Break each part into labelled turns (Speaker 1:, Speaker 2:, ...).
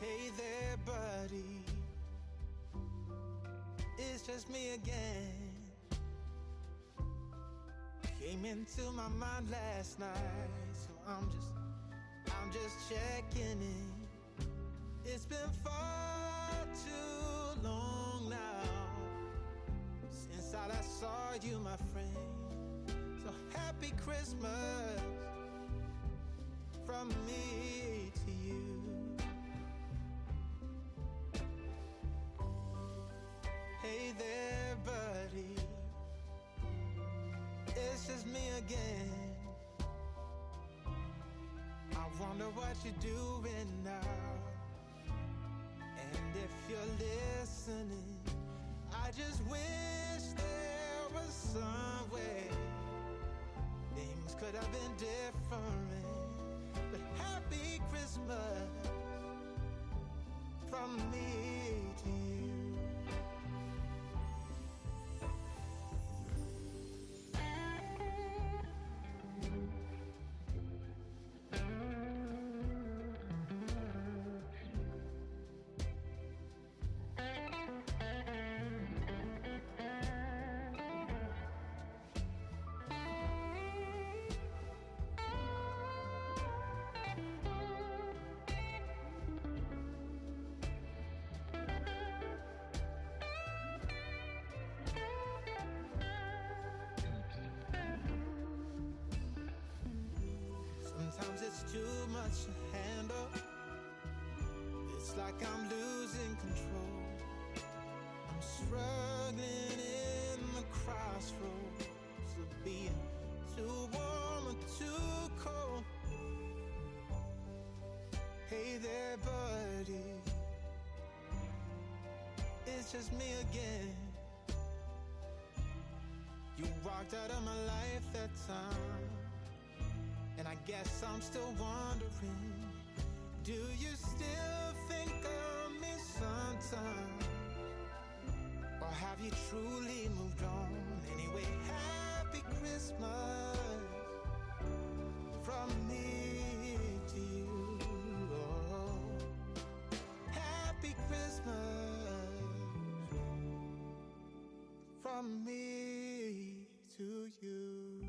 Speaker 1: Hey there, buddy. It's just me again. Came into my mind last night, so I'm just checking in. It's been far too long now since I last saw you, my friend. So happy Christmas from me to you. Hey there, buddy. It's just me again. I wonder what you're doing now. And if you're listening, I just wish there was some way things could have been different. But happy Christmas from me to you. Sometimes it's too much to handle. It's like I'm losing control. I'm struggling in the crossroads of being too warm or too cold. Hey there, buddy. It's just me again. You walked out of my life that time, and I guess I'm still wondering, do you still think of me sometimes? Or have you truly moved on? Anyway, happy Christmas from me to you. Oh, happy Christmas from me to you.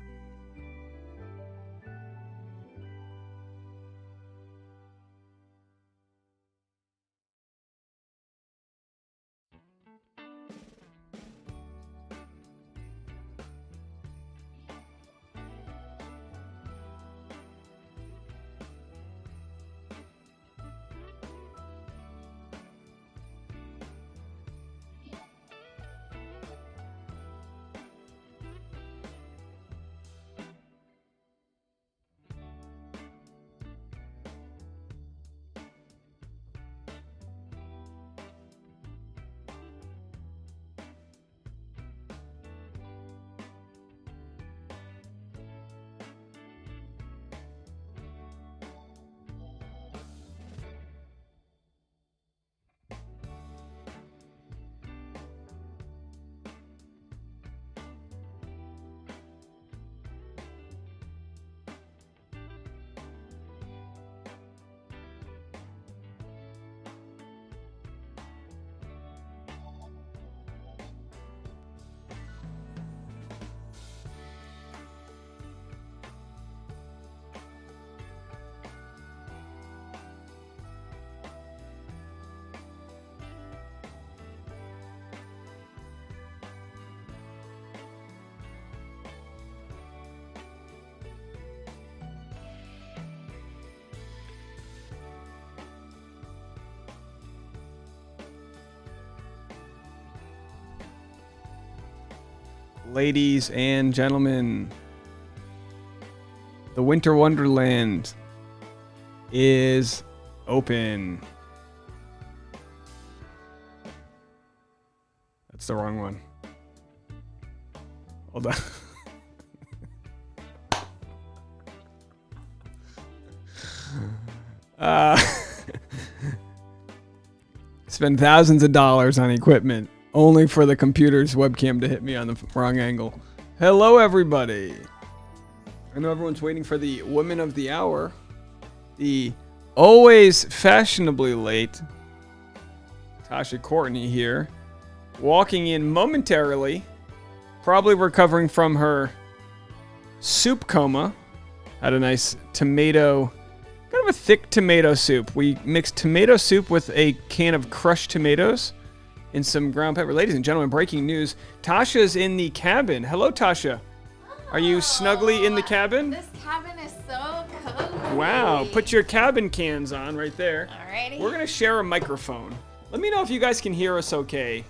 Speaker 2: Ladies and gentlemen, the Winter Wonderland is open. That's the wrong one. Hold on. Spend thousands of dollars on equipment only for the computer's webcam to hit me on the wrong angle. Hello, everybody. I know everyone's waiting for the Women of the Hour, the always fashionably late. Tasha Courtney here, walking in momentarily, probably recovering from her soup coma. Had a nice tomato, kind of a thick tomato soup. We mixed tomato soup with a can of crushed tomatoes and some ground pepper. Ladies and gentlemen, breaking news. Tasha's in the cabin. Hello, Tasha. Are you snugly in the cabin?
Speaker 3: This cabin is so cozy.
Speaker 2: Wow, put your cabin cans on right there.
Speaker 3: Alrighty.
Speaker 2: We're gonna share a microphone. Let me know if you guys can hear us okay.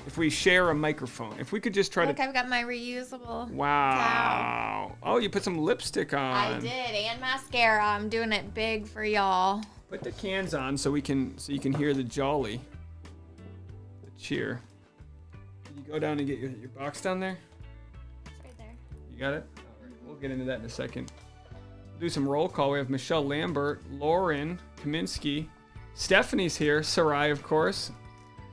Speaker 2: If we share a microphone. If we could just try
Speaker 3: Look,
Speaker 2: to...
Speaker 3: I've got my reusable
Speaker 2: Wow.
Speaker 3: towel.
Speaker 2: Oh, you put some lipstick on.
Speaker 3: I did, and mascara. I'm doing it big for y'all.
Speaker 2: Put the cans on so you can hear the jolly. The cheer. Can you go down and get your box down there?
Speaker 3: It's right there.
Speaker 2: You got it? All right. We'll get into that in a second. Do some roll call. We have Michelle Lambert, Lauren Kaminsky, Stephanie's here, Sarai, of course.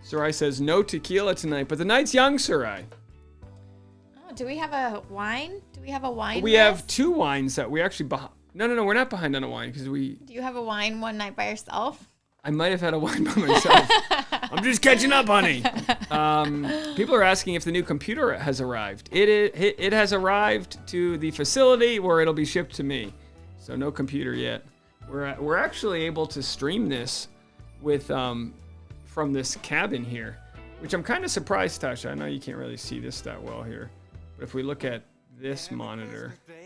Speaker 2: Sarai says no tequila tonight, but the night's young, Sarai.
Speaker 3: Oh, do we have a wine? Do we have a wine
Speaker 2: We
Speaker 3: list?
Speaker 2: have 2 wines that we actually No, we're not behind on a wine because we...
Speaker 3: Do you have a wine one night by yourself?
Speaker 2: I might have had a wine by myself. I'm just catching up, honey. People are asking if the new computer has arrived. It has arrived to the facility where it'll be shipped to me. So no computer yet. We're actually able to stream this with from this cabin here, which I'm kind of surprised, Tasha. I know you can't really see this that well here, but if we look at this monitor, there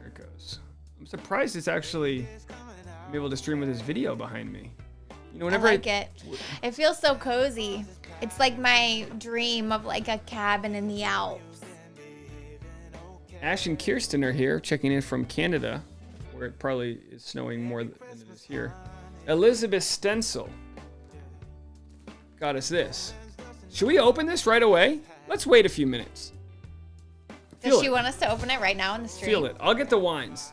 Speaker 2: it goes. I'm surprised it's actually I'm able to stream with this video behind me. You know, whenever
Speaker 3: I like it. It feels so cozy. It's like my dream of like a cabin in the Alps.
Speaker 2: Ash and Kirsten are here, checking in from Canada, where it probably is snowing more than it is here. Elizabeth Stencil got us this. Should we open this right away? Let's wait a few minutes.
Speaker 3: Does she want us to open it right now in the stream?
Speaker 2: Feel it. I'll get the wines.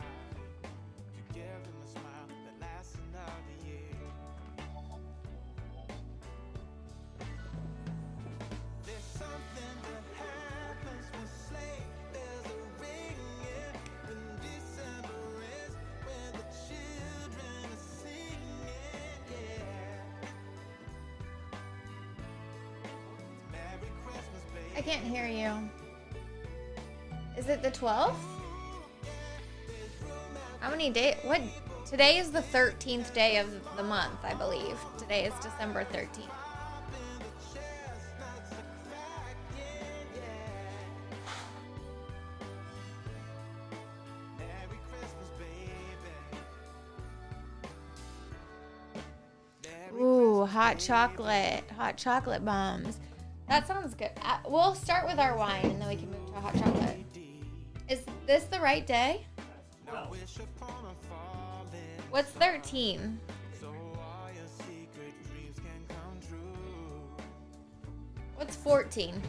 Speaker 3: I can't hear you. Is it the 12th? How many days? What? Today is the 13th day of the month, I believe. Today is December 13th. Ooh, hot chocolate bombs. That sounds good. We'll start with our wine and then we can move to hot chocolate. Is this the right day?
Speaker 2: No.
Speaker 3: What's 13? What's 14?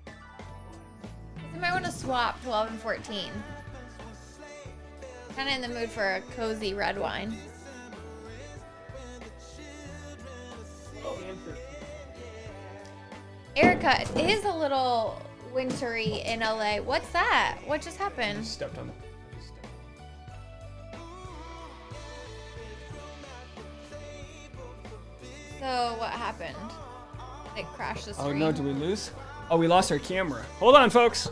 Speaker 3: I might want to swap 12 and 14. Kind of in the mood for a cozy red wine. Erica, it is a little wintry in LA. What's that? What just happened?
Speaker 2: I just stepped on it.
Speaker 3: So what happened? It crashed the
Speaker 2: Oh
Speaker 3: stream.
Speaker 2: no, did we lose? Oh, we lost our camera. Hold on, folks.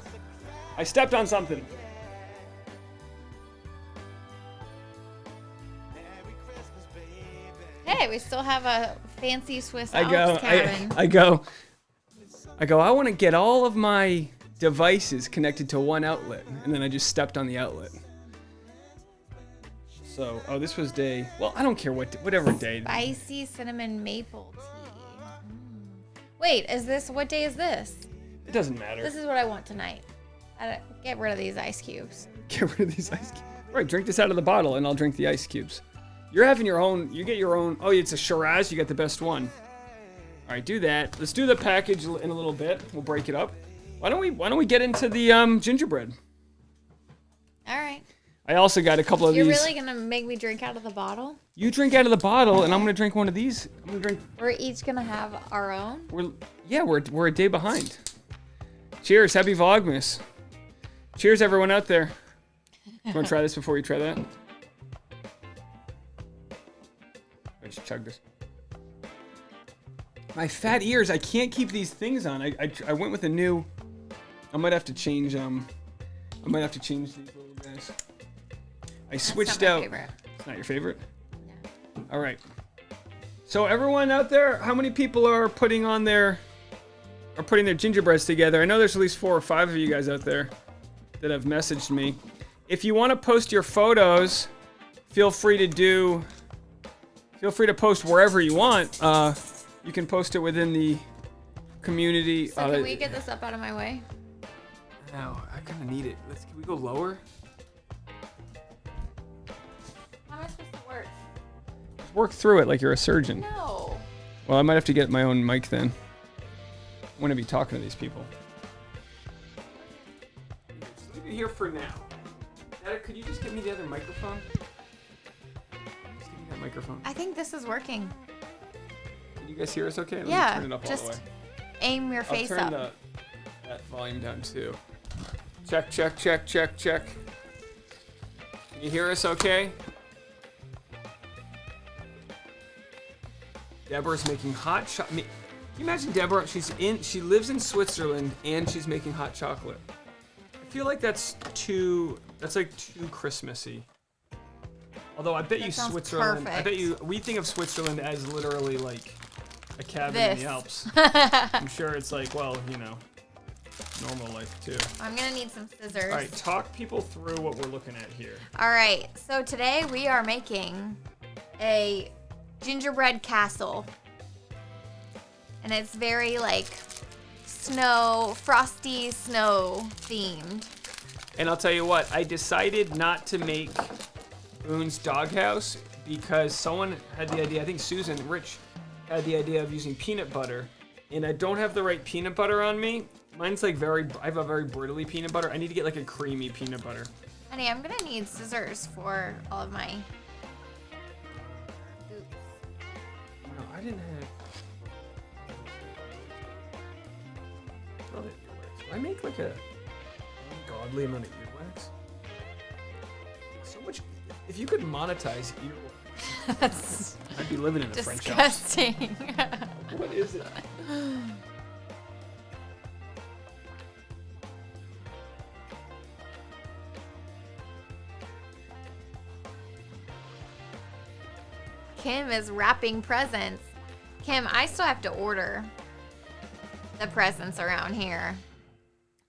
Speaker 2: I stepped on something.
Speaker 3: Hey, we still have a fancy Swiss Alps cabin.
Speaker 2: I go, I want to get all of my devices connected to one outlet. And then I just stepped on the outlet. So, oh, this was day, well, I don't care whatever day.
Speaker 3: Spicy cinnamon maple tea. Wait, what day is this?
Speaker 2: It doesn't matter.
Speaker 3: This is what I want tonight. Get rid of these ice cubes.
Speaker 2: Get rid of these ice cubes. Right, drink this out of the bottle and I'll drink the ice cubes. You're having your own, you get your own, oh, it's a Shiraz, you got the best one. All right, do that. Let's do the package in a little bit. We'll break it up. Why don't we get into the gingerbread?
Speaker 3: All right.
Speaker 2: I also got a couple of
Speaker 3: You're
Speaker 2: these.
Speaker 3: You're really gonna make me drink out of the bottle?
Speaker 2: You drink out of the bottle, and I'm gonna drink one of these. I'm gonna drink.
Speaker 3: We're each gonna have our own.
Speaker 2: We're a day behind. Cheers, happy Vlogmas. Cheers, everyone out there. You wanna try this before you try that? should chug this. My fat ears, I can't keep these things on. I went with a new. I might have to change I might have to change these little guys. I switched out.
Speaker 3: Favorite.
Speaker 2: It's not your favorite?
Speaker 3: No.
Speaker 2: All right. So everyone out there, how many people are putting their gingerbreads together? I know there's at least 4 or 5 of you guys out there that have messaged me. If you want to post your photos, feel free to post wherever you want. You can post it within the community.
Speaker 3: So can we get this up out of my way?
Speaker 2: No, I kind of need it. Can we go lower?
Speaker 3: How am I supposed to work?
Speaker 2: Work through it like you're a surgeon.
Speaker 3: No.
Speaker 2: Well, I might have to get my own mic then. I want to be talking to these people. Just leave it here for now. Dad, could you just get me the other microphone? Just give me that microphone.
Speaker 3: I think this is working.
Speaker 2: Can you guys hear us okay? Let me
Speaker 3: Yeah,
Speaker 2: turn it up all the way.
Speaker 3: just aim your face
Speaker 2: I'll turn
Speaker 3: up.
Speaker 2: that volume down too. Check, check, check, check, check. Can you hear us okay? Deborah's making hot chocolate. Can you imagine Deborah? She lives in Switzerland and she's making hot chocolate. I feel like that's like too Christmassy. Although I bet
Speaker 3: That
Speaker 2: you
Speaker 3: sounds
Speaker 2: Switzerland,
Speaker 3: perfect.
Speaker 2: we think of Switzerland as literally like a cabin in the Alps. I'm sure it's like, well, normal life too.
Speaker 3: I'm gonna need some scissors.
Speaker 2: All right, talk people through what we're looking at here.
Speaker 3: All right, so today we are making a gingerbread castle. And it's very like frosty snow themed.
Speaker 2: And I'll tell you what, I decided not to make Boone's doghouse because someone had the idea, I think Rich had the idea of using peanut butter, and I don't have the right peanut butter on me. Mine's like I have a very brittly peanut butter. I need to get like a creamy peanut butter.
Speaker 3: Honey, I'm gonna need scissors for all of my oops.
Speaker 2: No, I didn't have. I make like a ungodly amount of earwax. So much. If you could monetize earwax,
Speaker 3: That's
Speaker 2: I'd be living in a French house.
Speaker 3: disgusting.
Speaker 2: What is it?
Speaker 3: Kim is wrapping presents. Kim, I still have to order the presents around here.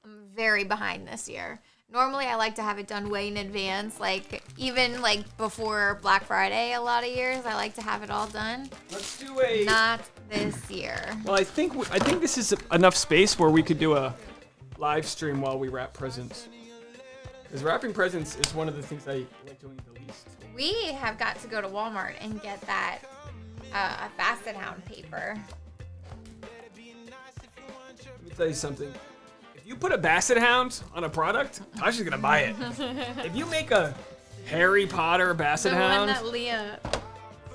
Speaker 3: I'm very behind this year. Normally, I like to have it done way in advance, like even like before Black Friday. A lot of years, I like to have it all done.
Speaker 2: Let's do a.
Speaker 3: Not this year.
Speaker 2: Well, I think this is enough space where we could do a live stream while we wrap presents. Because wrapping presents is one of the things I like doing the least.
Speaker 3: We have got to go to Walmart and get that Basset Hound paper.
Speaker 2: Let me tell you something. If you put a Basset Hound on a product, Tasha's gonna buy it. If you make a Harry Potter Basset Hound,
Speaker 3: The one that Leah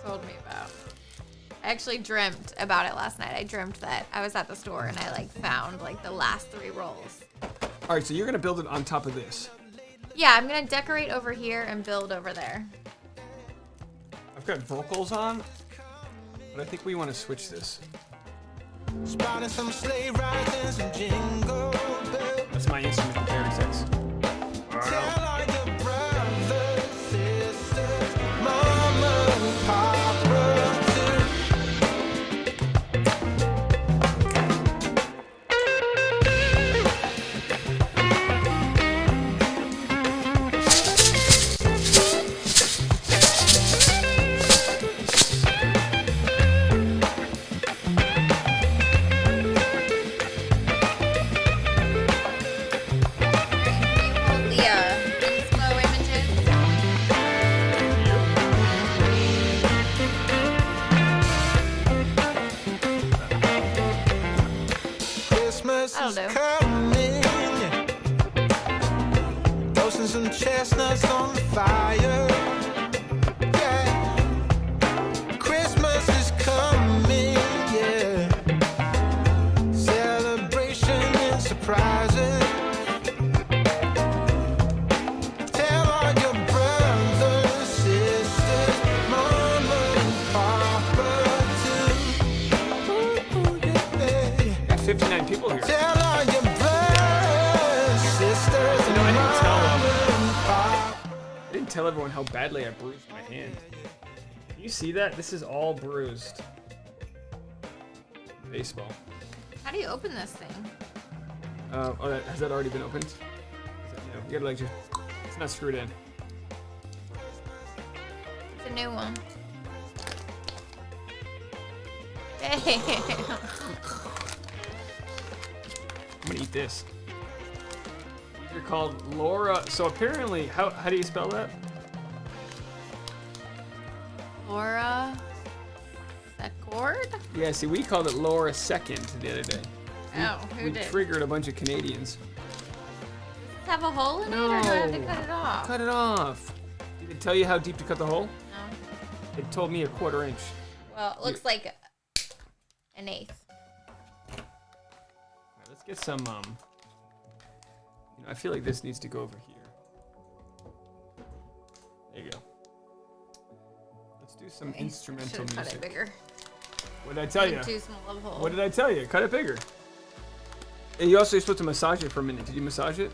Speaker 3: told me about. I actually dreamt about it last night. I dreamt that I was at the store and I found the last 3 rolls.
Speaker 2: All right, so you're gonna build it on top of this.
Speaker 3: Yeah, I'm gonna decorate over here and build over there.
Speaker 2: I've got vocals on, but I think we want to switch this.
Speaker 1: Spotting some sleigh rides and some jingle bells.
Speaker 2: That's my instrument for Harry Sex.
Speaker 1: Tell all your brothers, sisters, mama, and papa too.
Speaker 3: Leah,
Speaker 2: everyone how badly I bruised my hand. Can you see that? This is all bruised. Baseball.
Speaker 3: How do you open this thing?
Speaker 2: Has that already been opened? No, you gotta like just, it's not screwed in.
Speaker 3: It's a new one. Damn.
Speaker 2: I'm gonna eat this. These are called Laura. So apparently, how do you spell that?
Speaker 3: Laura Secord?
Speaker 2: Yeah, see, we called it Laura Second the other day.
Speaker 3: Oh, who
Speaker 2: We
Speaker 3: did?
Speaker 2: triggered a bunch of Canadians.
Speaker 3: Does this have a hole in it, or do I have to cut it off?
Speaker 2: Cut it off. Did it tell you how deep to cut the hole?
Speaker 3: No.
Speaker 2: It told me 1/4 inch.
Speaker 3: Well, it looks like an eighth.
Speaker 2: All right, let's get some, I feel like this needs to go over here. There you go. Let's do some instrumental
Speaker 3: Should've cut it
Speaker 2: music.
Speaker 3: bigger.
Speaker 2: What did I tell you?
Speaker 3: Too small of a hole.
Speaker 2: What did I tell you? Cut it bigger. And you also are supposed to massage it for a minute. Did you massage it?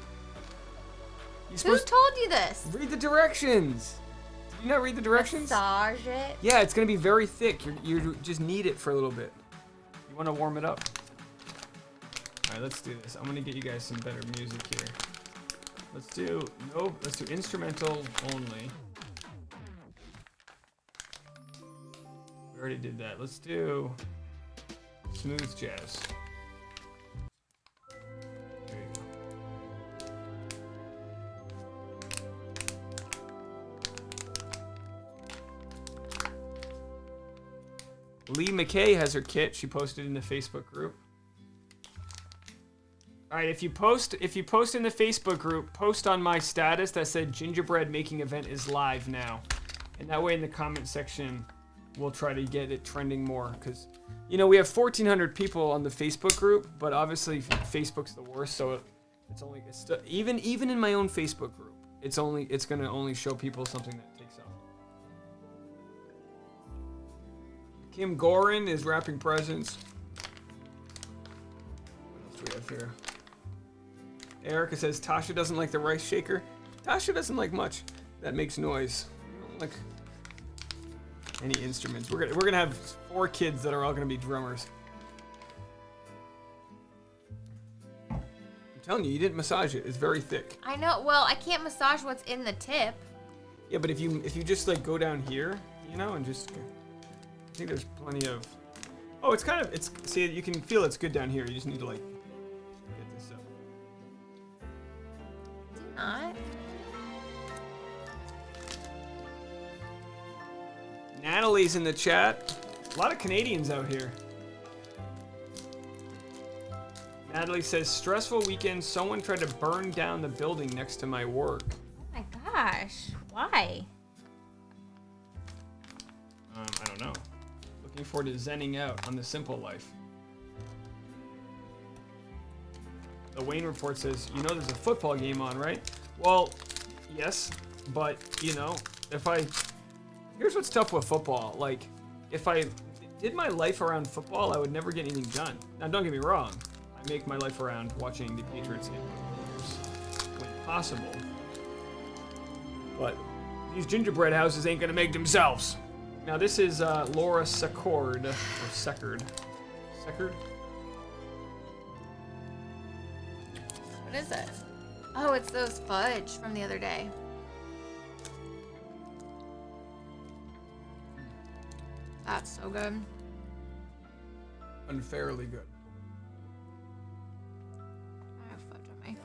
Speaker 3: Who told you this?
Speaker 2: Read the directions. Did you not read the directions?
Speaker 3: Massage it.
Speaker 2: Yeah, it's gonna be very thick. You just knead it for a little bit. You want to warm it up? All right, let's do this. I'm gonna get you guys some better music here. Let's do instrumental only. We already did that. Let's do smooth jazz. There you go. Lee McKay has her kit. She posted in the Facebook group. All right, if you post in the Facebook group, post on my status that said Gingerbread making event is live now, and that way in the comment section, we'll try to get it trending more. Because we have 1,400 people on the Facebook group, but obviously Facebook's the worst. So even in my own Facebook group, it's gonna only show people something that takes off. Kim Gorin is wrapping presents. What else do we have here? Erica says Tasha doesn't like the rice shaker. Tasha doesn't like much that makes noise. I don't like any instruments. We're gonna have 4 kids that are all gonna be drummers. I'm telling you, you didn't massage it. It's very thick.
Speaker 3: I know. Well, I can't massage what's in the tip.
Speaker 2: Yeah, but if you just like go down here, and just, I think there's plenty of. Oh, see, you can feel it's good down here. You just need to like get this up.
Speaker 3: Do not.
Speaker 2: Natalie's in the chat. A lot of Canadians out here. Natalie says, stressful weekend. Someone tried to burn down the building next to my work.
Speaker 3: Oh my gosh. Why?
Speaker 2: I don't know. Looking forward to zenning out on the simple life. The Wayne report says, there's a football game on, right? Well, yes, but, here's what's tough with football. Like, if I did my life around football, I would never get anything done. Now, don't get me wrong. I make my life around watching the Patriots hit when possible. But these gingerbread houses ain't gonna make themselves. Now, this is Laura Secord, or Secord. Secord?
Speaker 3: What is it? Oh, it's those fudge from the other day. That's so good.
Speaker 2: Unfairly good.
Speaker 3: I have fudge on me.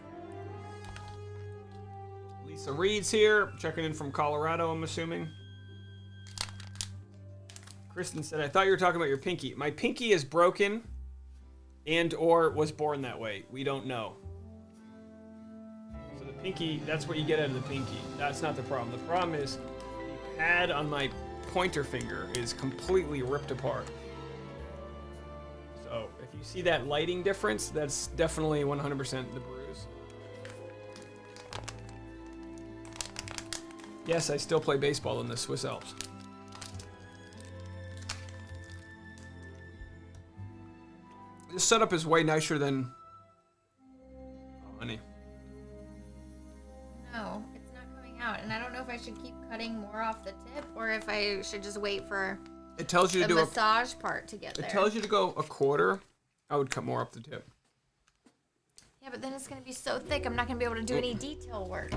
Speaker 2: Lisa Reed's here, checking in from Colorado, I'm assuming. Kristen said, I thought you were talking about your pinky. My pinky is broken and or was born that way. We don't know. So the pinky, that's what you get out of the pinky. That's not the problem. The problem is the pad on my pointer finger is completely ripped apart. So if you see that lighting difference, that's definitely 100% the bruise. Yes, I still play baseball in the Swiss Alps. This setup is way nicer than... Oh, honey.
Speaker 3: No, it's not coming out, and I don't know if if I should keep cutting more off the tip or if I should just wait for
Speaker 2: It tells you to
Speaker 3: the
Speaker 2: do
Speaker 3: massage part to get there.
Speaker 2: It tells you to go a quarter. I would cut more off the tip.
Speaker 3: Yeah, but then it's going to be so thick, I'm not going to be able to do any detail work.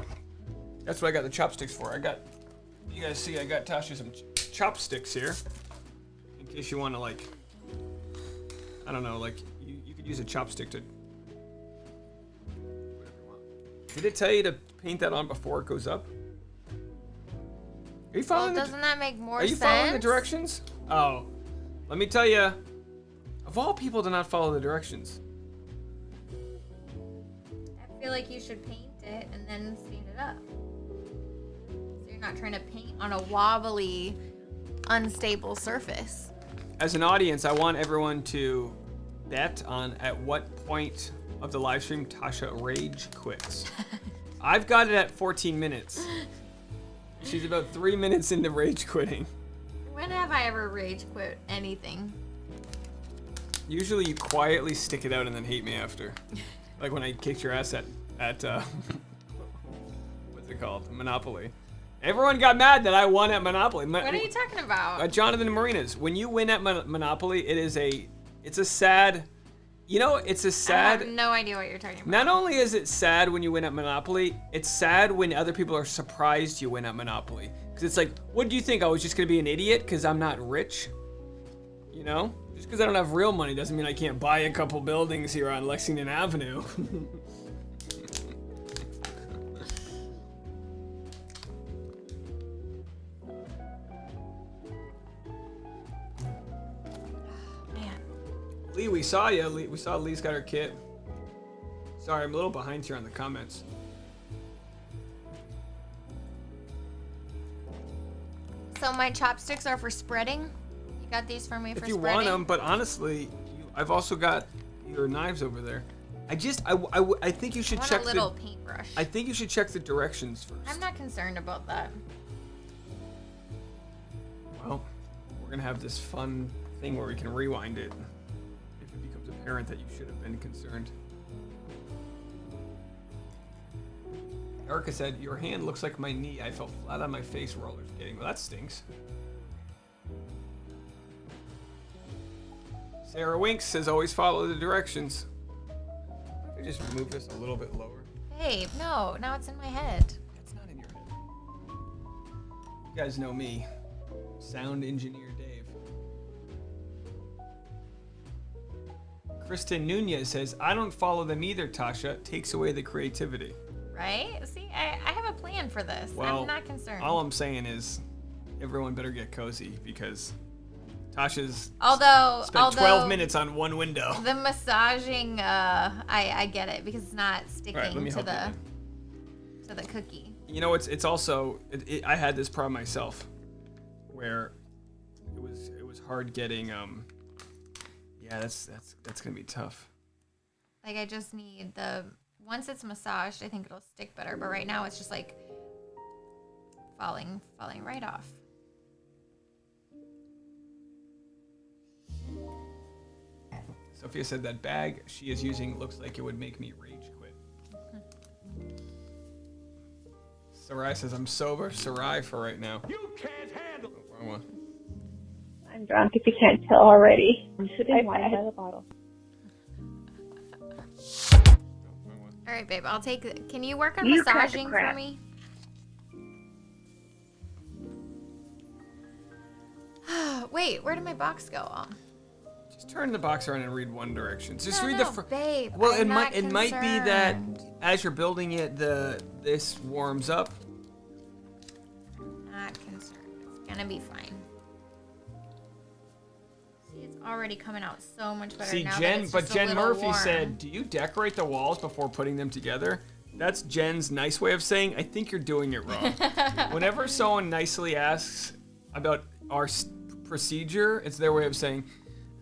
Speaker 2: That's what I got the chopsticks for. You guys see, I got Tasha some chopsticks here. In case you want to, like, I don't know, like, you could use a chopstick to, whatever you want. Did it tell you to paint that on before it goes up? Are you following
Speaker 3: Well, doesn't that make more
Speaker 2: Are
Speaker 3: sense?
Speaker 2: you following the directions? Oh, let me tell you, of all people to not follow the directions.
Speaker 3: I feel like you should paint it and then stand it up. So you're not trying to paint on a wobbly, unstable surface.
Speaker 2: As an audience, I want everyone to bet on at what point of the live stream Tasha rage quits. I've got it at 14 minutes. She's about 3 minutes into rage quitting.
Speaker 3: When have I ever rage quit anything?
Speaker 2: Usually you quietly stick it out and then hate me after. Like when I kicked your ass at what's it called? Monopoly. Everyone got mad that I won at Monopoly.
Speaker 3: What are you talking about?
Speaker 2: Jonathan and Marina's. When you win at Monopoly, it's a sad, it's a sad.
Speaker 3: I have no idea what you're talking about.
Speaker 2: Not only is it sad when you win at Monopoly, it's sad when other people are surprised you win at Monopoly. Because it's like, what do you think? I was just going to be an idiot because I'm not rich? Just because I don't have real money doesn't mean I can't buy a couple buildings here on Lexington Avenue. Lee, we saw you. We saw Lee's got her kit. Sorry, I'm a little behind here on the comments.
Speaker 3: So my chopsticks are for spreading? You got these for me for
Speaker 2: If
Speaker 3: spreading?
Speaker 2: you want them, but honestly, I've also got your knives over there. I think you should
Speaker 3: I want
Speaker 2: check
Speaker 3: a little paintbrush.
Speaker 2: I think you should check the directions first.
Speaker 3: I'm not concerned about that.
Speaker 2: Well, we're gonna have this fun thing where we can rewind it if it becomes apparent that you should have been concerned. Erica said, your hand looks like my knee. I fell flat on my face roller skating. Well, that stinks. Sarah Winks says, always follow the directions. I just move this a little bit lower.
Speaker 3: Babe, no, now it's in my head.
Speaker 2: It's not in your head. You guys know me. Sound engineer Dave. Kristen Nunez says, I don't follow them either, Tasha. Takes away the creativity.
Speaker 3: Right? See, I have a plan for this.
Speaker 2: Well,
Speaker 3: I'm not concerned.
Speaker 2: All I'm saying is everyone better get cozy because Tasha's spent 12 minutes on one window.
Speaker 3: The massaging, I get it because it's not sticking
Speaker 2: right,
Speaker 3: to the cookie.
Speaker 2: It's also I had this problem myself where it was hard getting that's gonna be tough.
Speaker 3: Like I just need once it's massaged, I think it'll stick better. But right now it's just like falling right off.
Speaker 2: Sophia said that bag she is using looks like it would make me rage quit. Sarai says I'm sober. Sarai for right now. You can't handle. Oh, wrong one.
Speaker 4: I'm drunk if you can't tell already. I'm sipping wine by the bottle.
Speaker 3: All right, babe. I'll take it. Can you work on massaging for me? Wait, where did my box go? Oh.
Speaker 2: Just turn the box around and read one direction. Just
Speaker 3: No,
Speaker 2: read
Speaker 3: no, babe.
Speaker 2: Well,
Speaker 3: I'm
Speaker 2: it might be that
Speaker 3: concerned.
Speaker 2: as you're building it, this warms up.
Speaker 3: Not concerned. It's gonna be fine. See, it's already coming out so much better
Speaker 2: See,
Speaker 3: now.
Speaker 2: Jen Murphy
Speaker 3: warm.
Speaker 2: said, "Do you decorate the walls before putting them together?" That's Jen's nice way of saying, "I think you're doing it wrong." Whenever someone nicely asks about our procedure, it's their way of saying,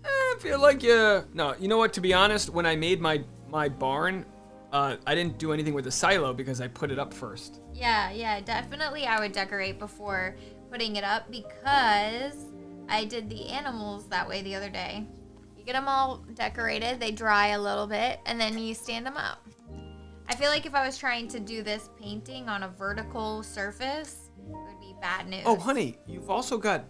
Speaker 2: I feel like no, you know what? To be honest, when I made my barn, I didn't do anything with the silo because I put it up first.
Speaker 3: Yeah, definitely I would decorate before putting it up because I did the animals that way the other day. You get them all decorated, they dry a little bit, and then you stand them up. I feel like if I was trying to do this painting on a vertical surface, bad news.
Speaker 2: Oh, honey, you've also got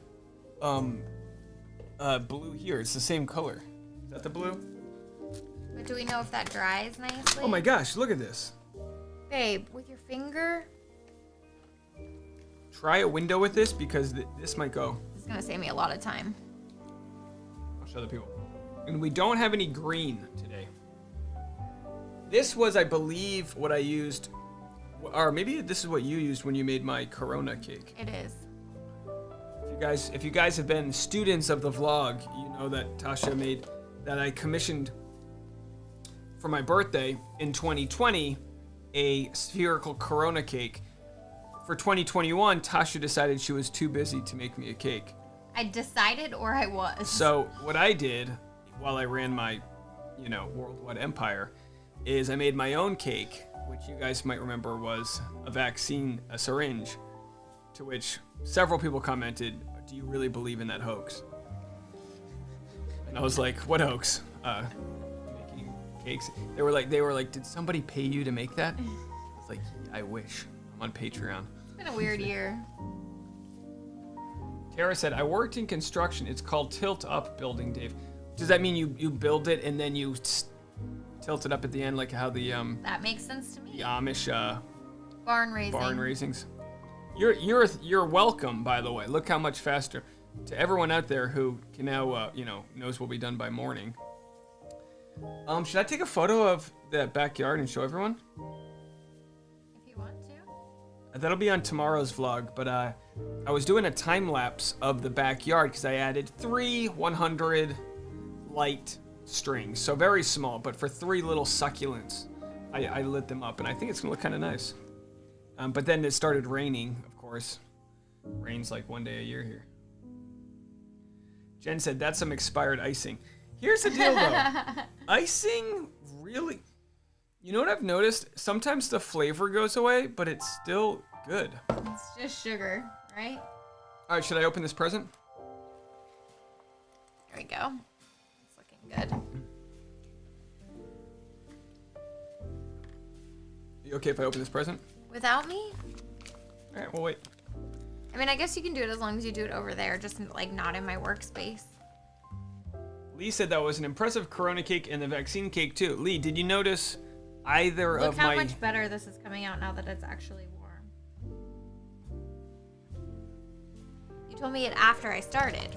Speaker 2: blue here. It's the same color. Is that the blue?
Speaker 3: But do we know if that dries nicely?
Speaker 2: Oh my gosh, look at this.
Speaker 3: Babe, with your finger?
Speaker 2: Try a window with this because this might go.
Speaker 3: It's going to save me a lot of time.
Speaker 2: I'll show the people. And we don't have any green today. This was, I believe, what I used, or maybe this is what you used when you made my Corona cake.
Speaker 3: It is.
Speaker 2: If you guys have been students of the vlog, you know that Tasha made, that I commissioned for my birthday in 2020, a spherical Corona cake. For 2021, Tasha decided she was too busy to make me a cake.
Speaker 3: I decided, or I was.
Speaker 2: So what I did while I ran my, worldwide empire, is I made my own cake, which you guys might remember was a syringe, to which several people commented, "Do you really believe in that hoax?" And I was like, "What hoax?" Making cakes. They were like, "Did somebody pay you to make that?" I was like, "I wish. I'm on Patreon."
Speaker 3: It's been a weird year.
Speaker 2: Tara said, "I worked in construction. It's called tilt up building, Dave." Does that mean you build it and then you tilt it up at the end, like how the
Speaker 3: That makes sense to me.
Speaker 2: the Amish
Speaker 3: Barn raising.
Speaker 2: barn raisings? You're welcome, by the way. Look how much faster. To everyone out there who can now knows we'll be done by morning. Should I take a photo of that backyard and show everyone?
Speaker 3: If you want to.
Speaker 2: That'll be on tomorrow's vlog, but I was doing a time lapse of the backyard because I added 3 100 light strings, so very small, but for 3 little succulents, I lit them up, and I think it's gonna look kind of nice. But then it started raining, of course. Rains like one day a year here. Jen said, "That's some expired icing." Here's the deal, though. Icing, really... You know what I've noticed? Sometimes the flavor goes away, but it's still good.
Speaker 3: It's just sugar, right?
Speaker 2: All right, should I open this present?
Speaker 3: There we go. It's looking good.
Speaker 2: You okay if I open this present?
Speaker 3: Without me?
Speaker 2: All right, well, wait.
Speaker 3: I mean, I guess you can do it as long as you do it over there, just like not in my workspace.
Speaker 2: Lee said that was an impressive Corona cake and the vaccine cake, too. Lee, did you notice either
Speaker 3: Look
Speaker 2: of
Speaker 3: how
Speaker 2: my...
Speaker 3: much better this is coming out now that it's actually warm. You told me it after I started.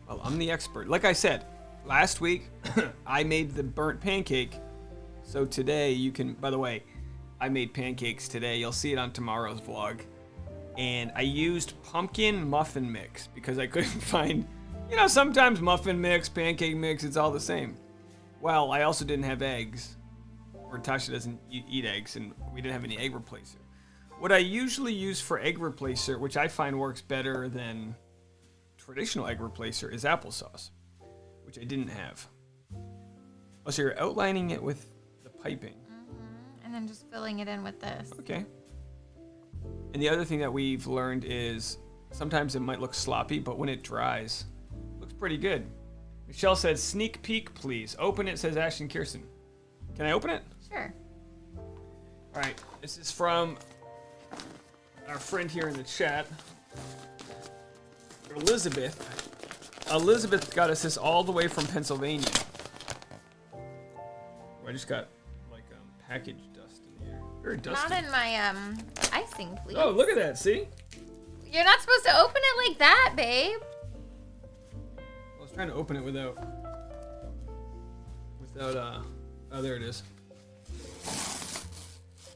Speaker 2: Well, I'm the expert. Like I said, last week, I made the burnt pancake. So today you can... By the way, I made pancakes today. You'll see it on tomorrow's vlog. And I used pumpkin muffin mix because I couldn't find... sometimes muffin mix, pancake mix, it's all the same. Well, I also didn't have eggs. Or Tasha doesn't eat eggs, and we didn't have any egg replacer. What I usually use for egg replacer, which I find works better than traditional egg replacer, is applesauce, which I didn't have. Oh, so you're outlining it with the piping.
Speaker 3: Mm-hmm. And then just filling it in with this.
Speaker 2: Okay. And the other thing that we've learned is sometimes it might look sloppy, but when it dries, it looks pretty good. Michelle says, "Sneak peek, please." Open it, says Ashton Kirsten. Can I open it?
Speaker 3: Sure.
Speaker 2: All right. This is from our friend here in the chat, Elizabeth. Elizabeth got us this all the way from Pennsylvania. I just got package dust in the air. Very dusty.
Speaker 3: Not in my icing, please.
Speaker 2: Oh, look at that. See?
Speaker 3: You're not supposed to open it like that, babe.
Speaker 2: I was trying to open it without oh, there it is.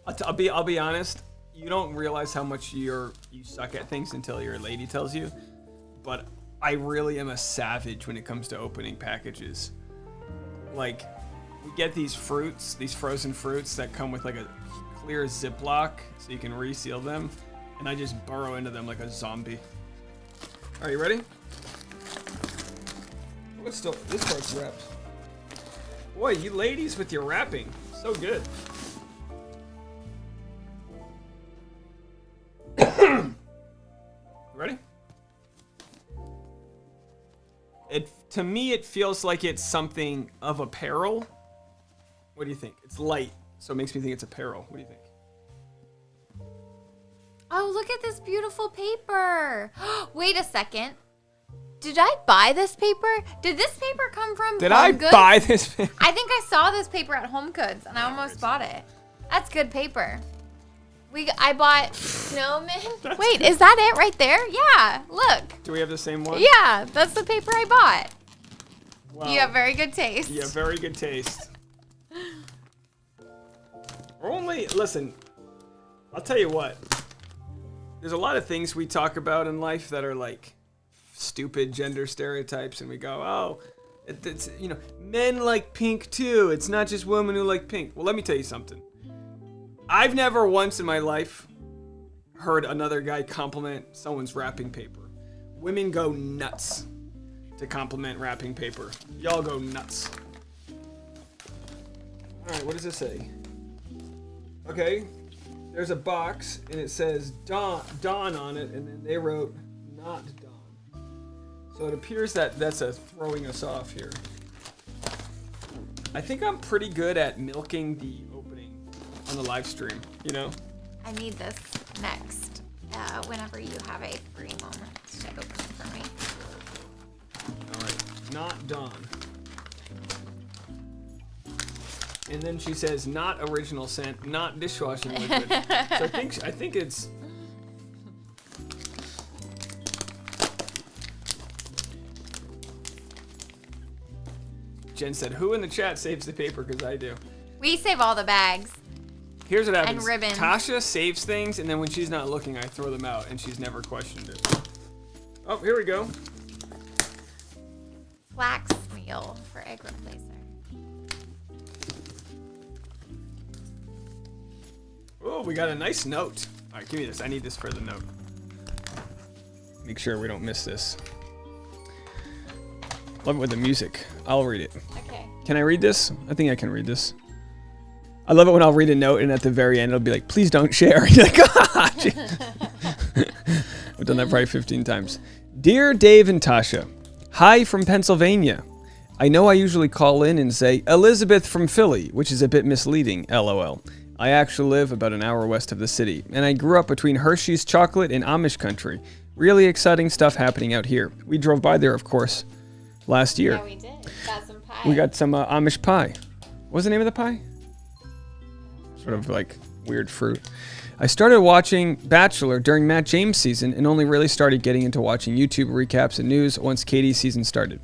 Speaker 2: I'll be honest. You don't realize how much you suck at things until your lady tells you. But I really am a savage when it comes to opening packages. Like, we get these fruits, these frozen fruits that come with like a clear Ziploc so you can reseal them. And I just burrow into them like a zombie. Are you ready? Oh, it's still, this part's wrapped. Boy, you ladies with your wrapping. So good. Ready? To me, it feels like it's something of apparel. What do you think? It's light, so it makes me think it's apparel. What do you think?
Speaker 3: Oh, look at this beautiful paper. Wait a second. Did I buy this paper? Did this paper come from
Speaker 2: Did
Speaker 3: Home
Speaker 2: I
Speaker 3: Goods?
Speaker 2: buy this paper?
Speaker 3: I think I saw this paper at Home Goods, and I almost bought it. That's good paper. I bought snowmen. Wait, is that it right there? Yeah, look.
Speaker 2: Do we have the same one?
Speaker 3: Yeah, that's the paper I bought.
Speaker 2: Wow.
Speaker 3: You have very good taste.
Speaker 2: You have very good taste. Listen, I'll tell you what. There's a lot of things we talk about in life that are like stupid gender stereotypes, and we go, oh, it's men like pink too. It's not just women who like pink. Well, let me tell you something. I've never once in my life heard another guy compliment someone's wrapping paper. Women go nuts to compliment wrapping paper. Y'all go nuts. All right, what does this say? Okay, there's a box and it says Dawn on it, and then they wrote not Dawn. So it appears that that's throwing us off here. I think I'm pretty good at milking the opening on the live stream,
Speaker 3: I need this next. Whenever you have a free moment to open it for me.
Speaker 2: All right, not Dawn. And then she says, not original scent, not dishwashing liquid. So I think it's... Jen said, who in the chat saves the paper? Because I do.
Speaker 3: We save all the bags.
Speaker 2: Here's what happens.
Speaker 3: And ribbons.
Speaker 2: Tasha saves things, and then when she's not looking, I throw them out, and she's never questioned it. Oh, here we go.
Speaker 3: Flax meal for egg replacer.
Speaker 2: Oh, we got a nice note. All right, give me this. I need this for the note. Make sure we don't miss this. Love it with the music. I'll read it.
Speaker 3: Okay.
Speaker 2: Can I read this? I think I can read this. I love it when I'll read a note and at the very end it'll be like, please don't share. You're like, ah! I've done that probably 15 times. Dear Dave and Tasha, hi from Pennsylvania. I know I usually call in and say Elizabeth from Philly, which is a bit misleading, LOL. I actually live about an hour west of the city, and I grew up between Hershey's chocolate and Amish country. Really exciting stuff happening out here. We drove by there, of course, last year.
Speaker 3: Yeah, we did. Got some pie.
Speaker 2: We got some Amish pie. What's the name of the pie? Sort of like weird fruit. I started watching Bachelor during Matt James' season and only really started getting into watching YouTube recaps and news once Katie's season started.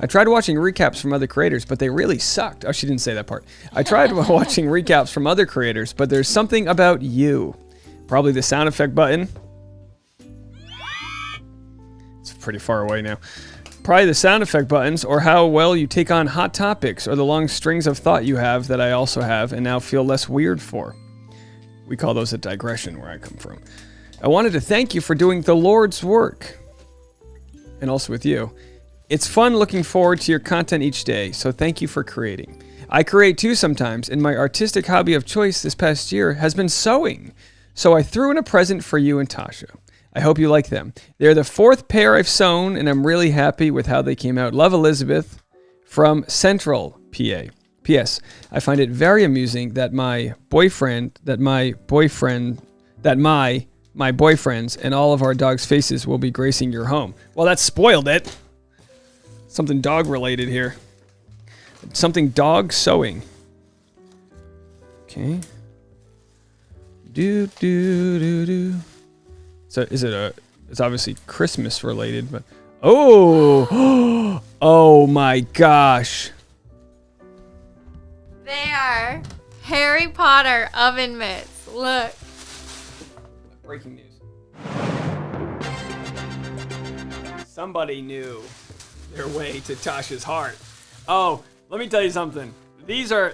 Speaker 2: I tried watching recaps from other creators, but they really sucked. Oh, she didn't say that part. I tried watching recaps from other creators, but there's something about you. Probably the sound effect button. It's pretty far away now. Probably the sound effect buttons, or how well you take on hot topics, or the long strings of thought you have that I also have and now feel less weird for. We call those a digression where I come from. I wanted to thank you for doing the Lord's work. And also with you. It's fun looking forward to your content each day, so thank you for creating. I create too sometimes, and my artistic hobby of choice this past year has been sewing. So I threw in a present for you and Tasha. I hope you like them. They're the fourth pair I've sewn, and I'm really happy with how they came out. Love, Elizabeth from Central PA. P.S. I find it very amusing that my boyfriends and all of our dogs' faces will be gracing your home. Well, that spoiled it. Something dog related here. Something dog sewing. Okay. Do. So it's obviously Christmas related, but oh, oh my gosh.
Speaker 3: They are Harry Potter oven mitts. Look.
Speaker 2: Breaking news. Somebody knew their way to Tasha's heart. Oh, let me tell you something. These are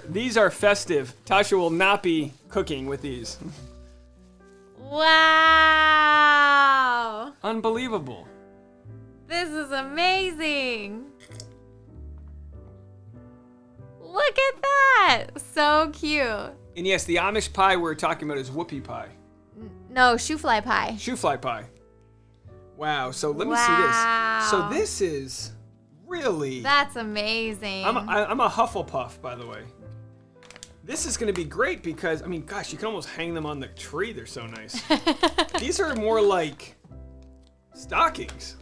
Speaker 2: festive. Tasha will not be cooking with these.
Speaker 3: Wow.
Speaker 2: Unbelievable.
Speaker 3: This is amazing. Look at that. So cute.
Speaker 2: And yes, the Amish pie we're talking about is whoopie pie.
Speaker 3: No, shoe fly pie.
Speaker 2: Shoe fly pie. Wow, so let me see this. So this is really...
Speaker 3: That's amazing.
Speaker 2: I'm a Hufflepuff, by the way. This is going to be great because, I mean, gosh, you can almost hang them on the tree. They're so nice. These are more like stockings.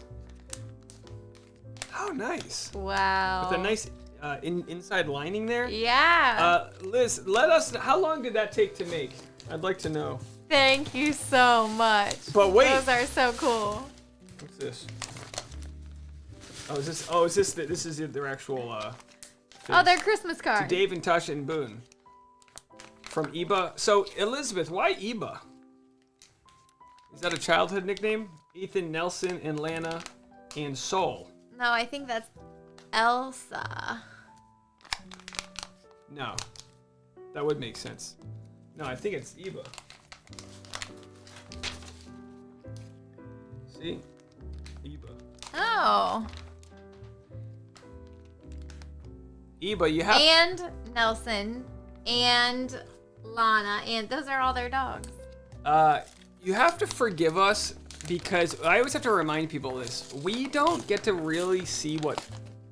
Speaker 2: How nice.
Speaker 3: Wow.
Speaker 2: With a nice inside lining there.
Speaker 3: Yeah.
Speaker 2: Liz, let us know, how long did that take to make? I'd like to know.
Speaker 3: Thank you so much.
Speaker 2: But wait.
Speaker 3: Those are so cool.
Speaker 2: What's this? This is their actual,
Speaker 3: Oh, they're Christmas cards.
Speaker 2: to Dave and Tasha and Boone. From Eba. So, Elizabeth, why Eba? Is that a childhood nickname? Ethan, Nelson, and Lana, and Soul.
Speaker 3: No, I think that's Elsa.
Speaker 2: No. That would make sense. No, I think it's Eba. See? Eba.
Speaker 3: Oh.
Speaker 2: Eba, you have...
Speaker 3: And Nelson and Lana, and those are all their dogs.
Speaker 2: You have to forgive us because I always have to remind people this. We don't get to really see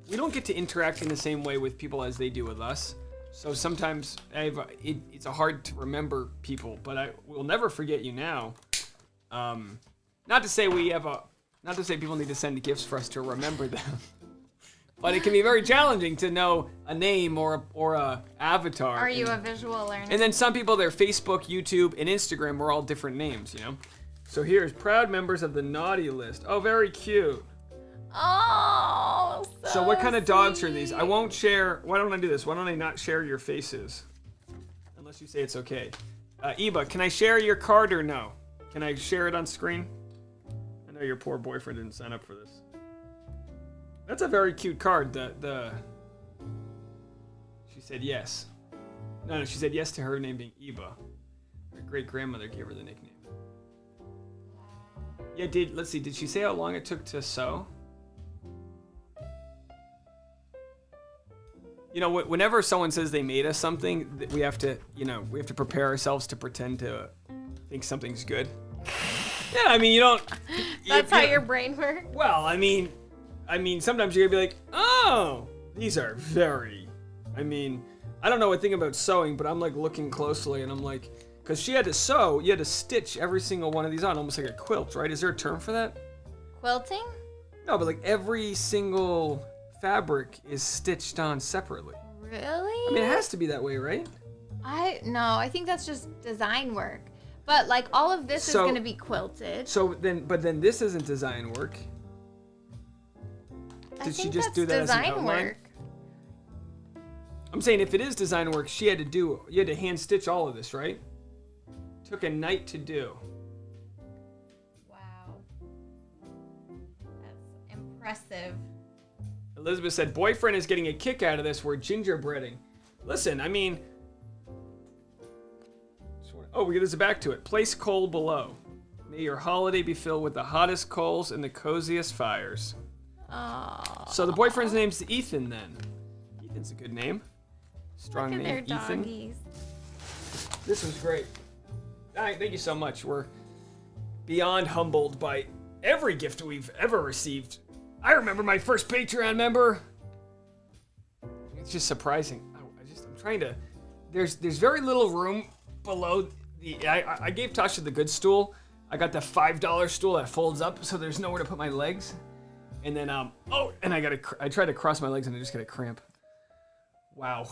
Speaker 2: we don't get to interact in the same way with people as they do with us. So sometimes it's hard to remember people, but I will never forget you now. Not to say people need to send gifts for us to remember them. But it can be very challenging to know a name or a avatar.
Speaker 3: Are you a visual learner?
Speaker 2: And then some people, their Facebook, YouTube, and Instagram are all different names, you know? So here's proud members of the naughty list. Oh, very cute.
Speaker 3: Oh,
Speaker 2: So what kind of dogs are these? I won't share. Why don't I do this? Why don't I not share your faces? Unless you say it's okay. Eba, can I share your card or no? Can I share it on screen? I know your poor boyfriend didn't sign up for this. That's a very cute card. She said yes. No, she said yes to her name being Eba. Her great-grandmother gave her the nickname. Yeah, let's see, did she say how long it took to sew? You know, whenever someone says they made us something, we have to prepare ourselves to pretend to think something's good. Yeah, I mean, you don't...
Speaker 3: That's how your brain works?
Speaker 2: Well, I mean, sometimes you're gonna be like, oh, these are very... I mean, I don't know a thing about sewing, but I'm like looking closely and I'm like... Because she had to sew, you had to stitch every single one of these on, almost like a quilt, right? Is there a term for that?
Speaker 3: Quilting?
Speaker 2: No, but like every single fabric is stitched on separately.
Speaker 3: Really?
Speaker 2: I mean, it has to be that way, right?
Speaker 3: I think that's just design work. But like all of this is going to be quilted.
Speaker 2: But then this isn't design work. Did she just do that as an outline?
Speaker 3: Work.
Speaker 2: I'm saying if it is design work, you had to hand stitch all of this, right? Took a night to do.
Speaker 3: Wow. That's impressive.
Speaker 2: Elizabeth said, boyfriend is getting a kick out of this. We're gingerbreading. Listen, I mean... there's a back to it. Place coal below. May your holiday be filled with the hottest coals and the coziest fires.
Speaker 3: Aww.
Speaker 2: So the boyfriend's name's Ethan then. Ethan's a good name. Strong
Speaker 3: Look at
Speaker 2: name,
Speaker 3: their
Speaker 2: Ethan.
Speaker 3: doggies.
Speaker 2: This was great. All right, thank you so much. We're beyond humbled by every gift we've ever received. I remember my first Patreon member. It's just surprising. I'm trying to. There's very little room below the. I gave Tasha the good stool. I got the $5 stool that folds up, so there's nowhere to put my legs. And then and I tried to cross my legs and I just got a cramp. Wow.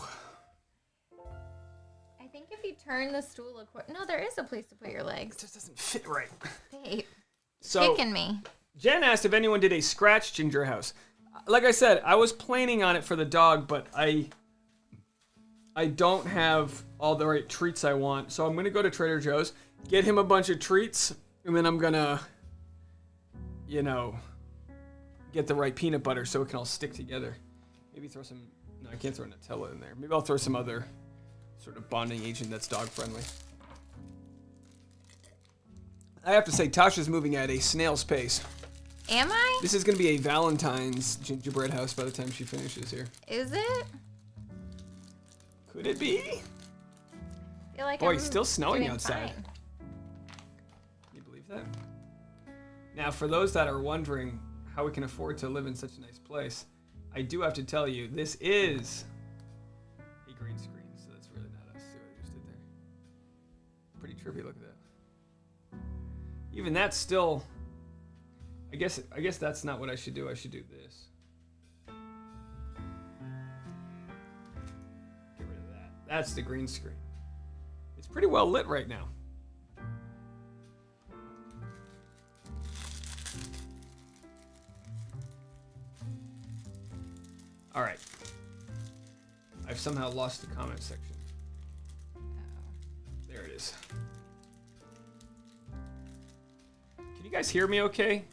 Speaker 3: I think if you turn the stool no, there is a place to put your legs.
Speaker 2: It just doesn't fit right.
Speaker 3: Babe,
Speaker 2: So
Speaker 3: kicking me.
Speaker 2: Jen asked if anyone did a scratch ginger house. Like I said, I was planning on it for the dog, but I don't have all the right treats I want. So I'm going to go to Trader Joe's, get him a bunch of treats, and then I'm going to, get the right peanut butter so it can all stick together. Maybe throw some, no, I can't throw Nutella in there. Maybe I'll throw some other sort of bonding agent that's dog friendly. I have to say, Tasha's moving at a snail's pace.
Speaker 3: Am I?
Speaker 2: This is going to be a Valentine's gingerbread house by the time she finishes here.
Speaker 3: Is it?
Speaker 2: Could it be?
Speaker 3: I feel like
Speaker 2: Boy,
Speaker 3: I'm
Speaker 2: it's still snowing
Speaker 3: doing
Speaker 2: outside.
Speaker 3: fine.
Speaker 2: Can you believe that? Now, for those that are wondering how we can afford to live in such a nice place, I do have to tell you, this is a green screen, so that's really not us. trippy. Look at that. Even that's still. I guess that's not what I should do. I should do this. Get rid of that. That's the green screen. It's pretty well lit right now. All right. I've somehow lost the comment section. There it is. Can you guys hear me okay?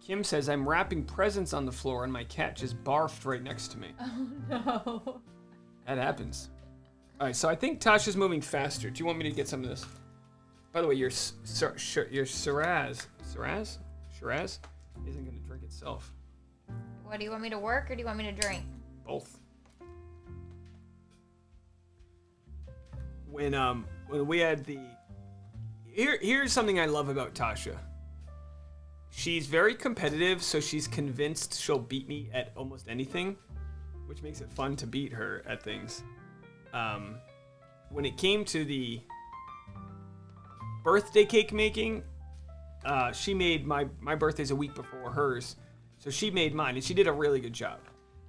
Speaker 2: Kim says, I'm wrapping presents on the floor and my cat just barfed right next to me.
Speaker 3: Oh, no.
Speaker 2: That happens. All right, so I think Tasha's moving faster. Do you want me to get some of this? By the way, your Shiraz isn't going to drink itself.
Speaker 3: What, do you want me to work or do you want me to drink?
Speaker 2: Both. When we had the... Here's something I love about Tasha. She's very competitive, so she's convinced she'll beat me at almost anything, which makes it fun to beat her at things. When it came to the birthday cake making, she made my birthday's a week before hers, so she made mine, and she did a really good job.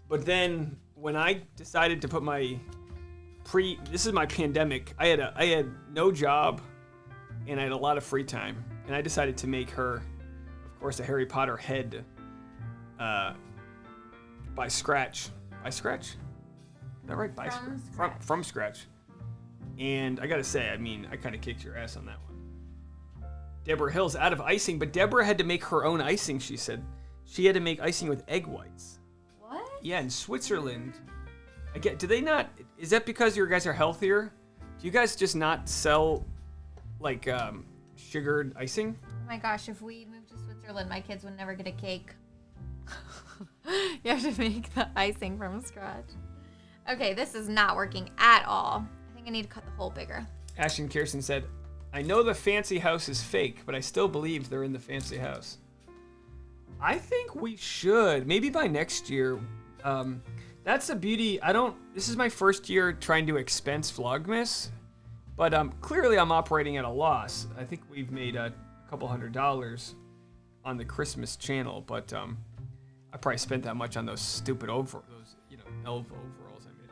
Speaker 2: But then when I decided to put my this is my pandemic, I had no job, and I had a lot of free time, and I decided to make her, of course, a Harry Potter head by scratch. By scratch? Is that right? From scratch. And I gotta say, I mean, I kind of kicked your ass on that one. Deborah Hill's out of icing, but Deborah had to make her own icing, she said. She had to make icing with egg whites.
Speaker 3: What?
Speaker 2: Yeah, in Switzerland. Do they not... Is that because you guys are healthier? Do you guys just not sell, like, sugared icing?
Speaker 3: Oh my gosh, if we moved to Switzerland, my kids would never get a cake. You have to make the icing from scratch. Okay, this is not working at all. I think I need to cut the hole bigger.
Speaker 2: Ashton Kirsten said, I know the fancy house is fake, but I still believe they're in the fancy house. I think we should. Maybe by next year. That's the beauty. This is my first year trying to expense Vlogmas, but clearly I'm operating at a loss. I think we've made a couple $100 on the Christmas channel, but I probably spent that much on those stupid elf overalls I made.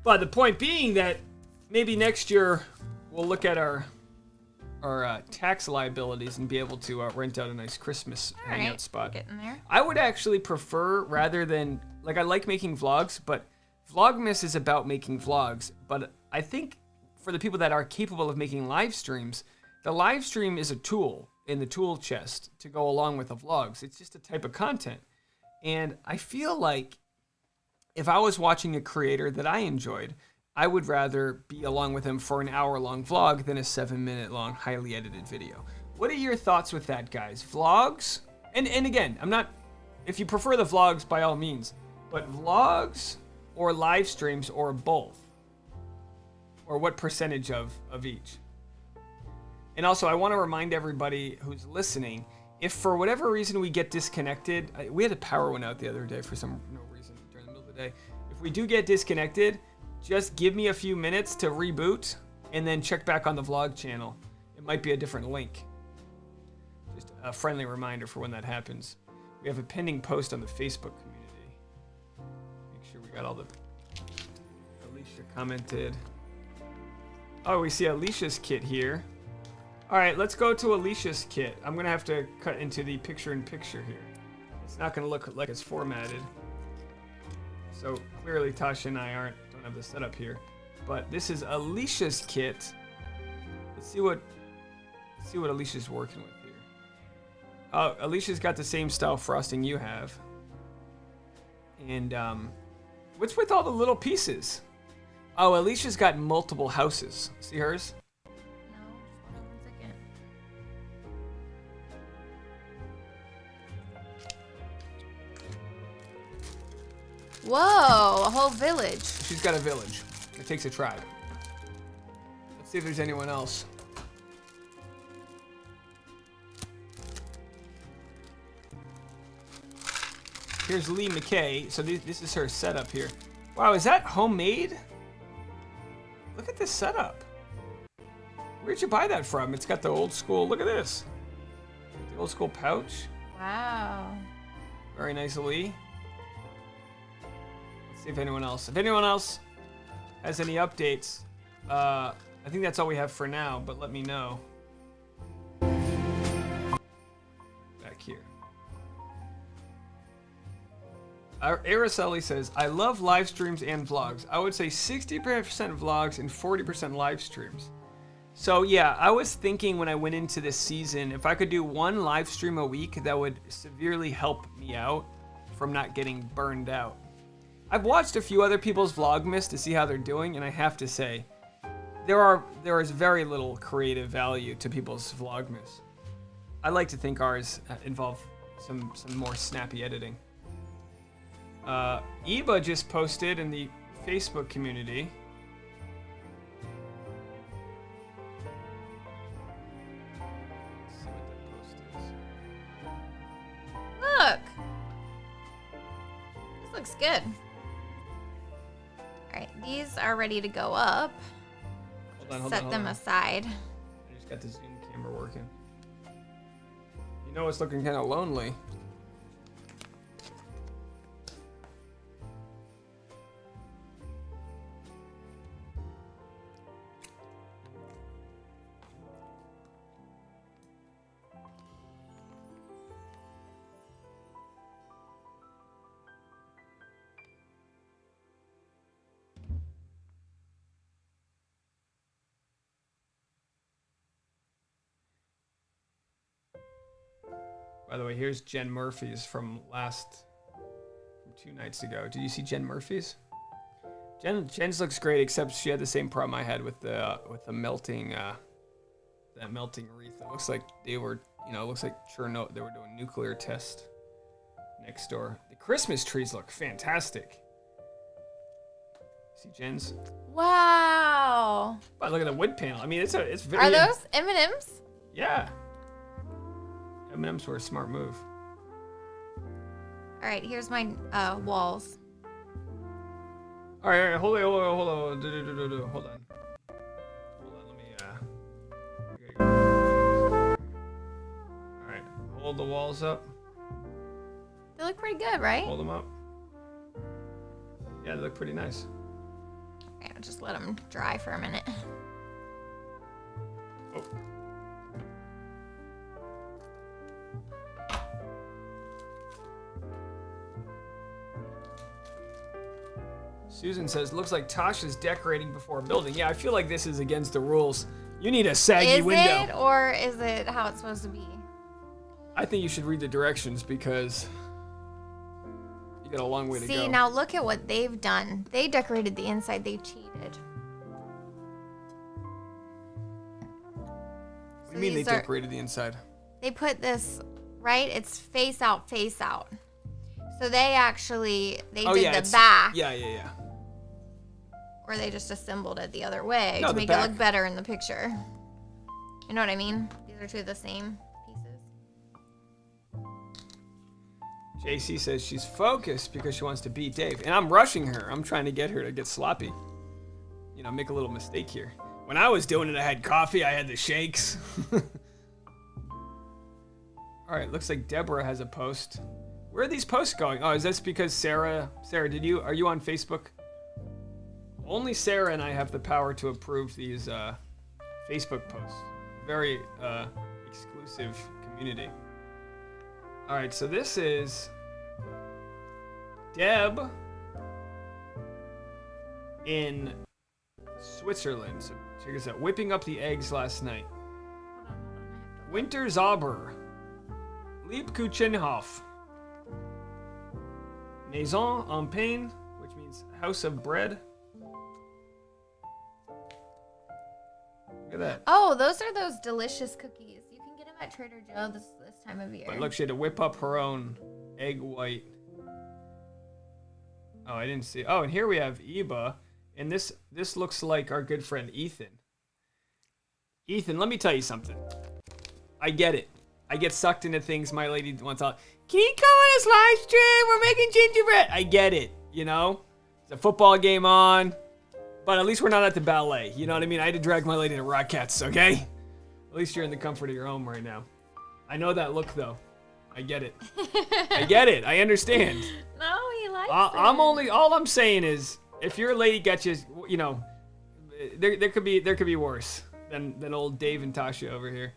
Speaker 2: But the point being that maybe next year we'll look at our tax liabilities and be able to rent out a nice Christmas hangout spot.
Speaker 3: Getting there.
Speaker 2: I would actually prefer, rather than, like, I like making vlogs, but Vlogmas is about making vlogs. But I think for the people that are capable of making live streams, the live stream is a tool in the tool chest to go along with the vlogs. It's just a type of content. And I feel like if I was watching a creator that I enjoyed, I would rather be along with him for an hour-long vlog than a 7-minute-long, highly edited video. What are your thoughts with that, guys? Vlogs? And again, if you prefer the vlogs, by all means. But vlogs or live streams or both? Or what percentage of each? And also, I want to remind everybody who's listening, if for whatever reason we get disconnected, we had a power went out the other day for no reason during the middle of the day. If we do get disconnected, just give me a few minutes to reboot and then check back on the vlog channel. It might be a different link. Just a friendly reminder for when that happens. We have a pending post on the Facebook community. Make sure we got all the... Alicia commented. Oh, we see Alicia's kit here. All right, let's go to Alicia's kit. I'm going to have to cut into the picture-in-picture here. It's not going to look like it's formatted. So clearly Tasha and I don't have the setup here. But this is Alicia's kit. Let's see what Alicia's working with here. Oh, Alicia's got the same style frosting you have. And what's with all the little pieces? Oh, Alicia's got multiple houses. See hers?
Speaker 3: Whoa, a whole village.
Speaker 2: She's got a village. It takes a tribe. Let's see if there's anyone else. Here's Lee McKay. So this is her setup here. Wow, is that homemade? Look at this setup. Where'd you buy that from? It's got the old school, look at this. The old school pouch.
Speaker 3: Wow.
Speaker 2: Very nice, Lee. Let's see if anyone else has any updates. I think that's all we have for now, but let me know. Back here. Araceli says, I love live streams and vlogs. I would say 60% vlogs and 40% live streams. So yeah, I was thinking when I went into this season, if I could do one live stream a week, that would severely help me out from not getting burned out. I've watched a few other people's Vlogmas to see how they're doing, and I have to say, there is very little creative value to people's Vlogmas. I like to think ours involve some more snappy editing. Eba just posted in the Facebook community. Let's see what that post is.
Speaker 3: Look. This looks good. Alright, these are ready to go up.
Speaker 2: Hold
Speaker 3: Set them
Speaker 2: on.
Speaker 3: aside.
Speaker 2: I just got the Zoom camera working. You know it's looking kind of lonely. By the way, here's Jen Murphy's from 2 nights ago. Did you see Jen Murphy's? Jen's looks great, except she had the same problem I had with the melting that melting wreath. It looks like they were, looks like Chernobyl. They were doing a nuclear test next door. The Christmas trees look fantastic. See Jen's?
Speaker 3: Wow.
Speaker 2: But look at the wood panel. I mean, it's very.
Speaker 3: Are those M&Ms?
Speaker 2: Yeah. M&M's were a smart move.
Speaker 3: All right, here's my walls.
Speaker 2: All right, hold on. Hold on, let me, all right, hold the walls up.
Speaker 3: They look pretty good, right?
Speaker 2: Hold them up. Yeah, they look pretty nice.
Speaker 3: Okay, I'll just let them dry for a minute.
Speaker 2: Oh. Susan says, looks like Tasha's decorating before building. Yeah, I feel like this is against the rules. You need a saggy window.
Speaker 3: Is it, or is it how it's supposed to be?
Speaker 2: I think you should read the directions because you got a long way to go.
Speaker 3: See, now look at what they've done. They decorated the inside. They cheated.
Speaker 2: What do you mean they decorated the inside?
Speaker 3: They put this, right? It's face out, face out. So they actually, did the back.
Speaker 2: Yeah.
Speaker 3: Or they just assembled it the other way
Speaker 2: No,
Speaker 3: to
Speaker 2: the
Speaker 3: make
Speaker 2: back.
Speaker 3: it look better in the picture. You know what I mean? These are two of the same pieces.
Speaker 2: JC says she's focused because she wants to beat Dave. And I'm rushing her. I'm trying to get her to get sloppy. Make a little mistake here. When I was doing it, I had coffee. I had the shakes. All right, looks like Deborah has a post. Where are these posts going? Oh, is this because Sarah, are you on Facebook? Only Sarah and I have the power to approve these Facebook posts. Very exclusive community. All right, so this is Deb in Switzerland. So check this out. Whipping up the eggs last night. Winter Zauber. Liebkuchenhof. Maison en pain, which means house of bread. Look at that.
Speaker 3: Oh, those are those delicious cookies. You can get them at Trader Joe this time of year.
Speaker 2: But look, she had to whip up her own egg white. Oh, I didn't see. Oh, and here we have Eba. And this looks like our good friend Ethan. Ethan, let me tell you something. I get it. I get sucked into things my lady wants out. can you come on this live stream? We're making gingerbread. I get it, you know? There's a football game on, but at least we're not at the ballet. You know what I mean? I had to drag my lady to Rockettes, okay? At least you're in the comfort of your home right now. I know that look, though. I get it. I get it. I understand.
Speaker 3: No, he likes it.
Speaker 2: All I'm saying is, if your lady gets you, you know, there could be worse than old Dave and Tasha over here.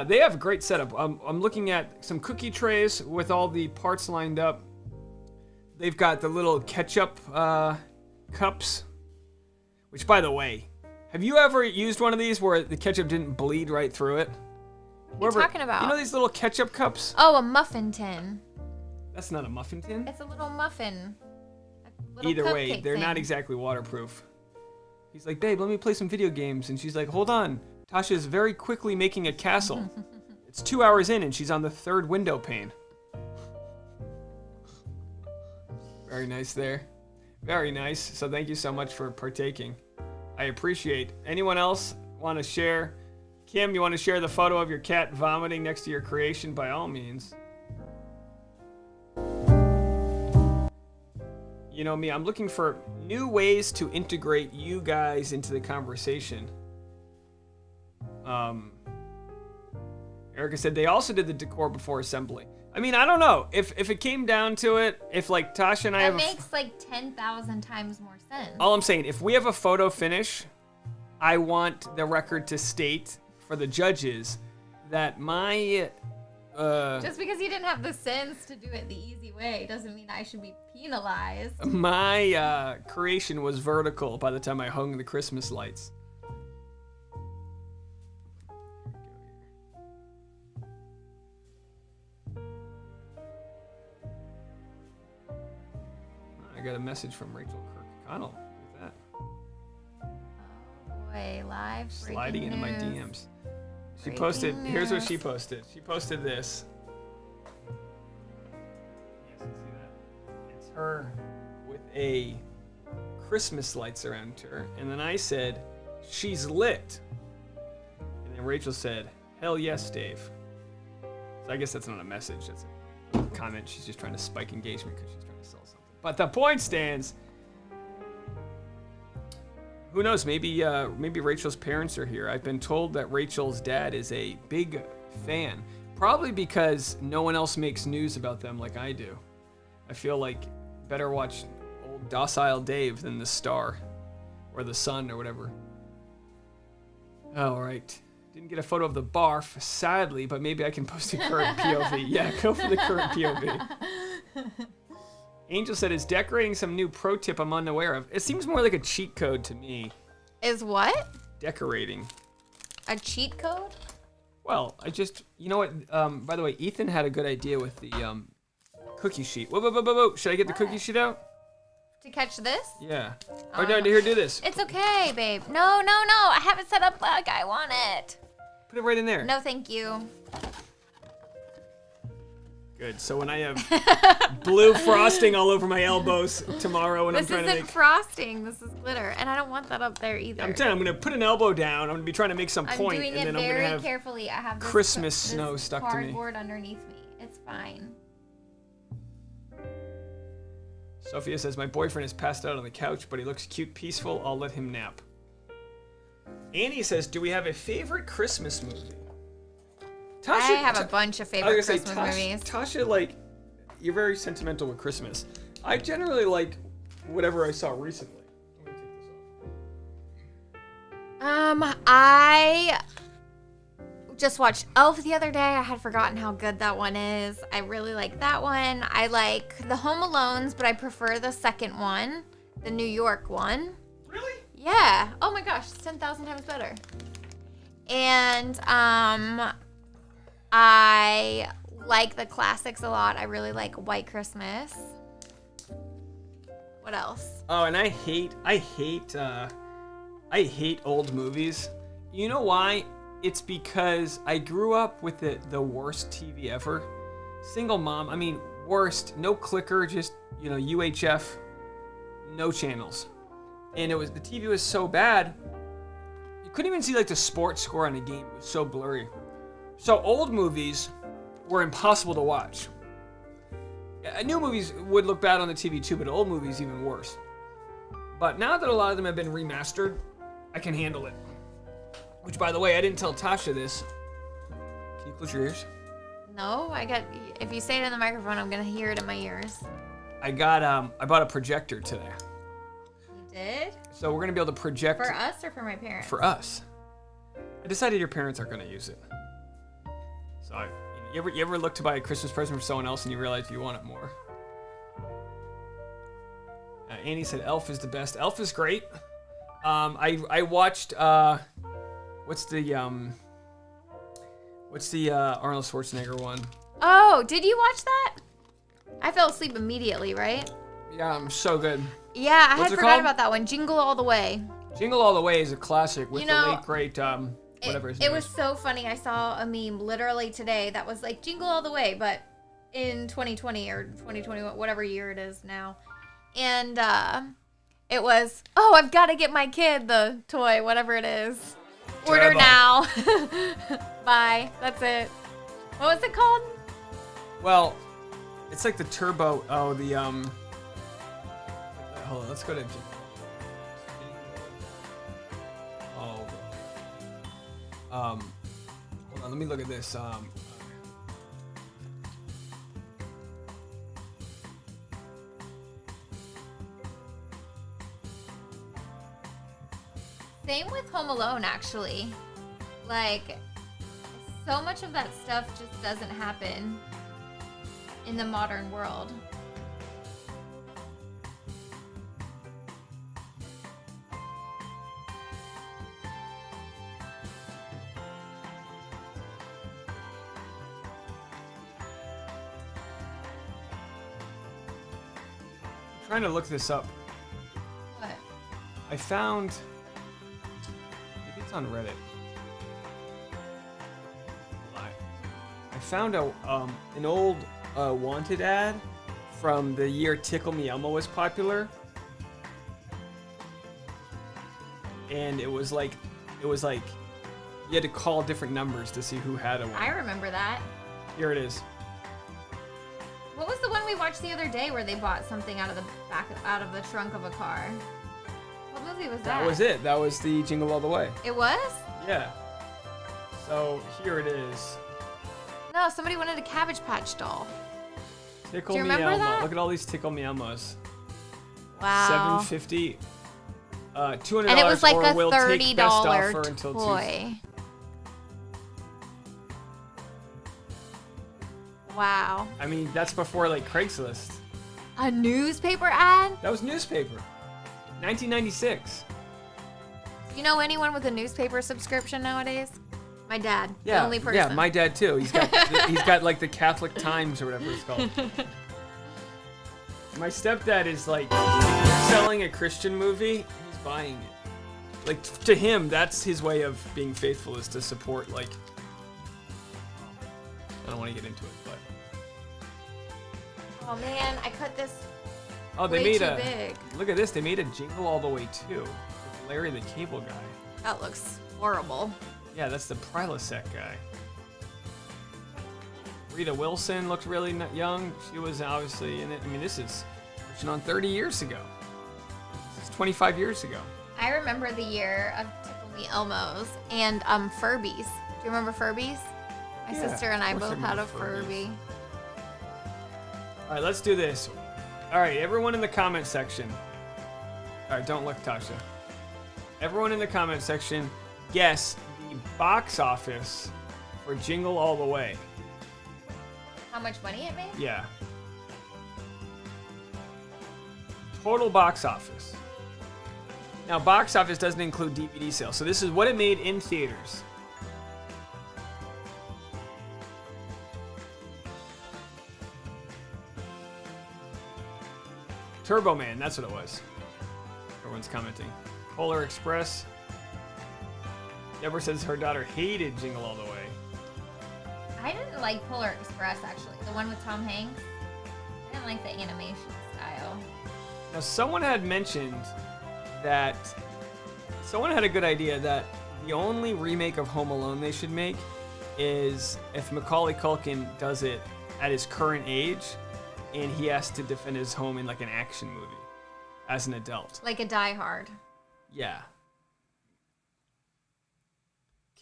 Speaker 2: They have a great setup. I'm looking at some cookie trays with all the parts lined up. They've got the little ketchup cups, which, by the way, have you ever used one of these where the ketchup didn't bleed right through it?
Speaker 3: What are you talking about?
Speaker 2: You know these little ketchup cups?
Speaker 3: Oh, a muffin tin.
Speaker 2: That's not a muffin tin.
Speaker 3: It's a little muffin.
Speaker 2: Either way, they're not exactly waterproof. He's like, babe, let me play some video games. And she's like, hold on. Tasha's very quickly making a castle. It's 2 hours in and she's on the 3rd window pane. Very nice there. Very nice. So thank you so much for partaking. I appreciate. Anyone else want to share? Kim, you want to share the photo of your cat vomiting next to your creation? By all means. You know me, I'm looking for new ways to integrate you guys into the conversation. Erica said they also did the decor before assembly. I mean, I don't know. If it came down to it, if like Tasha and I
Speaker 3: have makes like 10,000 times more sense.
Speaker 2: All I'm saying, if we have a photo finish, I want the record to state for the judges that my
Speaker 3: just because you didn't have the sense to do it the easy way doesn't mean I should be penalized.
Speaker 2: My creation was vertical by the time I hung the Christmas lights. I got a message from Rachel Kirkconnell. Look at that.
Speaker 3: Oh boy, live
Speaker 2: sliding into my DMs. She
Speaker 3: Breaking
Speaker 2: posted,
Speaker 3: news.
Speaker 2: Here's what she posted. She posted this. Yes, you see that? It's her with a Christmas lights around her. And then I said, she's lit. And then Rachel said, hell yes, Dave. So I guess that's not a message. That's a comment. She's just trying to spike engagement because she's trying to sell something. But the point stands. Who knows? Maybe Rachel's parents are here. I've been told that Rachel's dad is a big fan. Probably because no one else makes news about them like I do. I feel like better watch old docile Dave than the Star or the Sun or whatever. All right. Didn't get a photo of the barf, sadly, but maybe I can post a current POV. Yeah, go for the current POV. Angel said, is decorating some new pro tip I'm unaware of? It seems more like a cheat code to me.
Speaker 3: Is what?
Speaker 2: Decorating.
Speaker 3: A cheat code?
Speaker 2: Well, you know what? By the way, Ethan had a good idea with the cookie sheet. Whoa. Should I get the cookie sheet out?
Speaker 3: To catch this?
Speaker 2: Yeah. Oh, no, here, do this.
Speaker 3: It's okay, babe. No. I have it set up like I want it.
Speaker 2: Put it right in there.
Speaker 3: No, thank you.
Speaker 2: Good. So when I have blue frosting all over my elbows tomorrow when I'm trying to make...
Speaker 3: This isn't frosting. This is glitter. And I don't want that up there either.
Speaker 2: I'm telling you, I'm going to put an elbow down. I'm going to be trying to make some point.
Speaker 3: I'm doing
Speaker 2: and
Speaker 3: it
Speaker 2: then I'm
Speaker 3: very
Speaker 2: gonna have
Speaker 3: carefully. I have this
Speaker 2: Christmas snow stuck to me.
Speaker 3: cardboard underneath me. It's fine.
Speaker 2: Sophia says, my boyfriend is passed out on the couch, but he looks cute, peaceful. I'll let him nap. Annie says, do we have a favorite Christmas movie? Tasha,
Speaker 3: I have a bunch of favorite Christmas movies.
Speaker 2: Tasha, like, you're very sentimental with Christmas. I generally like whatever I saw recently. I'm gonna take this off.
Speaker 3: I just watched Elf the other day. I had forgotten how good that one is. I really like that one. I like the Home Alones, but I prefer the second one, the New York one.
Speaker 2: Really?
Speaker 3: Yeah. Oh my gosh, it's 10,000 times better. And I like the classics a lot. I really like White Christmas. What else?
Speaker 2: Oh, and I hate old movies. You know why? It's because I grew up with the worst TV ever. Single mom, I mean, worst, no clicker, just, UHF, no channels. And the TV was so bad, you couldn't even see like the sports score on a game. It was so blurry. So old movies were impossible to watch. New movies would look bad on the TV too, but old movies even worse. But now that a lot of them have been remastered, I can handle it. Which, by the way, I didn't tell Tasha this. Can you close your ears?
Speaker 3: No, if you say it in the microphone, I'm gonna hear it in my ears.
Speaker 2: I bought a projector today.
Speaker 3: You did?
Speaker 2: So we're gonna be able to project.
Speaker 3: For us or for my parents?
Speaker 2: For us. I decided your parents aren't gonna use it. So you ever look to buy a Christmas present for someone else and you realize you want it more? Annie said Elf is the best. Elf is great. I watched what's the Arnold Schwarzenegger one?
Speaker 3: Oh, did you watch that? I fell asleep immediately, right?
Speaker 2: Yeah, I'm so good.
Speaker 3: Yeah, I
Speaker 2: What's
Speaker 3: had
Speaker 2: it
Speaker 3: forgotten
Speaker 2: called?
Speaker 3: about that one. Jingle All the Way.
Speaker 2: Jingle All the Way is a classic with
Speaker 3: You know,
Speaker 2: the late great whatever his name
Speaker 3: It was
Speaker 2: is.
Speaker 3: so funny. I saw a meme literally today that was like Jingle All the Way, but in 2020 or 2021, whatever year it is now. And it was, oh, I've got to get my kid the toy, whatever it is. Order
Speaker 2: Turbo.
Speaker 3: now. Bye. That's it. What was it called?
Speaker 2: Well, it's like the turbo. Oh, the Hold on, let's go to. Oh. Hold on, let me look at this.
Speaker 3: Same with Home Alone, actually. Like, so much of that stuff just doesn't happen in the modern world.
Speaker 2: I'm trying to look this up.
Speaker 3: What?
Speaker 2: I found. Maybe it's on Reddit. I found an old wanted ad from the year Tickle Me Elmo was popular, and it was like you had to call different numbers to see who had a one.
Speaker 3: I remember that.
Speaker 2: Here it is.
Speaker 3: What was the one we watched the other day where they bought something out of the trunk of a car? What movie was that?
Speaker 2: That was it. That was the Jingle All the Way.
Speaker 3: It was?
Speaker 2: Yeah. So here it is.
Speaker 3: No, somebody wanted a Cabbage Patch doll.
Speaker 2: Tickle
Speaker 3: Do you
Speaker 2: Me
Speaker 3: remember
Speaker 2: Elmo.
Speaker 3: that?
Speaker 2: Look at all these Tickle Me Elmos.
Speaker 3: Wow.
Speaker 2: $7.50. $200.
Speaker 3: And it was like
Speaker 2: or
Speaker 3: a
Speaker 2: we'll take best offer
Speaker 3: $30
Speaker 2: until
Speaker 3: toy. Wow.
Speaker 2: I mean, that's before like Craigslist.
Speaker 3: A newspaper ad?
Speaker 2: That was newspaper. 1996.
Speaker 3: Do you know anyone with a newspaper subscription nowadays? My dad.
Speaker 2: Yeah,
Speaker 3: The only person.
Speaker 2: yeah, my dad too. He's got like the Catholic Times or whatever it's called. My stepdad is like selling a Christian movie. He's buying it. Like to him, that's his way of being faithful is to support like. I don't want to get into it, but.
Speaker 3: Oh man, I cut this
Speaker 2: Oh, they
Speaker 3: way
Speaker 2: made
Speaker 3: too big.
Speaker 2: Look at this. They made a Jingle All the Way too. With Larry the Cable Guy.
Speaker 3: That looks horrible.
Speaker 2: Yeah, that's the Prilosec guy. Rita Wilson looked really young. She was obviously in it. I mean, this is pushing on 30 years ago. This is 25 years ago.
Speaker 3: I remember the year of Tickle Me Elmos and Furbies. Do you remember Furbies? My
Speaker 2: Yeah,
Speaker 3: sister and I
Speaker 2: of course I
Speaker 3: both had a
Speaker 2: remember Furbies.
Speaker 3: Furby.
Speaker 2: All right, let's do this. All right, everyone in the comment section. All right, don't look, Tasha. Everyone in the comment section, guess the box office for Jingle All the Way.
Speaker 3: How much money it made?
Speaker 2: Yeah. Total box office. Now, box office doesn't include DVD sales, so this is what it made in theaters. Turbo Man, that's what it was. Everyone's commenting. Polar Express. Deborah says her daughter hated Jingle All the Way.
Speaker 3: I didn't like Polar Express, actually. The one with Tom Hanks. I didn't like the animation style.
Speaker 2: Now, someone had mentioned that... Someone had a good idea that the only remake of Home Alone they should make is if Macaulay Culkin does it at his current age, and he has to defend his home in like an action movie as an adult.
Speaker 3: Like a Die Hard.
Speaker 2: Yeah.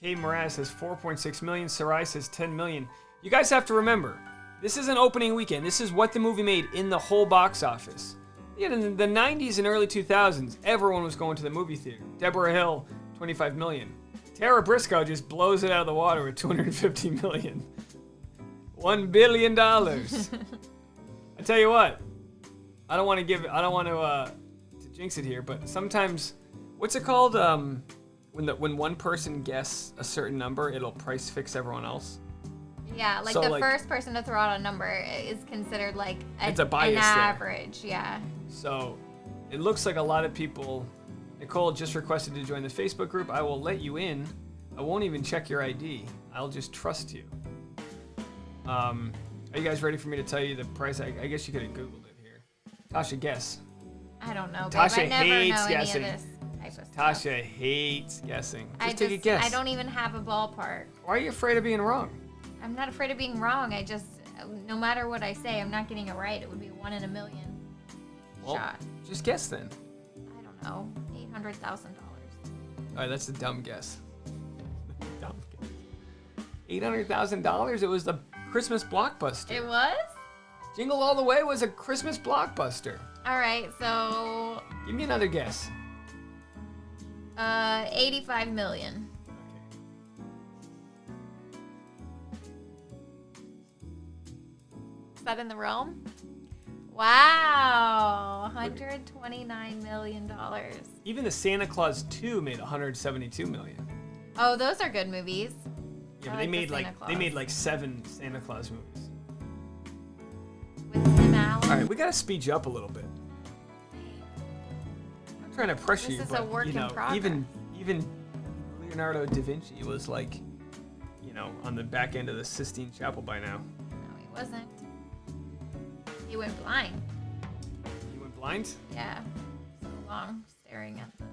Speaker 2: Kay Mraz says 4.6 million. Sarai says 10 million. You guys have to remember, this is an opening weekend. This is what the movie made in the whole box office. Yeah, in the 90s and early 2000s, everyone was going to the movie theater. Deborah Hill, 25 million. Tara Briscoe just blows it out of the water with 250 million. $1 billion. I tell you what, I don't want to jinx it here, but sometimes, what's it called? When one person guesses a certain number, it'll price fix everyone else.
Speaker 3: Yeah, like
Speaker 2: So,
Speaker 3: the
Speaker 2: like,
Speaker 3: first person to throw out a number is considered like
Speaker 2: It's a bias
Speaker 3: an
Speaker 2: there.
Speaker 3: average. Yeah.
Speaker 2: So it looks like a lot of people. Nicole just requested to join the Facebook group. I will let you in. I won't even check your ID. I'll just trust you. Are you guys ready for me to tell you the price? I guess you could have Googled it here. Tasha, guess.
Speaker 3: I don't know, babe.
Speaker 2: Tasha
Speaker 3: I never
Speaker 2: hates
Speaker 3: know
Speaker 2: guessing.
Speaker 3: any of this type of stuff.
Speaker 2: Tasha hates guessing.
Speaker 3: I
Speaker 2: Just take a guess.
Speaker 3: I don't even have a ballpark.
Speaker 2: Why are you afraid of being wrong?
Speaker 3: I'm not afraid of being wrong. No matter what I say, I'm not getting it right. It would be 1 in a million shot.
Speaker 2: Just guess then.
Speaker 3: I don't know. $800,000.
Speaker 2: All right, that's a dumb guess. Dumb guess. $800,000? It was the Christmas blockbuster.
Speaker 3: It was?
Speaker 2: Jingle All the Way was a Christmas blockbuster.
Speaker 3: All right, so
Speaker 2: Give me another guess.
Speaker 3: 85 million. Is that in the realm? Wow, $129 million.
Speaker 2: Even the Santa Claus 2 made $172 million.
Speaker 3: Oh, those are good movies.
Speaker 2: Yeah,
Speaker 3: I
Speaker 2: but
Speaker 3: like the Santa
Speaker 2: they made
Speaker 3: Claus.
Speaker 2: like 7 Santa Claus movies.
Speaker 3: With Tim Allen.
Speaker 2: All right, we gotta speed you up a little bit. I'm trying to pressure
Speaker 3: This
Speaker 2: you,
Speaker 3: is
Speaker 2: but
Speaker 3: a work
Speaker 2: you
Speaker 3: in
Speaker 2: know,
Speaker 3: progress.
Speaker 2: even Leonardo da Vinci was like, on the back end of the Sistine Chapel by now.
Speaker 3: No, he wasn't. He went blind.
Speaker 2: He went blind?
Speaker 3: Yeah. So long staring at the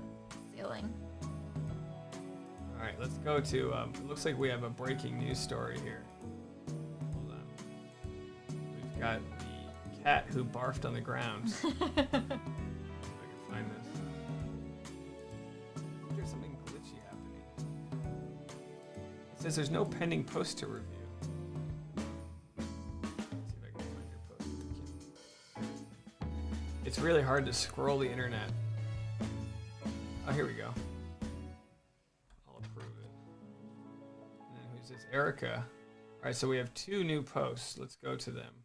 Speaker 3: ceiling.
Speaker 2: All right, let's go to. It looks like we have a breaking news story here. Hold on. We've got the cat who barfed on the ground. If I can find this. I think there's something glitchy happening. It says there's no pending post to review. Let's see if I can find your post. It's really hard to scroll the internet. Oh, here we go. I'll approve it. And then who's this? Erica. All right, so we have 2 new posts. Let's go to them.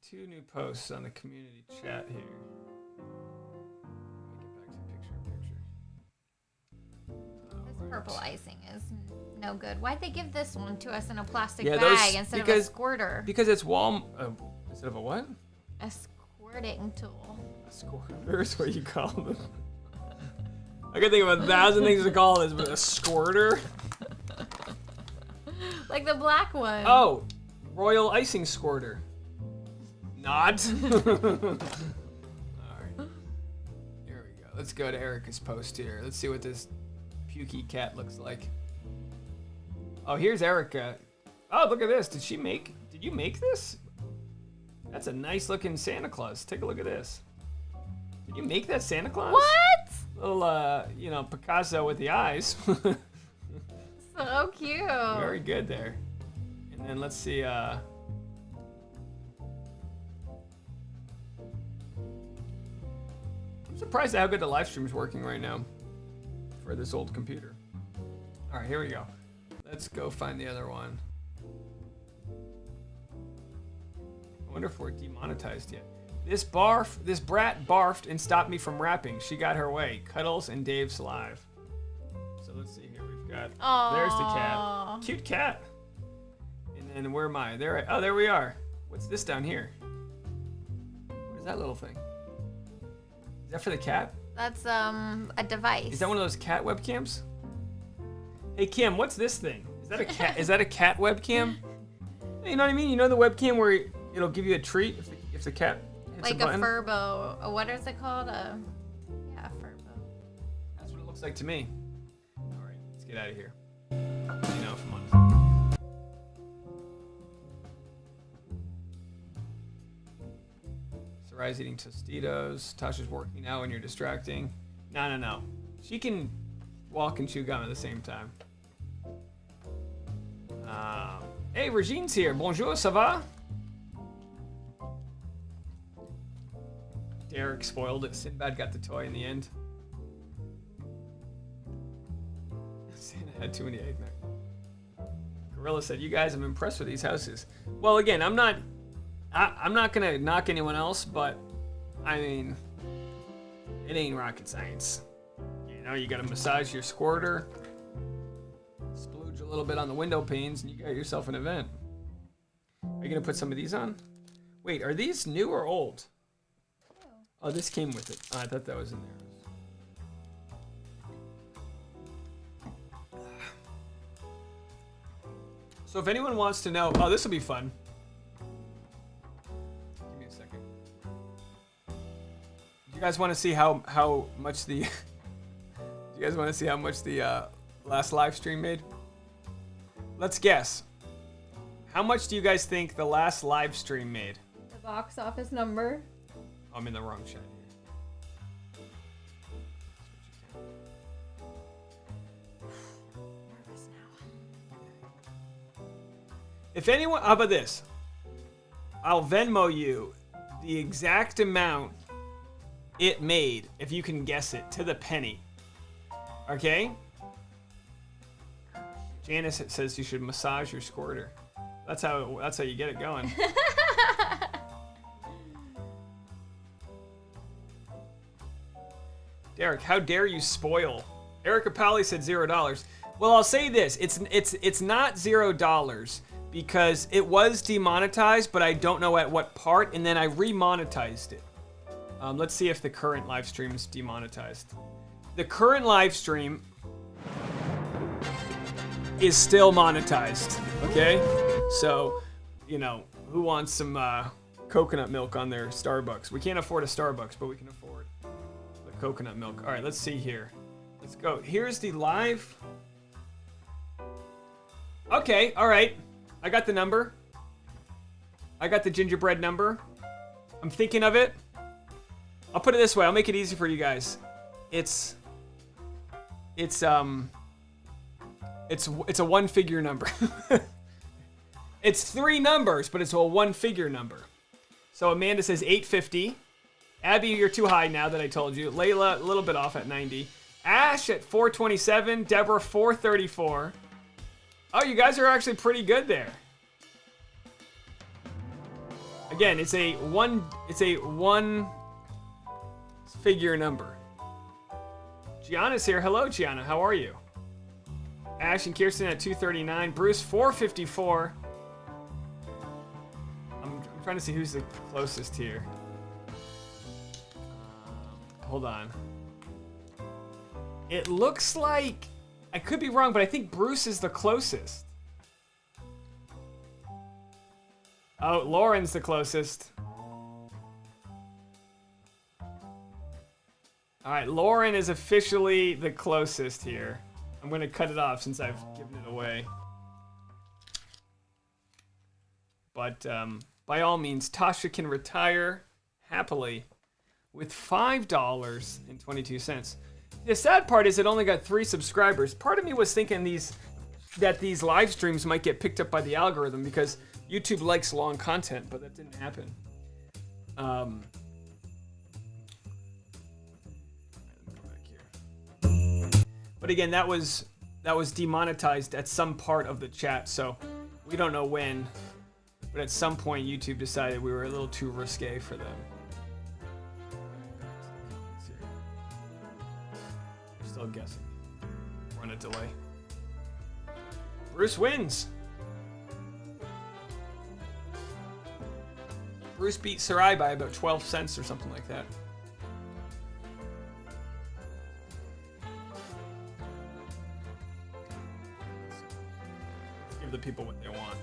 Speaker 2: 2 new posts on the community chat here. Let me get back to picture.
Speaker 3: This
Speaker 2: Alright.
Speaker 3: purple icing is no good. Why'd they give this one to us in a plastic
Speaker 2: Yeah,
Speaker 3: bag instead of a squirter?
Speaker 2: Because it's instead of a what?
Speaker 3: A squirting tool.
Speaker 2: A squirter is what you call them. I can think of 1,000 things to call this, but a squirter?
Speaker 3: Like the black one.
Speaker 2: Oh, royal icing squirter. Not. All right. Here we go. Let's go to Erica's post here. Let's see what this pukey cat looks like. Oh, here's Erica. Oh, look at this. Did you make this? That's a nice looking Santa Claus. Take a look at this. Did you make that Santa Claus?
Speaker 3: What?
Speaker 2: Little, Picasso with the eyes.
Speaker 3: So cute.
Speaker 2: Very good there. And then let's see, I'm surprised at how good the live stream is working right now for this old computer. All right, here we go. Let's go find the other one. I wonder if we're demonetized yet. This brat barfed and stopped me from rapping. She got her way. Cuddles and Dave's live. So let's see here. We've got. There's the cat. Cute cat. And then where am I? There we are. What's this down here? What is that little thing? Is that for the cat?
Speaker 3: That's a device.
Speaker 2: Is that one of those cat webcams? Hey Kim, what's this thing? Is that a cat? Is that a cat webcam? You know what I mean? You know the webcam where it'll give you a treat if the cat hits
Speaker 3: like
Speaker 2: a button?
Speaker 3: a Furbo. What is it called? Yeah, a Furbo.
Speaker 2: That's what it looks like to me. All right, let's get out of here. You know, if I'm honest. Sarai's eating Tostitos. Tasha's working out when you're distracting. No. She can walk and chew gum at the same time. Hey, Regine's here. Bonjour, ça va? Derek spoiled it. Sinbad got the toy in the end. Santa had too many eggnog. Gorilla said, "You guys, I'm impressed with these houses." Well, again, I'm not gonna knock anyone else, but I mean, it ain't rocket science. You know, you gotta massage your squirter, splooge a little bit on the window panes, and you got yourself an event. Are you gonna put some of these on? Wait, are these new or old? Oh, this came with it. Oh, I thought that was in there. So if anyone wants to know, oh, this will be fun. Give me a second. Do you guys want to see how much the? Do you guys want to see how much the last live stream made? Let's guess. How much do you guys think the last live stream made?
Speaker 5: The box office number.
Speaker 2: I'm in the wrong chat here.
Speaker 3: Nervous now.
Speaker 2: If anyone, how about this? I'll Venmo you the exact amount it made if you can guess it to the penny. Okay? Janice says you should massage your squirter. That's how you get it going. Derek, how dare you spoil? Erica Powley said $0. Well, I'll say this: it's not $0 because it was demonetized, but I don't know at what part, and then I remonetized it. Let's see if the current live stream is demonetized. The current live stream is still monetized. Okay, so you know who wants some coconut milk on their Starbucks? We can't afford a Starbucks, but we can afford coconut milk. All right, let's see here. Let's go. Here's the live. Okay, all right. I got the number. I got the gingerbread number. I'm thinking of it. I'll put it this way. I'll make it easy for you guys. It's a one-figure number. It's 3 numbers, but it's a one-figure number. So Amanda says 850. Abby, you're too high now that I told you. Layla, a little bit off at 90. Ash at 427. Deborah, 434. Oh, you guys are actually pretty good there. Again, it's a one figure number. Gianna's here. Hello, Gianna. How are you? Ash and Kirsten at 239. Bruce, 454. I'm trying to see who's the closest here. Hold on. It looks like, I could be wrong, but I think Bruce is the closest. Oh, Lauren's the closest. All right, Lauren is officially the closest here. I'm going to cut it off since I've given it away. But by all means, Tasha can retire happily with $5.22. The sad part is it only got 3 subscribers. Part of me was thinking that these live streams might get picked up by the algorithm because YouTube likes long content, but that didn't happen. But again, that was demonetized at some part of the chat, so we don't know when. But at some point, YouTube decided we were a little too risque for them. Still guessing. We're on a delay. Bruce wins. Bruce beat Sarai by about 12 cents or something like that. Let's give the people what they want.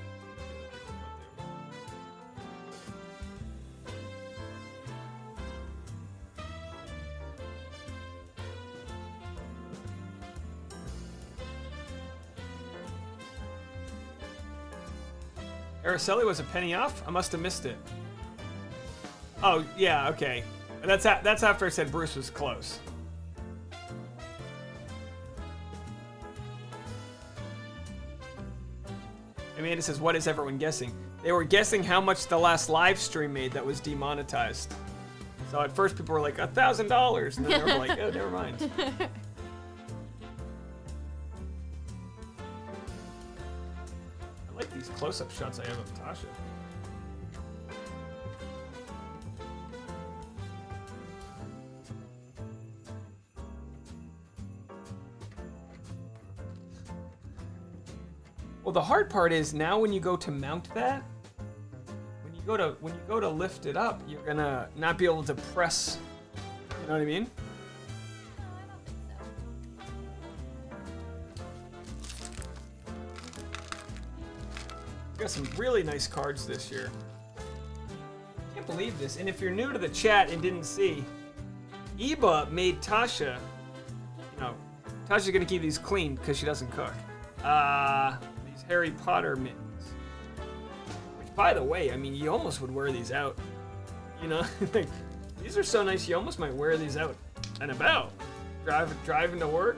Speaker 2: Araceli was a penny off? I must have missed it. Oh, yeah, okay. That's after I said Bruce was close. Amanda says, what is everyone guessing? They were guessing how much the last live stream made that was demonetized. So at first people were like, $1,000. And then they were like, oh, never mind. I like these close-up shots I have of Tasha. Well, the hard part is now when you go to mount that, when you go to lift it up, you're gonna not be able to press. You know what I mean? Got some really nice cards this year. Can't believe this. And if you're new to the chat and didn't see, Eba made Tasha. You know, Tasha's gonna keep these clean because she doesn't cook. These Harry Potter mittens. Which, by the way, I mean, you almost would wear these out. You know, like, these are so nice. You almost might wear these out and about, driving to work.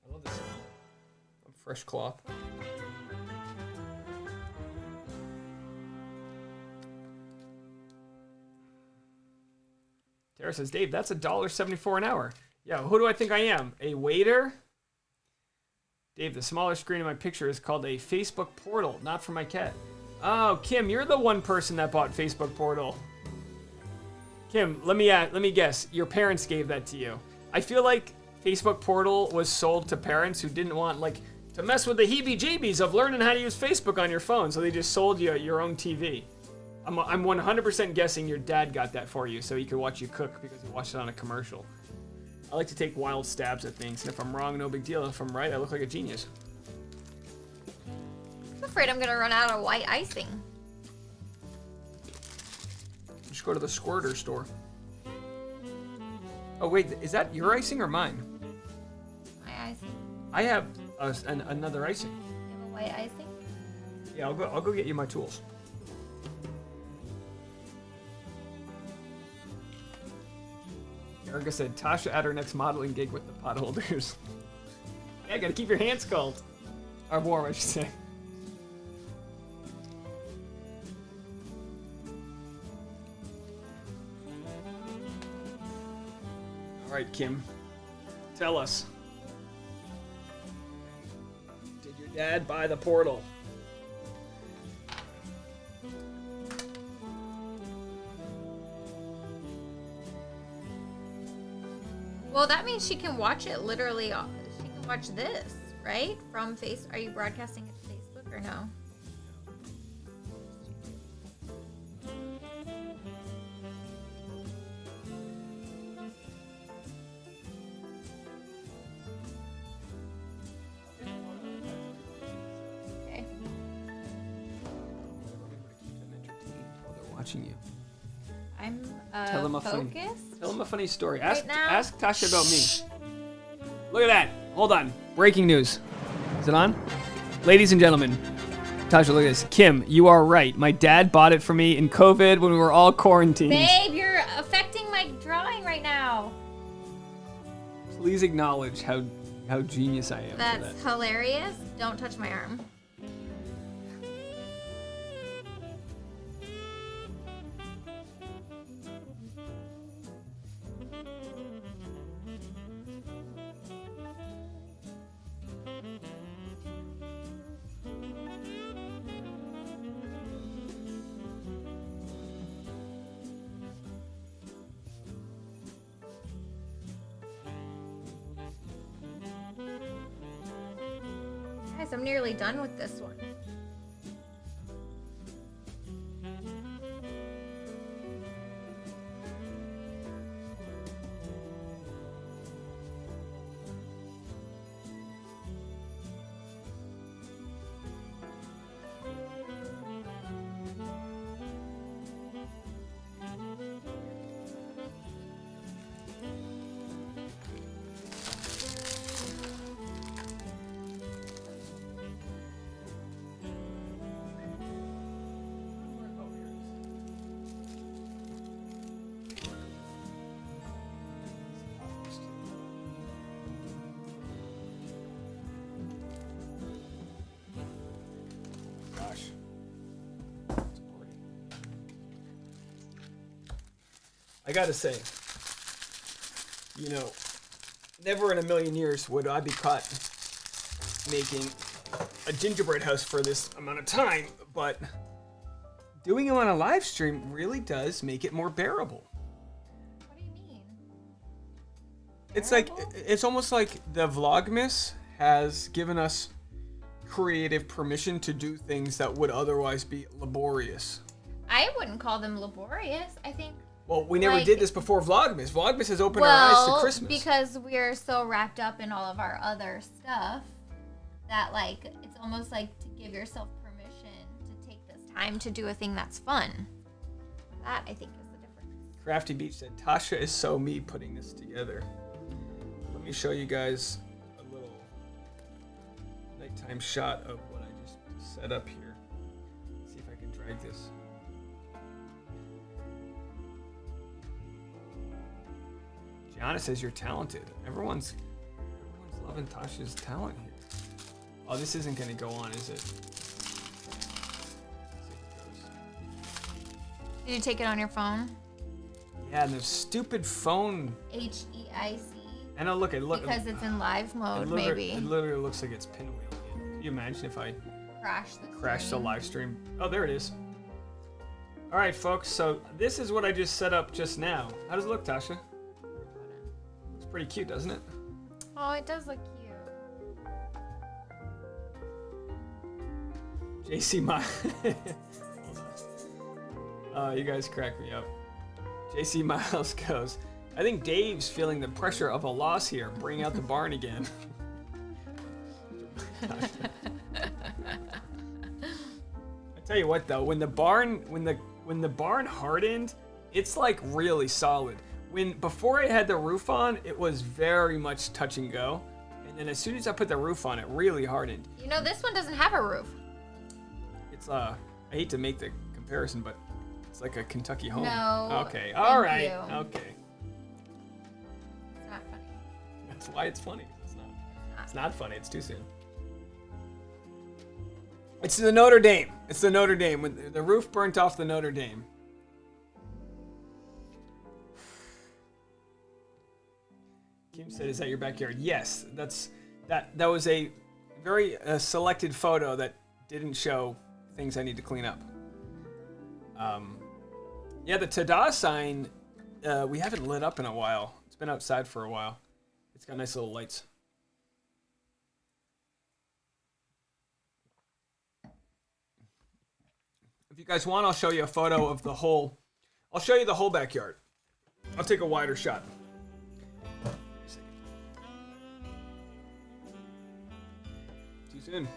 Speaker 2: I love this. Fresh cloth. Tara says, Dave, that's $1.74 an hour. Yeah, who do I think I am? A waiter? Dave, the smaller screen of my picture is called a Facebook portal, not for my cat. Oh, Kim, you're the one person that bought Facebook portal. Kim, let me guess. Your parents gave that to you. I feel like Facebook portal was sold to parents who didn't want, like, to mess with the heebie-jeebies of learning how to use Facebook on your phone, so they just sold you your own TV. I'm 100% guessing your dad got that for you so he could watch you cook because he watched it on a commercial. I like to take wild stabs at things, and if I'm wrong, no big deal. If I'm right, I look like a genius.
Speaker 3: I'm afraid I'm gonna run out of white icing.
Speaker 2: Just go to the squirter store. Oh wait, is that your icing or mine?
Speaker 3: My icing.
Speaker 2: I have another icing.
Speaker 3: You have a white icing?
Speaker 2: Yeah, I'll go get you my tools. Erica said, Tasha at her next modeling gig with the potholders. Yeah, gotta keep your hands cold. Or warm, I should say. Alright, Kim. Tell us. Did your dad buy the portal?
Speaker 3: Well, that means she can watch it literally. She can watch this, right? From Face. Are you broadcasting it to Facebook or no? Okay.
Speaker 2: While they're watching you.
Speaker 3: I'm
Speaker 2: Tell them a
Speaker 3: focused.
Speaker 2: Tell them a funny story.
Speaker 3: Right now?
Speaker 2: Ask Tasha about me. Look at that. Hold on. Breaking news. Is it on? Ladies and gentlemen. Tasha, look at this. Kim, you are right. My dad bought it for me in COVID when we were all quarantined.
Speaker 3: Babe, you're affecting my drawing right now.
Speaker 2: Please acknowledge how genius I am.
Speaker 3: That's
Speaker 2: for that.
Speaker 3: hilarious. Don't touch my arm. Guys, I'm nearly done with this one.
Speaker 2: I gotta say, you know, never in a million years would I be caught making a gingerbread house for this amount of time, but doing it on a live stream really does make it more bearable.
Speaker 3: What do you mean?
Speaker 2: It's like, it's almost like the Vlogmas has given us creative permission to do things that would otherwise be laborious.
Speaker 3: I wouldn't call them laborious. I think.
Speaker 2: Well, we never
Speaker 3: Like-
Speaker 2: did this before Vlogmas. Vlogmas has opened our eyes to Christmas.
Speaker 3: Because we're so wrapped up in all of our other stuff that, like, it's almost like to give yourself permission to take this time to do a thing that's fun. That, I think, is the difference.
Speaker 2: Crafty Beach said, Tasha is so me putting this together. Let me show you guys a little nighttime shot of what I just set up here. See if I can drag this. Gianna says you're talented. Everyone's loving Tasha's talent here. Oh, this isn't going to go on, is it? Let's see if it goes.
Speaker 3: Did you take it on your phone?
Speaker 2: Yeah, and the stupid phone.
Speaker 3: HEIC.
Speaker 2: I know, look,
Speaker 3: Because it's in live mode, maybe.
Speaker 2: It literally looks like it's pinwheeling. Can you imagine if I
Speaker 3: Crash
Speaker 2: the live stream? Oh, there it is. All right, folks. So this is what I just set up just now. How does it look, Tasha? Looks pretty cute, doesn't it?
Speaker 3: Oh, it does look cute.
Speaker 2: JC Miles. You guys crack me up. JC Miles goes, I think Dave's feeling the pressure of a loss here. Bring out the barn again. I tell you what though, when the barn hardened, it's like really solid. Before I had the roof on, it was very much touch and go. And then as soon as I put the roof on, it really hardened.
Speaker 3: You know, this one doesn't have a roof.
Speaker 2: It's I hate to make the comparison, but it's like a Kentucky home.
Speaker 3: No.
Speaker 2: Okay.
Speaker 3: Thank
Speaker 2: All right.
Speaker 3: you.
Speaker 2: Okay.
Speaker 3: It's not funny.
Speaker 2: That's why it's funny. It's not. It's not funny. It's too soon. It's the Notre Dame. It's the Notre Dame. When the roof burnt off the Notre Dame. Kim said, "Is that your backyard?" Yes. That was a very selected photo that didn't show things I need to clean up. Yeah, the Tada sign we haven't lit up in a while. It's been outside for a while. It's got nice little lights. If you guys want, I'll show you a photo of the whole. I'll show you the whole backyard. I'll take a wider shot. Too soon. Too soon.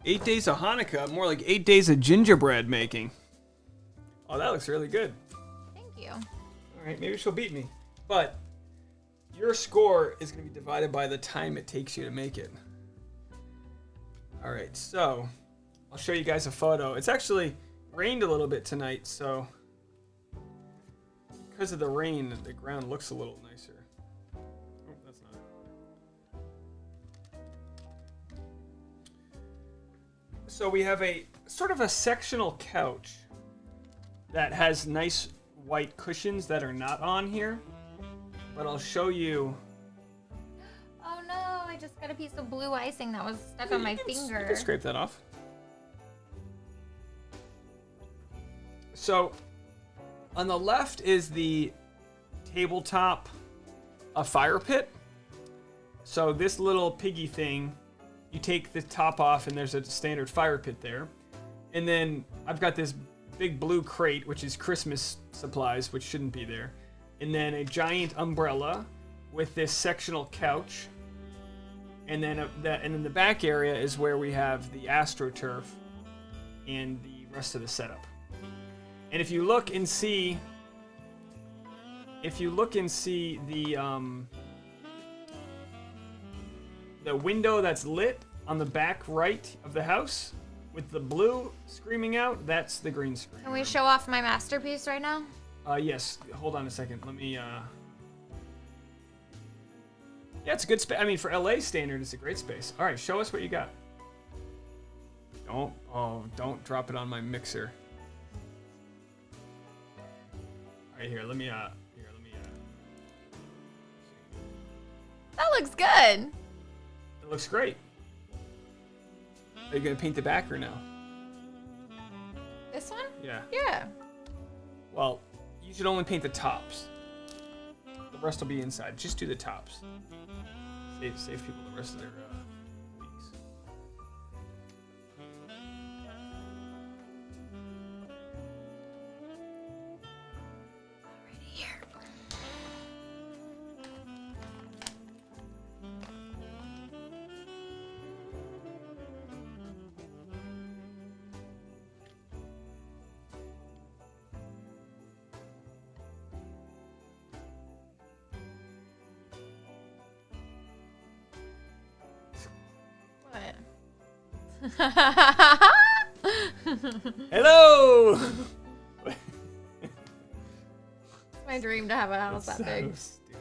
Speaker 2: Eight days of Hanukkah, more like 8 days of gingerbread making. Oh, that looks really good.
Speaker 3: Thank you.
Speaker 2: All right, maybe she'll beat me. But your score is going to be divided by the time it takes you to make it. All right, so I'll show you guys a photo. It's actually rained a little bit tonight, so because of the rain, the ground looks a little nicer. Oh, that's not it. So we have a sort of a sectional couch that has nice white cushions that are not on here, but I'll show you.
Speaker 3: Oh no, I just got a piece of blue icing that was stuck on my finger.
Speaker 2: You can scrape that off. So on the left is the tabletop a fire pit. So this little piggy thing, you take the top off and there's a standard fire pit there. And then I've got this big blue crate, which is Christmas supplies, which shouldn't be there. And then a giant umbrella with this sectional couch. And then the back area is where we have the AstroTurf and the rest of the setup. And if you look and see the window that's lit on the back right of the house with the blue screaming out, that's the green screen.
Speaker 3: Can we show off my masterpiece right now?
Speaker 2: Yes. Hold on a second. Let me. Yeah, it's a good space. I mean, for LA standard, it's a great space. All right, show us what you got. Don't drop it on my mixer. All right, here. Let me.
Speaker 3: That looks good.
Speaker 2: It looks great. Are you gonna paint the back or no?
Speaker 3: This one?
Speaker 2: Yeah.
Speaker 3: Yeah.
Speaker 2: Well, you should only paint the tops. The rest will be inside. Just do the tops. Save people the rest of their weeks.
Speaker 3: Already here.
Speaker 2: Hello!
Speaker 3: It's my dream to have a house that big.
Speaker 2: Stupid.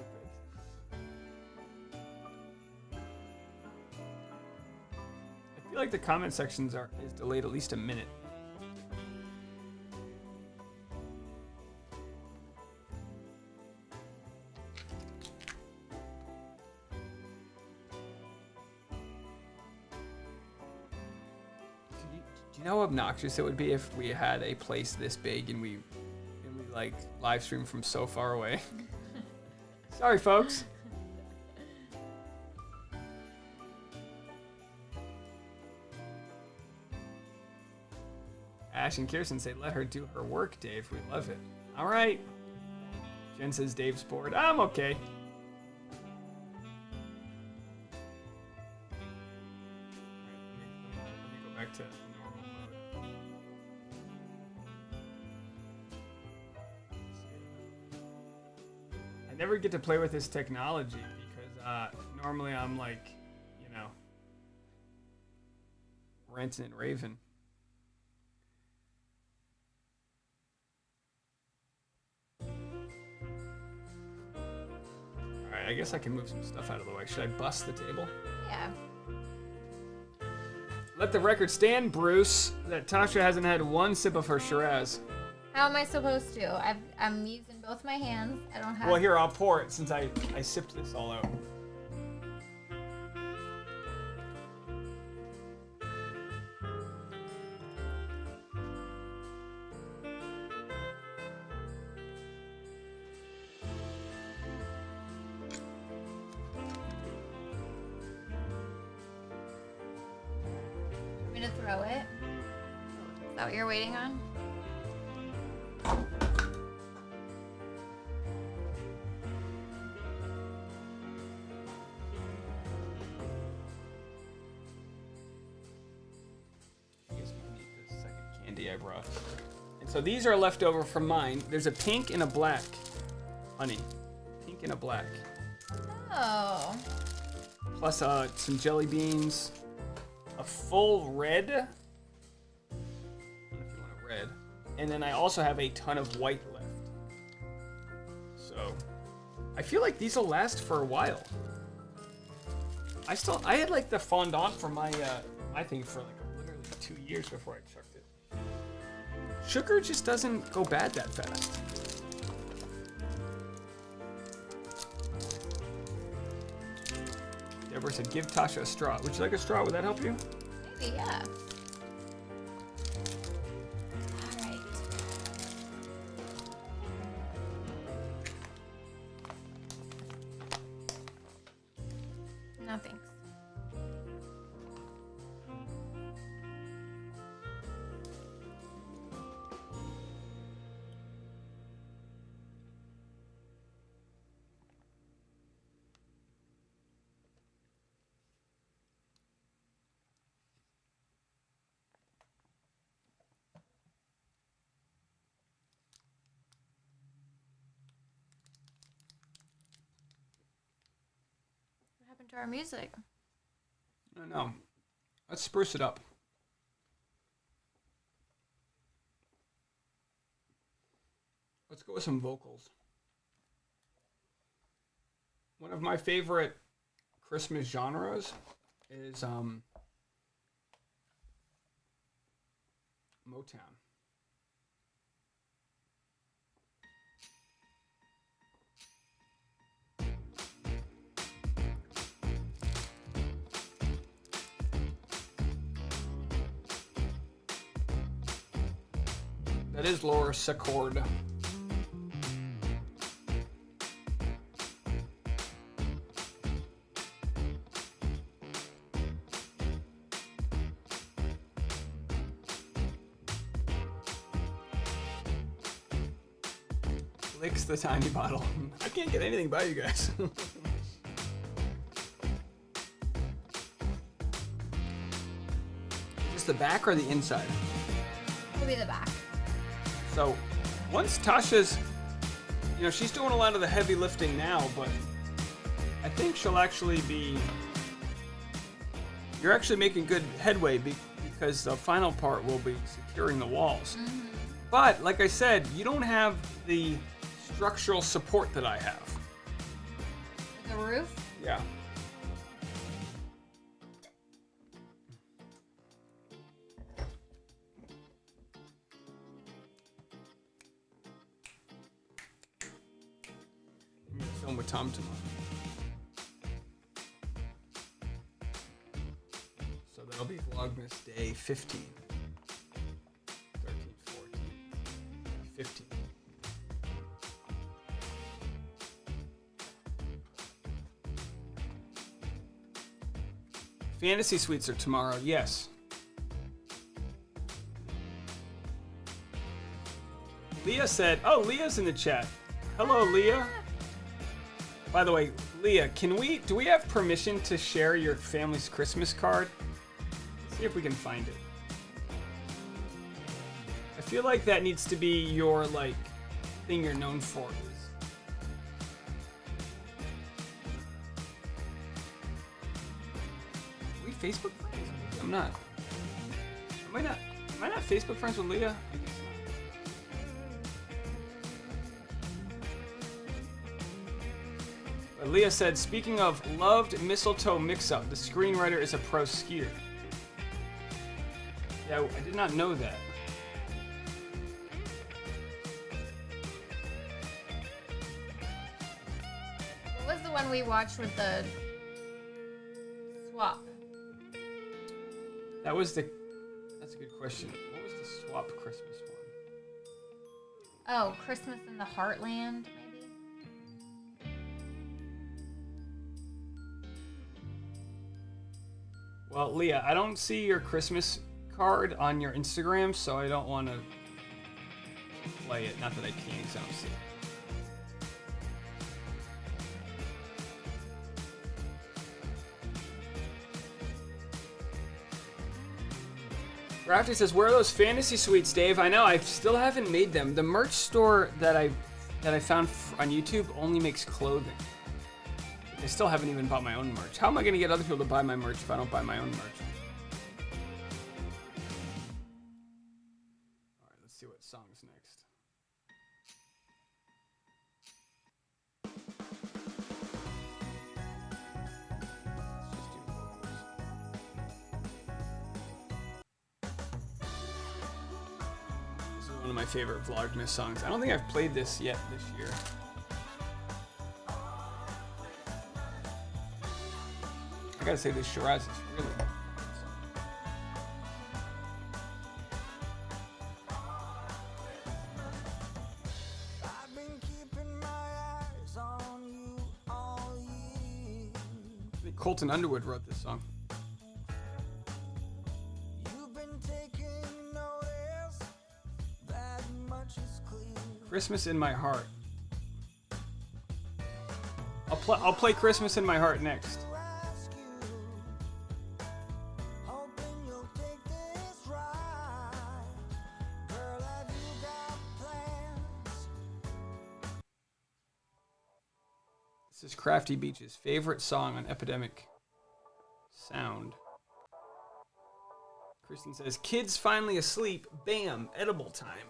Speaker 2: I feel like the comment sections is delayed at least a minute. You know how obnoxious it would be if we had a place this big and we like live stream from so far away. Sorry, folks. Ash and Kirsten say, let her do her work, Dave. We love it. All right. Jen says Dave's bored. I'm okay. Let me go back to normal mode. I never get to play with this technology because normally I'm like, you know, ranting and raving. Alright, I guess I can move some stuff out of the way. Should I bust the table?
Speaker 3: Yeah.
Speaker 2: Let the record stand, Bruce, that Tasha hasn't had one sip of her Shiraz.
Speaker 3: How am I supposed to? I'm using both my hands. I don't have.
Speaker 2: Well, here, I'll pour it since I sipped this all out.
Speaker 3: I'm gonna throw it. Is that what you're waiting on?
Speaker 2: I brought. And so these are left over from mine. There's a pink and a black, honey. Pink and a black.
Speaker 3: Oh.
Speaker 2: Plus some jelly beans. A full red. I don't know if you want a red. And then I also have a ton of white left. So I feel like these will last for a while. I had like the fondant for my thing for like literally 2 years before I chucked it. Sugar just doesn't go bad that fast. Deborah said, give Tasha a straw. Would you like a straw? Would that help you?
Speaker 3: Maybe, yeah. All right. No thanks. What happened to our music?
Speaker 2: No. Let's spruce it up. Let's go with some vocals. One of my favorite Christmas genres is Motown. That is Laura Secord. Licks the tiny bottle. I can't get anything by you guys. Is the back or the inside?
Speaker 3: It'll be the back.
Speaker 2: So, once Tasha's, she's doing a lot of the heavy lifting now, but I think she'll actually be, you're actually making good headway because the final part will be securing the walls. Mm-hmm. But, like I said, you don't have the structural support that I have.
Speaker 3: The roof?
Speaker 2: Yeah. Film with Tom tomorrow. So that'll be Vlogmas day 15. 13, 14, 15. Fantasy suites are tomorrow, yes. Leah said, oh, Leah's in the chat. Hello, Leah. By the way, Leah, do we have permission to share your family's Christmas card? Let's see if we can find it. I feel like that needs to be your, thing you're known for. Are we Facebook friends? I'm not. Am I not Facebook friends with Leah? Leah said, speaking of loved mistletoe mix-up, the screenwriter is a pro skier. Yeah, I did not know that.
Speaker 3: What was the one we watched with the swap?
Speaker 2: That's a good question. What was the swap Christmas one?
Speaker 3: Oh, Christmas in the Heartland, maybe?
Speaker 2: Well, Leah, I don't see your Christmas card on your Instagram, so I don't want to play it. Not that I can, because I don't see it. Rafty says, where are those fantasy suites, Dave? I know, I still haven't made them. The merch store that I found on YouTube only makes clothing. I still haven't even bought my own merch. How am I going to get other people to buy my merch if I don't buy my own merch? Alright, let's see what song's next. Let's just do vocals. This is one of my favorite Vlogmas songs. I don't think I've played this yet this year. I gotta say, this Shiraz is really good.
Speaker 6: I've been keeping my eyes on you all year.
Speaker 2: Pretty Colton Underwood wrote this song. Christmas in My Heart. I'll play Christmas in My Heart next. This is Crafty Beach's favorite song on Epidemic Sound. Kristen says, kids finally asleep. Bam, edible time.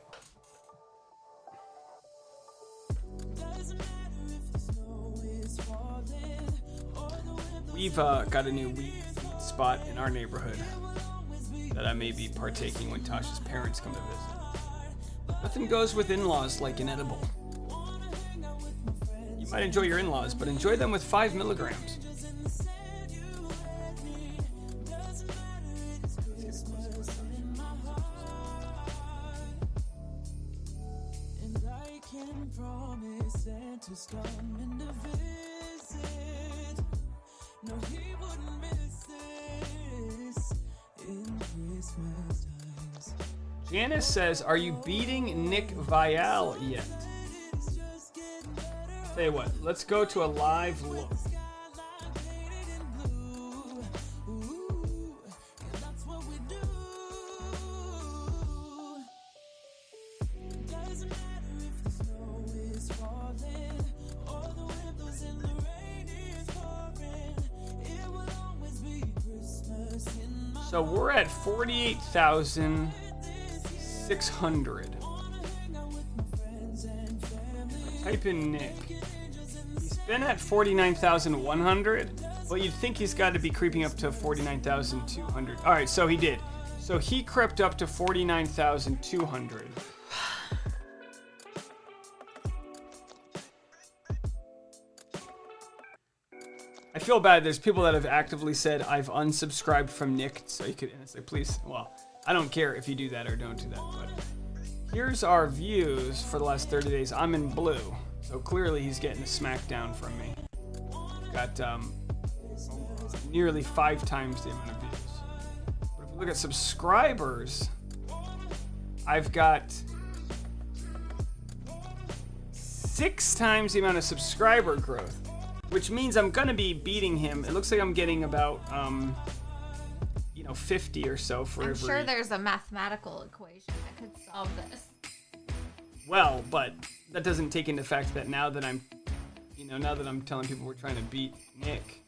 Speaker 2: We've got a new weed spot in our neighborhood that I may be partaking when Tasha's parents come to visit. Nothing goes with in-laws like an edible. You might enjoy your in-laws, but enjoy them with 5 milligrams.
Speaker 1: No, he wouldn't miss this in Christmas times.
Speaker 2: Janice says, are you beating Nick Vial yet? Tell you what, let's go to a live look. So we're at 48,600. Type in Nick. He's been at 49,100. Well, you'd think he's got to be creeping up to 49,200. All right, so he did. So he crept up to 49,200. I feel bad. There's people that have actively said, I've unsubscribed from Nick, so you could say, please. Well, I don't care if you do that or don't do that, but here's our views for the last 30 days. I'm in blue, so clearly he's getting a smackdown from me. Got nearly 5 times the amount of views. But if we look at subscribers, I've got 6 times the amount of subscriber growth, which means I'm gonna be beating him. It looks like I'm getting about, 50 or so for every.
Speaker 3: I'm sure there's a mathematical equation that could solve this.
Speaker 2: Well, but that doesn't take into fact that now that I'm telling people we're trying to beat Nick,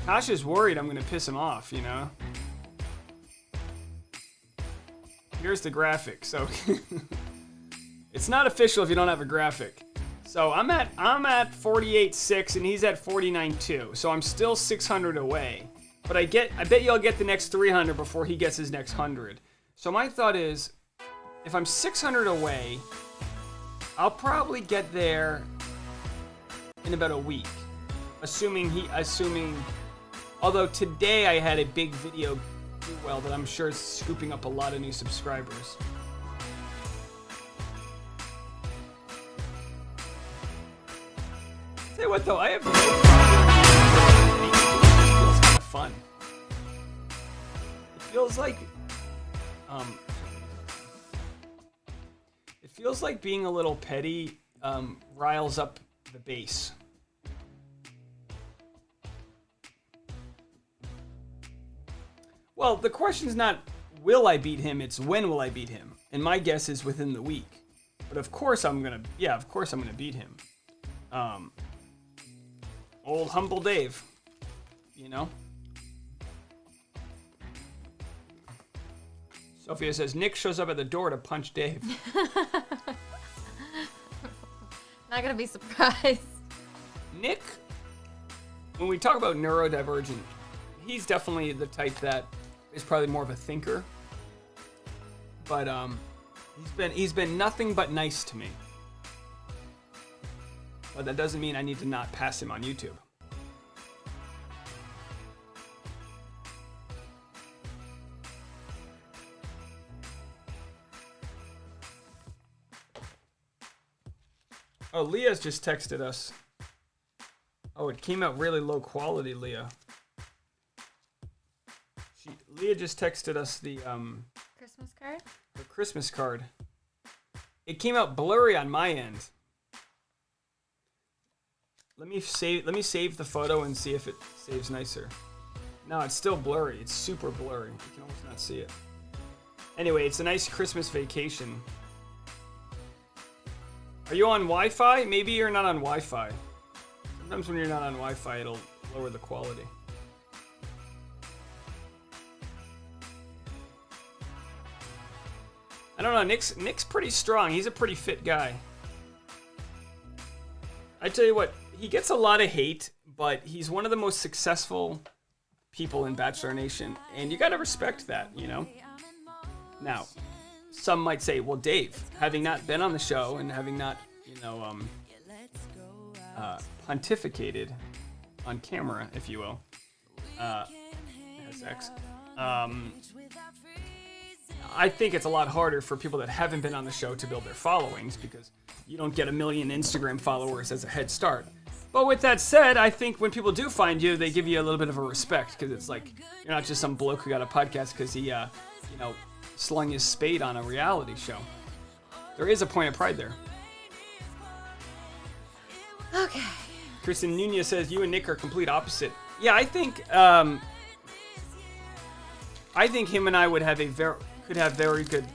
Speaker 2: Tasha's worried I'm gonna piss him off. Here's the graphic. So it's not official if you don't have a graphic. So I'm at 48.6 and he's at 49.2. So I'm still 600 away. But I bet you I'll get the next 300 before he gets his next 100. So my thought is, if I'm 600 away, I'll probably get there in about a week. Although today I had a big video do well that I'm sure is scooping up a lot of new subscribers. Tell you what though, I have no problem. It feels kind of fun. It feels like being a little petty riles up the base. Well, the question's not will I beat him, it's when will I beat him. And my guess is within the week. But of course I'm gonna beat him. Old humble Dave, Sophia says, Nick shows up at the door to punch Dave.
Speaker 3: Not gonna be surprised.
Speaker 2: Nick, when we talk about neurodivergent, he's definitely the type that is probably more of a thinker. But he's been nothing but nice to me. But that doesn't mean I need to not pass him on YouTube. Oh, Leah's just texted us. Oh, it came out really low quality, Leah. Leah just texted us the
Speaker 3: Christmas card?
Speaker 2: the Christmas card. It came out blurry on my end. Let me save the photo and see if it saves nicer. No, it's still blurry. It's super blurry. You can almost not see it. Anyway, it's a nice Christmas vacation. Are you on Wi-Fi? Maybe you're not on Wi-Fi. Sometimes when you're not on Wi-Fi, it'll lower the quality. I don't know. Nick's pretty strong. He's a pretty fit guy. I tell you what, he gets a lot of hate, but he's one of the most successful people in Bachelor Nation, and you gotta respect that, you know? Now, some might say, well, Dave, having not been on the show and having not, pontificated on camera, if you will, has sex, I think it's a lot harder for people that haven't been on the show to build their followings because you don't get 1 million Instagram followers as a head start. But with that said, I think when people do find you, they give you a little bit of a respect because it's like you're not just some bloke who got a podcast because he, slung his spade on a reality show. There is a point of pride there.
Speaker 3: Okay.
Speaker 2: Kristen Nunez says you and Nick are complete opposite. Yeah, I think him and I would have could have very good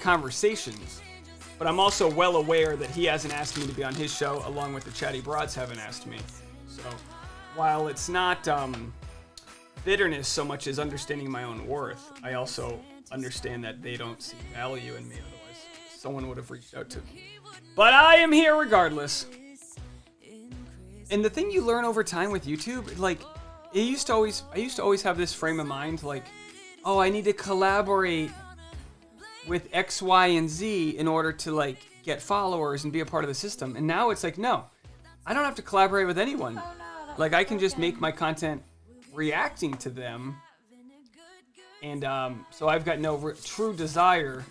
Speaker 2: conversations. But I'm also well aware that he hasn't asked me to be on his show, along with the Chatty Broads haven't asked me. So while it's not bitterness so much as understanding my own worth, I also understand that they don't see value in me. Otherwise, someone would have reached out to me. But I am here regardless. And the thing you learn over time with YouTube, like, I used to always have this frame of mind, like, oh, I need to collaborate with X, Y, and Z in order to, like, get followers and be a part of the system. And now it's like, no, I don't have to collaborate with anyone. Like, I can just make my content reacting to them. And so I've got no true desire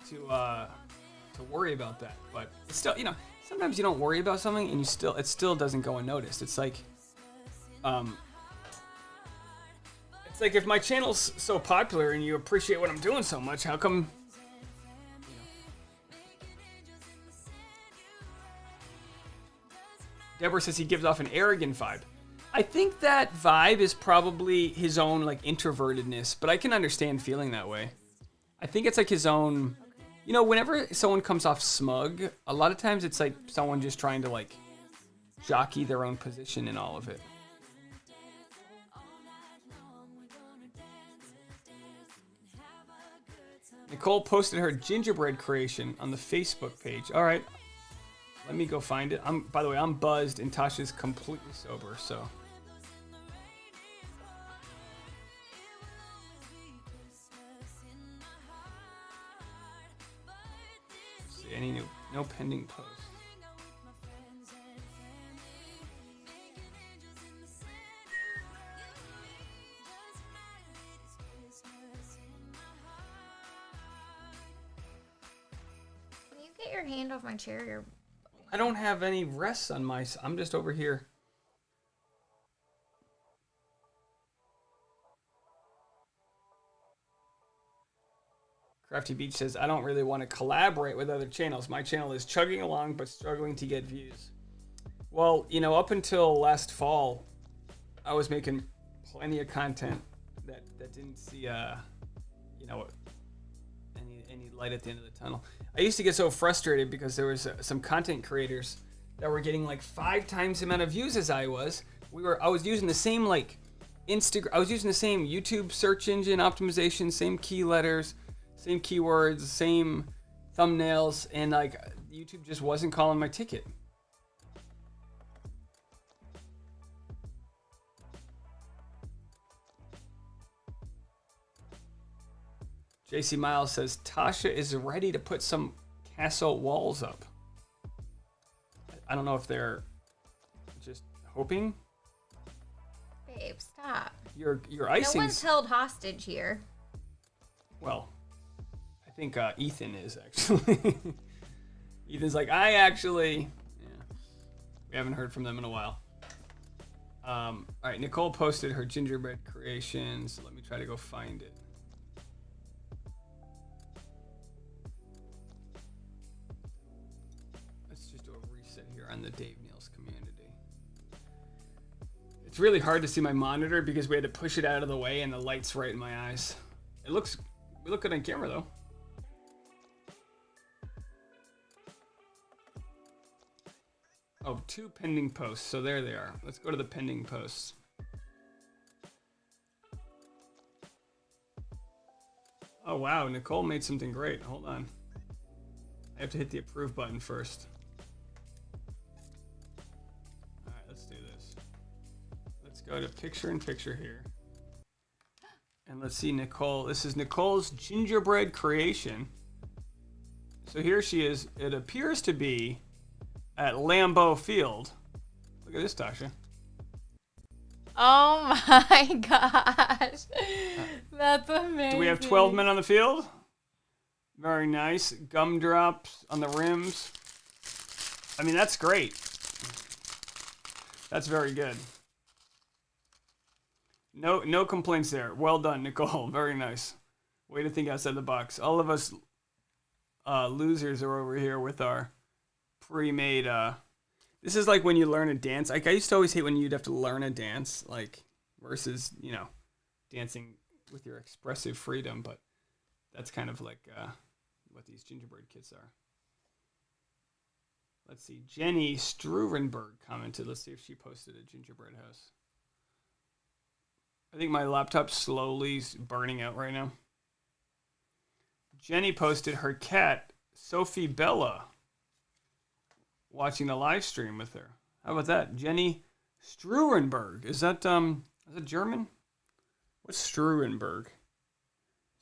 Speaker 2: to worry about that. But it's still, sometimes you don't worry about something and it still doesn't go unnoticed. It's like, if my channel's so popular and you appreciate what I'm doing so much, how come? Deborah says he gives off an arrogant vibe. I think that vibe is probably his own, like, introvertedness, but I can understand feeling that way. I think it's like his own, whenever someone comes off smug, a lot of times it's like someone just trying to, like, jockey their own position in all of it. Nicole posted her gingerbread creation on the Facebook page. All right, let me go find it. By the way, I'm buzzed and Tasha's completely sober, so. Let's see, any no pending posts.
Speaker 3: Get your hand off my chair.
Speaker 2: I don't have any rests on my... I'm just over here. Crafty Beach says, I don't really want to collaborate with other channels. My channel is chugging along but struggling to get views. Well, up until last fall, I was making plenty of content that didn't see, any light at the end of the tunnel. I used to get so frustrated because there was some content creators that were getting like 5 times the amount of views as I was. I was using the same I was using the same YouTube search engine optimization, same key letters, same keywords, same thumbnails, and like YouTube just wasn't calling my ticket. JC Miles says, Tasha is ready to put some castle walls up. I don't know if they're just hoping.
Speaker 3: Babe, stop.
Speaker 2: Your icing.
Speaker 3: No one's held hostage here.
Speaker 2: Well, I think Ethan is actually. Ethan's like, we haven't heard from them in a while. All right, Nicole posted her gingerbread creations. Let me try to go find it. Let's just do a reset here on the Dave Neal's community. It's really hard to see my monitor because we had to push it out of the way and the light's right in my eyes. We look good on camera though. Oh, 2 pending posts. So there they are. Let's go to the pending posts. Oh, wow. Nicole made something great. Hold on. I have to hit the approve button first. All right, let's do this. Let's go to picture in picture here. And let's see Nicole. This is Nicole's gingerbread creation. So here she is. It appears to be at Lambeau Field. Look at this, Tasha.
Speaker 3: Oh my gosh. That's amazing.
Speaker 2: Do we have 12 men on the field? Very nice. Gumdrops on the rims. I mean, that's great. That's very good. No complaints there. Well done, Nicole. Very nice. Way to think outside the box. All of us losers are over here with our pre-made this is like when you learn a dance. Like I used to always hate when you'd have to learn a dance, like versus, you know, dancing with your expressive freedom, but that's kind of like what these gingerbread kits are. Let's see. Jenny Struvenberg commented. Let's see if she posted a gingerbread house. I think my laptop's slowly burning out right now. Jenny posted her cat, Sophie Bella, watching the live stream with her. How about that? Jenny Struvenberg. Is that German? What's Struvenberg?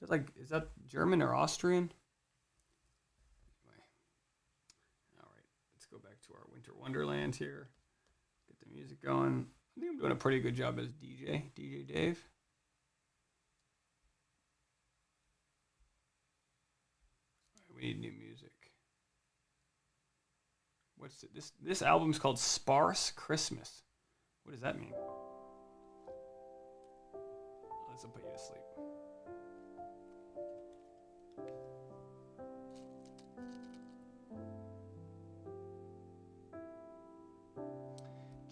Speaker 2: Is that German or Austrian? Anyway. All right, let's go back to our Winter Wonderland here. Get the music going. I think I'm doing a pretty good job as DJ Dave. All right, we need new music. What's it? This album's called Sparse Christmas. What does that mean? This will put you to sleep.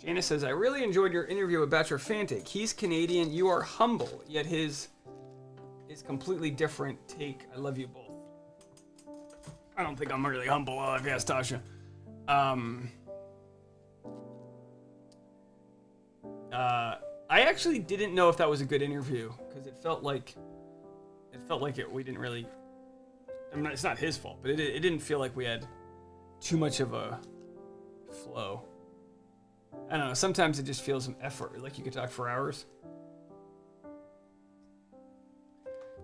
Speaker 2: Janice says, I really enjoyed your interview with Bachelor Fantic. He's Canadian, you are humble, yet his is completely different take. I love you both. I don't think I'm really humble, if you ask Tasha. I actually didn't know if that was a good interview because it felt like we didn't really. I mean, it's not his fault, but it didn't feel like we had too much of a flow. I don't know. Sometimes it just feels some effort, like you could talk for hours.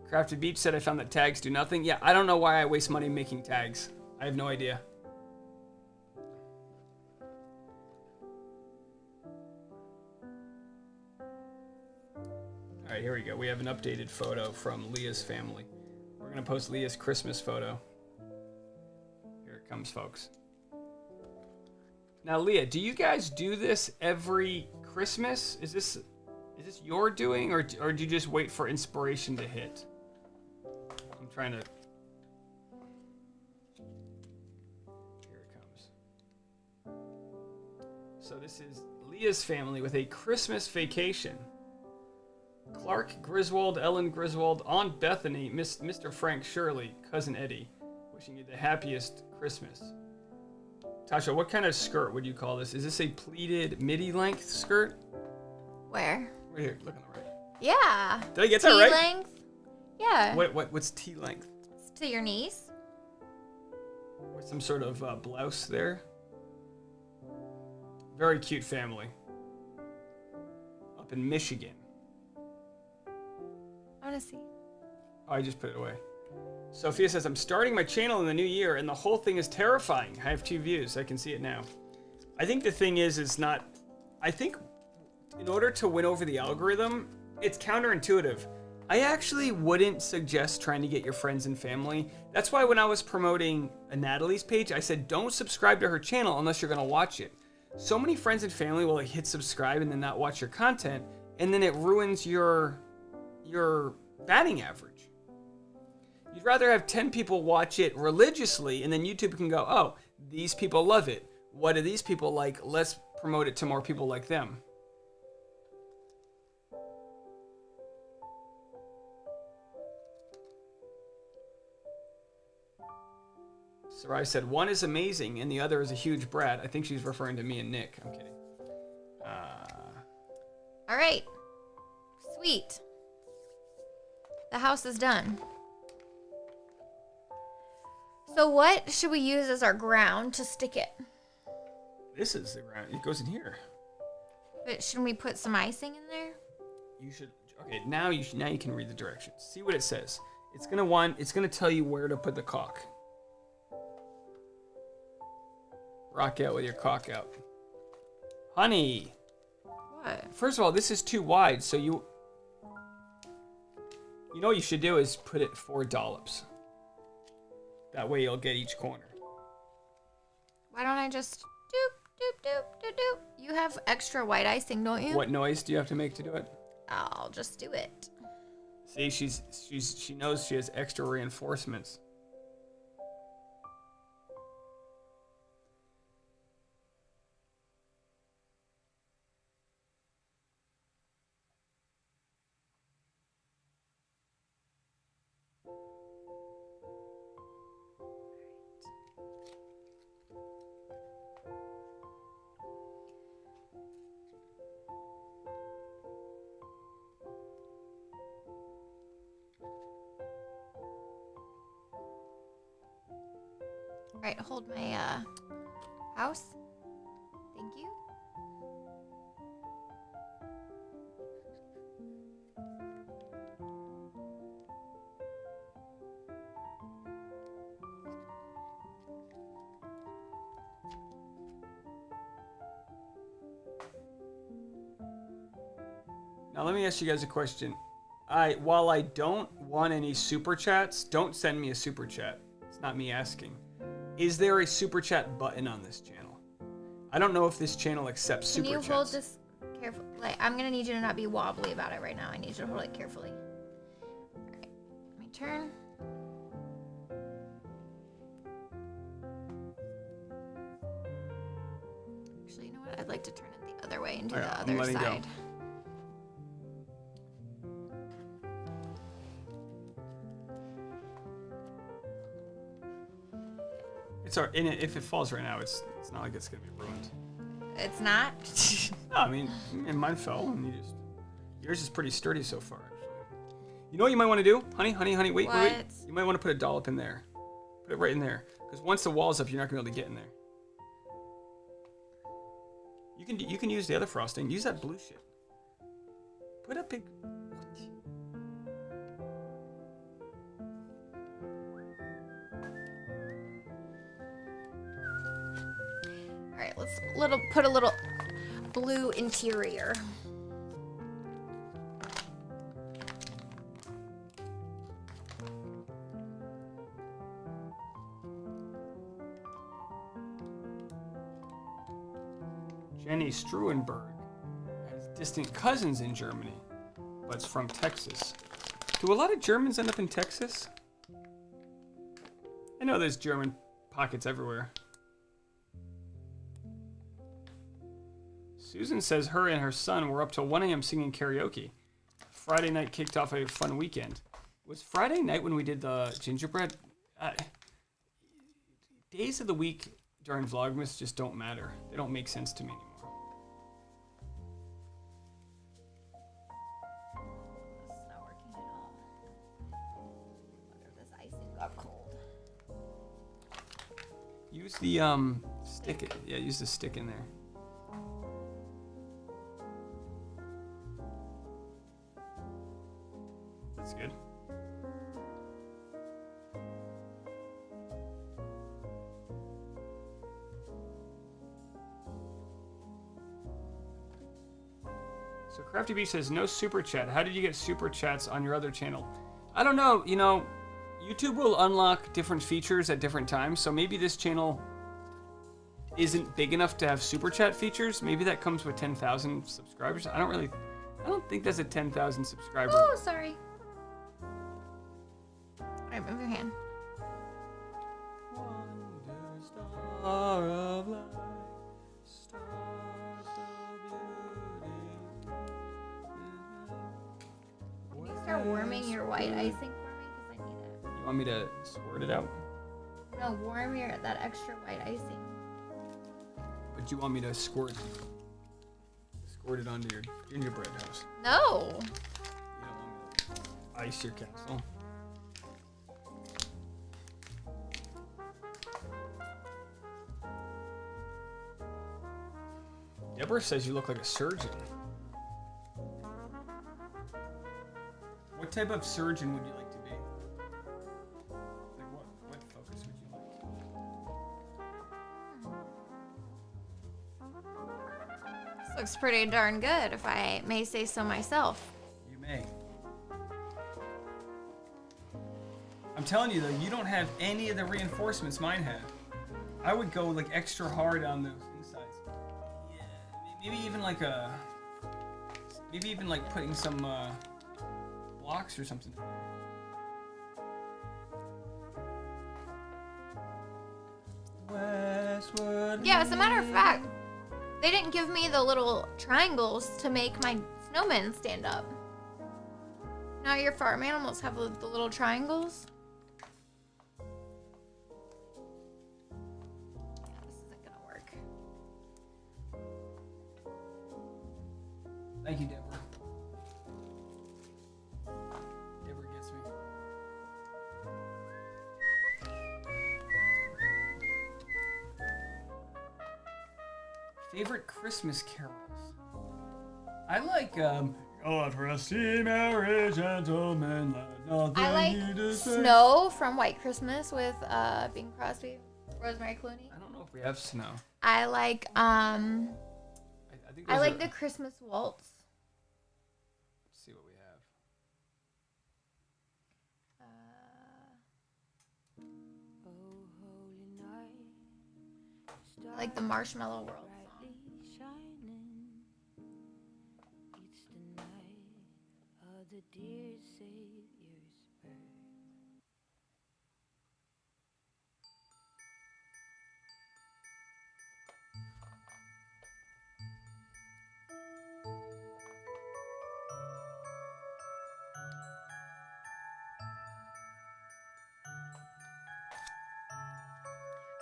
Speaker 2: Crafted Beach said I found that tags do nothing. Yeah, I don't know why I waste money making tags. I have no idea. All right, here we go. We have an updated photo from Leah's family. We're going to post Leah's Christmas photo. Here it comes, folks. Now, Leah, do you guys do this every Christmas? Is this your doing, or do you just wait for inspiration to hit? I'm trying to... Here it comes. So this is Leah's family with a Christmas vacation. Clark Griswold, Ellen Griswold, Aunt Bethany, Mr. Frank Shirley, Cousin Eddie, wishing you the happiest Christmas. Tasha, what kind of skirt would you call this? Is this a pleated midi-length skirt?
Speaker 3: Where?
Speaker 2: Right here, look on the right.
Speaker 3: Yeah.
Speaker 2: Did I get that right?
Speaker 3: T-length? Yeah.
Speaker 2: What's T-length?
Speaker 3: It's to your knees.
Speaker 2: With some sort of blouse there. Very cute family. Up in Michigan.
Speaker 3: I want to see.
Speaker 2: Oh, I just put it away. Sophia says, I'm starting my channel in the new year, and the whole thing is terrifying. I have 2 views. I can see it now. I think the thing is not... I think in order to win over the algorithm, it's counterintuitive. I actually wouldn't suggest trying to get your friends and family. That's why when I was promoting Natalie's page, I said, don't subscribe to her channel unless you're going to watch it. so many friends and family will like hit subscribe and then not watch your content, and then it ruins your batting average. You'd rather have 10 people watch it religiously, and then YouTube can go, oh, these people love it. What do these people like? Let's promote it to more people like them. Sarai said, one is amazing and the other is a huge brat. I think she's referring to me and Nick. I'm kidding.
Speaker 3: All right. Sweet. The house is done. So what should we use as our ground to stick it?
Speaker 2: This is the ground. It goes in here.
Speaker 3: But shouldn't we put some icing in there?
Speaker 2: You should. Okay, now you can read the directions. See what it says. It's gonna tell you where to put the caulk. Rock out with your caulk out. Honey.
Speaker 3: What?
Speaker 2: First of all, this is too wide, so you know what you should do is put it 4 dollops. That way you'll get each corner.
Speaker 3: Why don't I just doop, doop, doop, doop, doop? You have extra white icing, don't you?
Speaker 2: What noise do you have to make to do it?
Speaker 3: I'll just do it.
Speaker 2: See, she knows she has extra reinforcements.
Speaker 3: All right, hold my house. Thank you.
Speaker 2: Now let me ask you guys a question. While I don't want any super chats, don't send me a super chat. It's not me asking. Is there a super chat button on this channel? I don't know if this channel accepts super chats.
Speaker 3: Can you hold this carefully? Like, I'm gonna need you to not be wobbly about it right now. I need you to hold it carefully. All right, my turn. Actually, you know what? I'd like to turn it the other way and do the
Speaker 2: I'm
Speaker 3: other
Speaker 2: letting
Speaker 3: side.
Speaker 2: go. It's our, and if it falls right now, it's not like it's gonna be ruined.
Speaker 3: It's not.
Speaker 2: No, I mean, mine fell, and yours is pretty sturdy so far, actually. You know what you might want to do, honey, wait. You might want to put a dollop in there. Put it right in there, because once the wall's up, you're not gonna be able to get in there. You can use the other frosting. Use that blue shit. Put a big.
Speaker 3: All right, let's put a little blue interior.
Speaker 2: Jenny Struenberg has distant cousins in Germany, but it's from Texas. Do a lot of Germans end up in Texas? I know there's German pockets everywhere. Susan says her and her son were up till 1 a.m. singing karaoke. Friday night kicked off a fun weekend. Was Friday night when we did the gingerbread? Days of the week during Vlogmas just don't matter. They don't make sense to me anymore.
Speaker 3: This is not working at all. Wonder if this icing got cold.
Speaker 2: Use the stick. Yeah, use the stick in there. That's good. So Crafty B says no super chat. How did you get super chats on your other channel? I don't know. You know, YouTube will unlock different features at different times. So maybe this channel isn't big enough to have super chat features. Maybe that comes with 10,000 subscribers. I don't think that's a 10,000 subscriber.
Speaker 3: Oh, sorry. All right, move your hand.
Speaker 2: Star of light, stars of
Speaker 3: Can you start warming your white icing for me? Because I need it.
Speaker 2: You want me to squirt it out?
Speaker 3: No, warm that extra white icing.
Speaker 2: But you want me to squirt it onto your gingerbread house?
Speaker 3: No.
Speaker 2: You don't want me to ice your castle? Deborah says you look like a surgeon. What type of surgeon would you like to be? Like what focus would you like?
Speaker 3: This looks pretty darn good, if I may say so myself.
Speaker 2: You may. I'm telling you though, you don't have any of the reinforcements mine have. I would go like extra hard on those insides. Yeah, maybe even like putting some blocks or something. Westward.
Speaker 3: Yeah, as a matter of fact, they didn't give me the little triangles to make my snowmen stand up. Now your farm animals have the little triangles. This isn't gonna work.
Speaker 2: Thank you, Deborah. Deborah gets me. Favorite Christmas carols? I like God rest ye merry gentlemen, let nothing
Speaker 3: I like
Speaker 2: ye dismay.
Speaker 3: Snow from White Christmas with Bing Crosby, Rosemary Clooney.
Speaker 2: I don't know if we have snow.
Speaker 3: I like
Speaker 2: I think
Speaker 3: I
Speaker 2: those
Speaker 3: like
Speaker 2: are-
Speaker 3: the Christmas waltz.
Speaker 2: Let's see what we have.
Speaker 3: I like the Marshmallow World song.
Speaker 7: It's the night of the dear Savior's birth.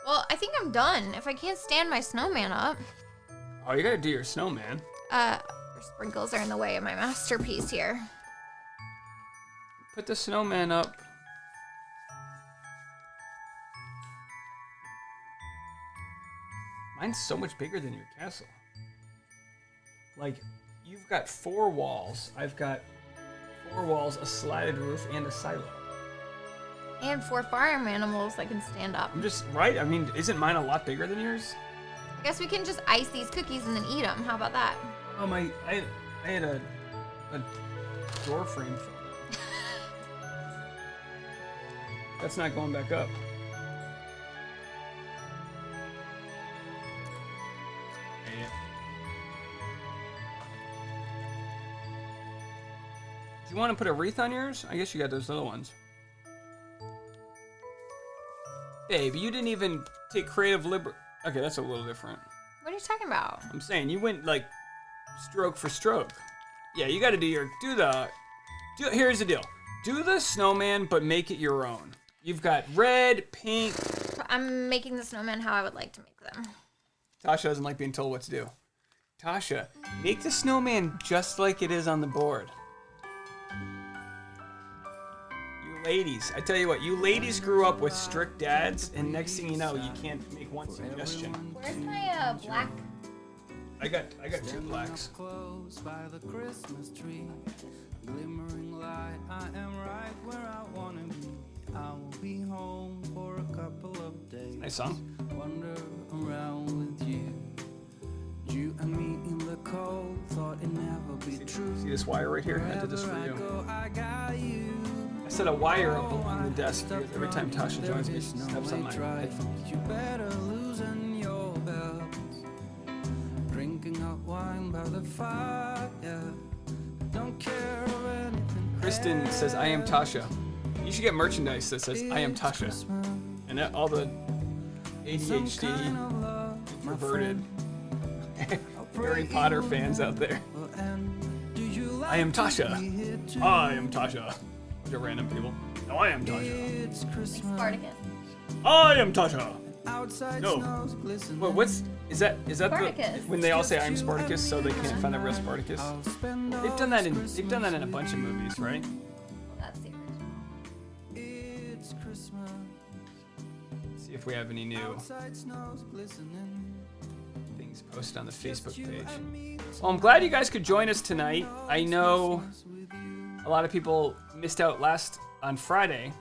Speaker 3: Well, I think I'm done. If I can't stand my snowman up,
Speaker 2: Oh, you gotta do your snowman.
Speaker 3: your sprinkles are in the way of my masterpiece here.
Speaker 2: Put the snowman up. Mine's so much bigger than your castle. Like, you've got 4 walls. I've got 4 walls, a slatted roof, and a silo.
Speaker 3: And 4 farm animals that can stand up.
Speaker 2: I'm just right. I mean, isn't mine a lot bigger than yours?
Speaker 3: I guess we can just ice these cookies and then eat them. How about that?
Speaker 2: Oh my! I had a door frame for that. That's not going back up. Dang it. Do you want to put a wreath on yours? I guess you got those little ones. Babe, you didn't even take creative liberty. Okay, that's a little different.
Speaker 3: What are you talking about?
Speaker 2: I'm saying you went like stroke for stroke. Yeah, you got to here's the deal. Do the snowman, but make it your own. You've got red, pink.
Speaker 3: I'm making the snowman how I would like to make them.
Speaker 2: Tasha doesn't like being told what to do. Tasha, make the snowman just like it is on the board. You ladies, I tell you what, you ladies grew up with strict dads, and next thing you know, you can't make one suggestion.
Speaker 3: Where's my black?
Speaker 2: I got 2 blacks.
Speaker 6: Close by the Christmas tree, glimmering light. I am right where I wanna be. I will be home for a couple of days.
Speaker 2: Nice song.
Speaker 6: Wander around with you. You and me in the cold, thought it never be true.
Speaker 2: See this wire right here? I did this for
Speaker 6: Wherever I
Speaker 2: you.
Speaker 6: go, I got you.
Speaker 2: I set a wire up along the desk because every time Tasha joins me, she steps on my headphones.
Speaker 6: You better loosen your belt. by the fire. Don't care of anything.
Speaker 2: Kristen says, I am Tasha. You should get merchandise that says, I am Tasha. And that, all the ADHD, introverted Harry Potter fans out there. I am Tasha. I am Tasha. Bunch of random people. No, I am Tasha.
Speaker 3: Spartacus.
Speaker 2: I am Tasha. No. What? Is that
Speaker 3: Spartacus.
Speaker 2: when they all say I'm Spartacus, so they can't find the real Spartacus? They've done that in a bunch of movies, right?
Speaker 3: Well, that's the original.
Speaker 2: See if we have any new things posted on the Facebook page. Well, I'm glad you guys could join us tonight. I know a lot of people missed out on Friday.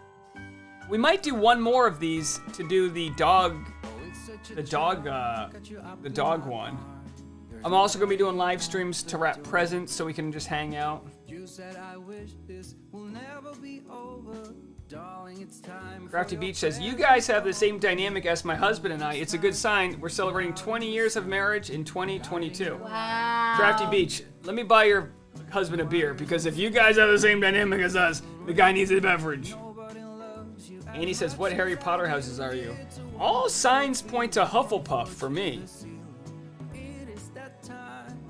Speaker 2: We might do one more of these to do the dog one. I'm also gonna be doing live streams to wrap presents so we can just hang out. Crafty Beach says, you guys have the same dynamic as my husband and I. It's a good sign. We're celebrating 20 years of marriage in 2022.
Speaker 3: Wow.
Speaker 2: Crafty Beach, let me buy your husband a beer, because if you guys have the same dynamic as us, the guy needs a beverage. Andy says, what Harry Potter houses are you? All signs point to Hufflepuff for me.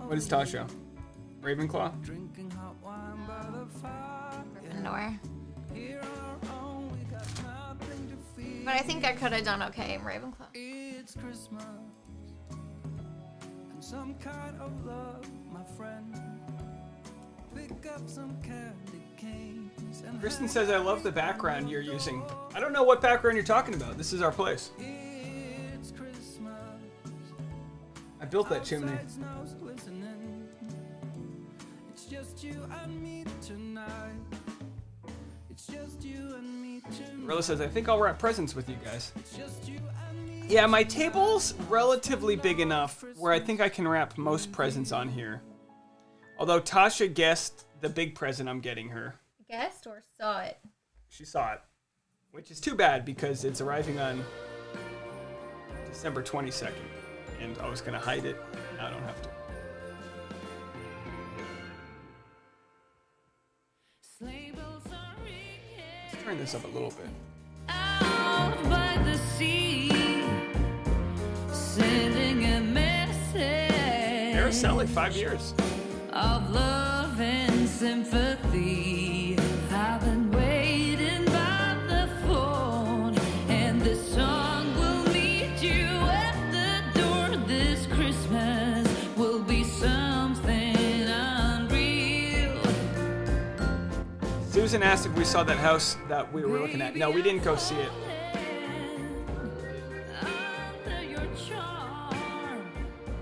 Speaker 2: What is Tasha? Ravenclaw?
Speaker 3: Gryffindor. But I think I could have done okay in Ravenclaw.
Speaker 6: It's Christmas and some kind of love, my friend. Pick up some candy canes and
Speaker 2: Kristen says, I love the background you're using. I don't know what background you're talking about. This is our place.
Speaker 6: it's Christmas.
Speaker 2: I built that chimney.
Speaker 6: Outside snow's glistening. It's just you and me tonight. It's just you and me tonight.
Speaker 2: Rilla says, I think I'll wrap presents with you guys.
Speaker 6: It's just you and me.
Speaker 2: Yeah, my table's relatively big enough where I think I can wrap most presents on here. Although Tasha guessed the big present I'm getting her.
Speaker 3: Guessed or saw it?
Speaker 2: She saw it. Which is too bad because it's arriving on December 22nd. And I was going to hide it. Now I don't have to. Let's turn this up a little bit.
Speaker 7: Out by the sea, sending a message
Speaker 2: Araceli, 5 years.
Speaker 7: of love and sympathy. I've been waiting by the phone, and this song will meet you at the door. This Christmas will be something unreal.
Speaker 2: Susan asked if we saw that house that we were looking at. No, we didn't go see it.
Speaker 7: Under your charm,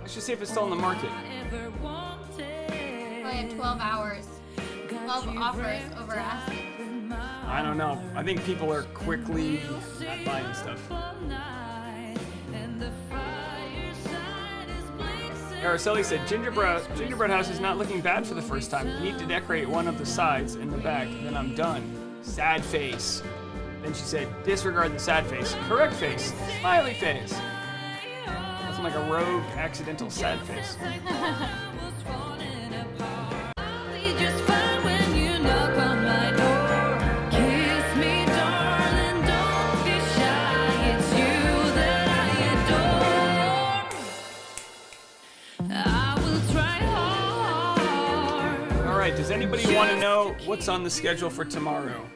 Speaker 2: I should see if it's still on the market.
Speaker 7: ever wanted.
Speaker 3: Probably in 12 hours. 12 offers over asking.
Speaker 2: I don't know. I think people are quickly not buying stuff. Araceli said, Gingerbread house is not looking bad for the first time. Need to decorate one of the sides in the back, then I'm done. Sad face. Then she said, disregard the sad face. Correct face. Smiley face. That's like a rogue, accidental sad face.
Speaker 7: Just fine when you knock on my door. Kiss me, darling, don't be shy. It's you that I adore. I will try hard.
Speaker 2: All right, does anybody want to know what's on the schedule for tomorrow?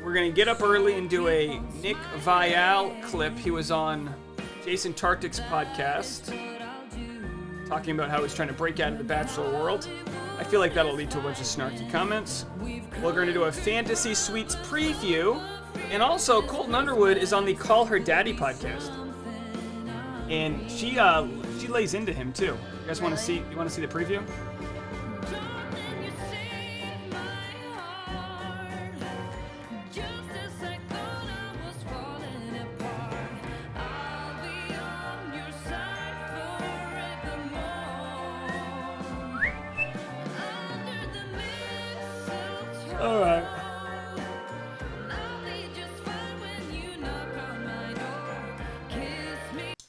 Speaker 2: We're going to get up early and do a Nick Vial clip. He was on Jason Tartick's podcast talking about how he's trying to break out of the Bachelor world. I feel like that'll lead to a bunch of snarky comments. We're going to do a Fantasy Suites preview. And also, Colton Underwood is on the Call Her Daddy podcast. And she lays into him too. You guys want to see? You want to see the preview? All right.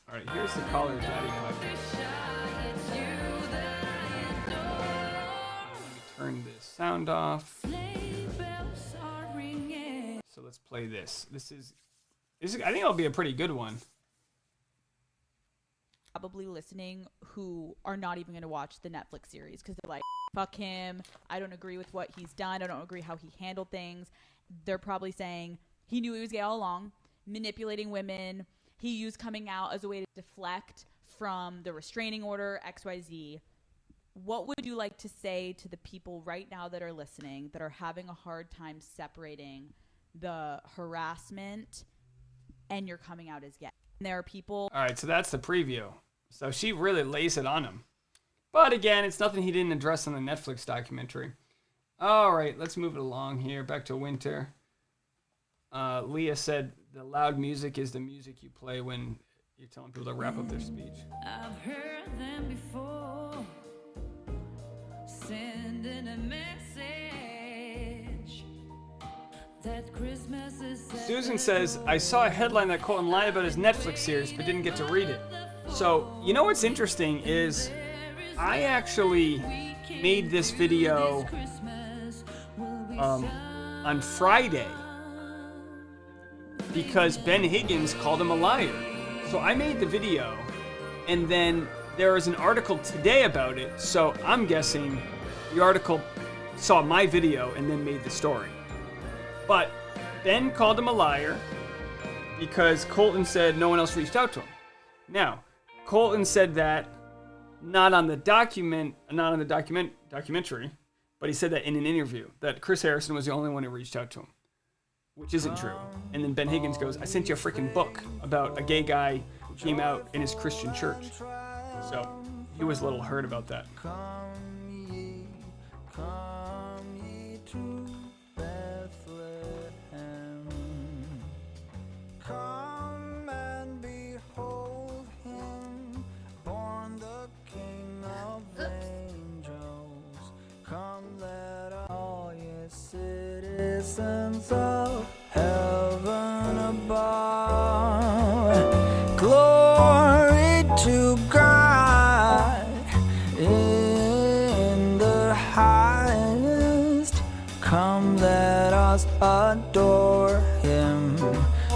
Speaker 2: All right, here's the Call Her Daddy podcast. sound off.
Speaker 7: Sleigh bells are ringing.
Speaker 2: So let's play this. This is I think it'll be a pretty good one.
Speaker 8: Probably listening who are not even going to watch the Netflix series because they're like, fuck him. I don't agree with what he's done. I don't agree how he handled things. They're probably saying he knew he was gay all along, manipulating women. He used coming out as a way to deflect from the restraining order, XYZ. What would you like to say to the people right now that are listening that are having a hard time separating the harassment and your coming out as gay? And there are people.
Speaker 2: All right, so that's the preview. So she really lays it on him. But again, it's nothing he didn't address in the Netflix documentary. All right, let's move it along here. Back to winter. Leah said the loud music is the music you play when you're telling people to wrap up their speech.
Speaker 7: I've heard them before, sending a message that Christmas is.
Speaker 2: Susan says, I saw a headline that Colton lied about his Netflix series, but didn't get to read it. So, you know what's interesting is I actually made this video on Friday because Ben Higgins called him a liar. So I made the video, and then there is an article today about it, so I'm guessing the article saw my video and then made the story. But Ben called him a liar because Colton said no one else reached out to him. Now, Colton said that not on the documentary, but he said that in an interview that Chris Harrison was the only one who reached out to him, which isn't true. And then Ben Higgins goes, I sent you a freaking book about a gay guy who came out in his Christian church. So he was a little hurt about that.
Speaker 6: Come and behold him, born the King of angels. Come, let all ye citizens of heaven above. Glory to God in the highest. Come, let us adore him.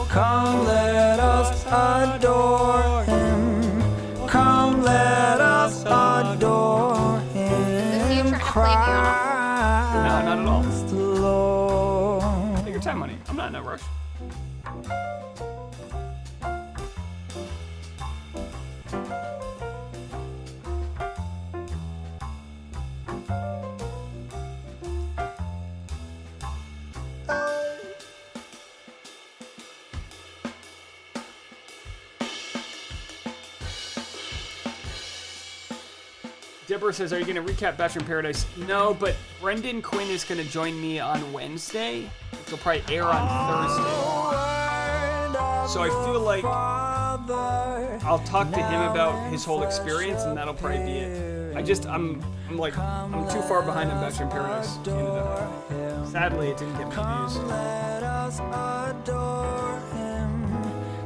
Speaker 6: Come, let us adore him. Come, let us adore him. Christ
Speaker 2: No, not at all.
Speaker 6: the Lord.
Speaker 2: Take your time, honey. I'm not in a rush. Deborah says, are you going to recap Bachelor in Paradise? No, but Brendan Quinn is going to join me on Wednesday. It'll probably air on Thursday. So I feel like I'll talk to him about his whole experience, and that'll probably be it. I'm too far behind on Bachelor in Paradise. Sadly, it didn't get me views.
Speaker 6: Let us adore him.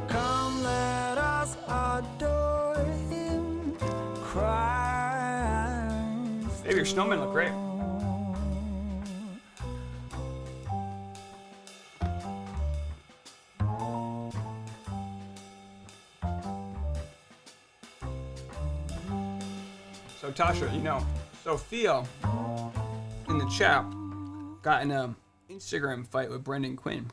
Speaker 6: Come, let us adore him. Christ.
Speaker 2: Baby, your snowmen look great. So Tasha, Sophia in the chat got in a Instagram fight with Brendan Quinn.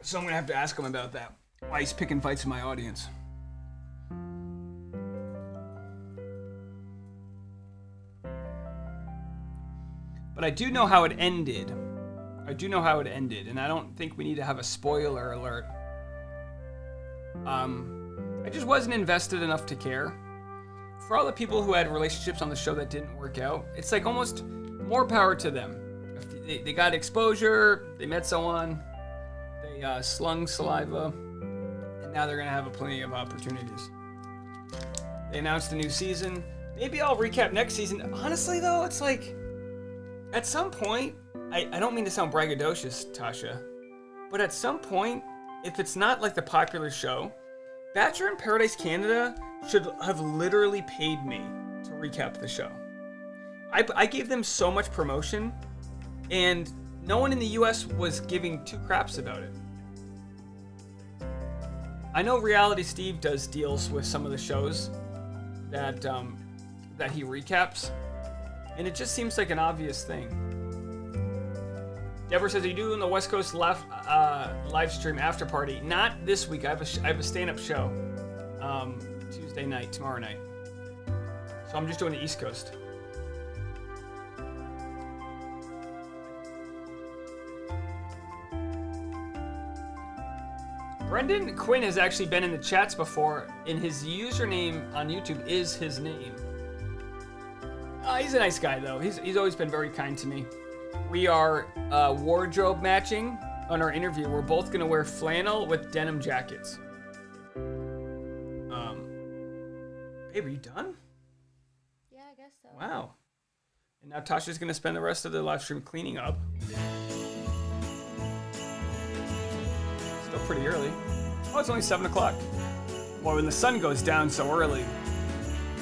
Speaker 2: So I'm gonna have to ask him about that. Why he's picking fights in my audience. But I do know how it ended. And I don't think we need to have a spoiler alert. I just wasn't invested enough to care. For all the people who had relationships on the show that didn't work out, it's like almost more power to them. If they got exposure, they met someone, they slung saliva, and now they're gonna have plenty of opportunities. They announced a new season. Maybe I'll recap next season. Honestly though, it's like, at some point, I don't mean to sound braggadocious, Tasha, but at some point, if it's not like the popular show, Bachelor in Paradise Canada should have literally paid me to recap the show. I gave them so much promotion, and no one in the US was giving two craps about it. I know Reality Steve does deals with some of the shows that he recaps, and it just seems like an obvious thing. Deborah says, are you doing the West Coast live stream after party? Not this week. I have a stand-up show Tuesday night, tomorrow night. So I'm just doing the East Coast. Brendan Quinn has actually been in the chats before, and his username on YouTube is his name. He's a nice guy, though. He's always been very kind to me. We are wardrobe matching on our interview. We're both going to wear flannel with denim jackets. Babe, are you done?
Speaker 3: Yeah, I guess so.
Speaker 2: Wow. And now Tasha's going to spend the rest of the live stream cleaning up. Still pretty early. Oh, it's only 7 o'clock. Well, when the sun goes down so early.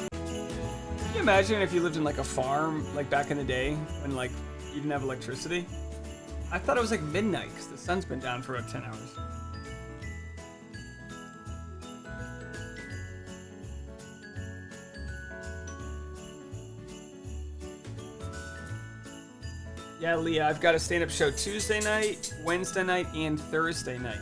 Speaker 2: Can you imagine if you lived in like a farm, like back in the day, when like you didn't have electricity? I thought it was like midnight because the sun's been down for about 10 hours. Yeah, Leah, I've got a stand-up show Tuesday night, Wednesday night, and Thursday night.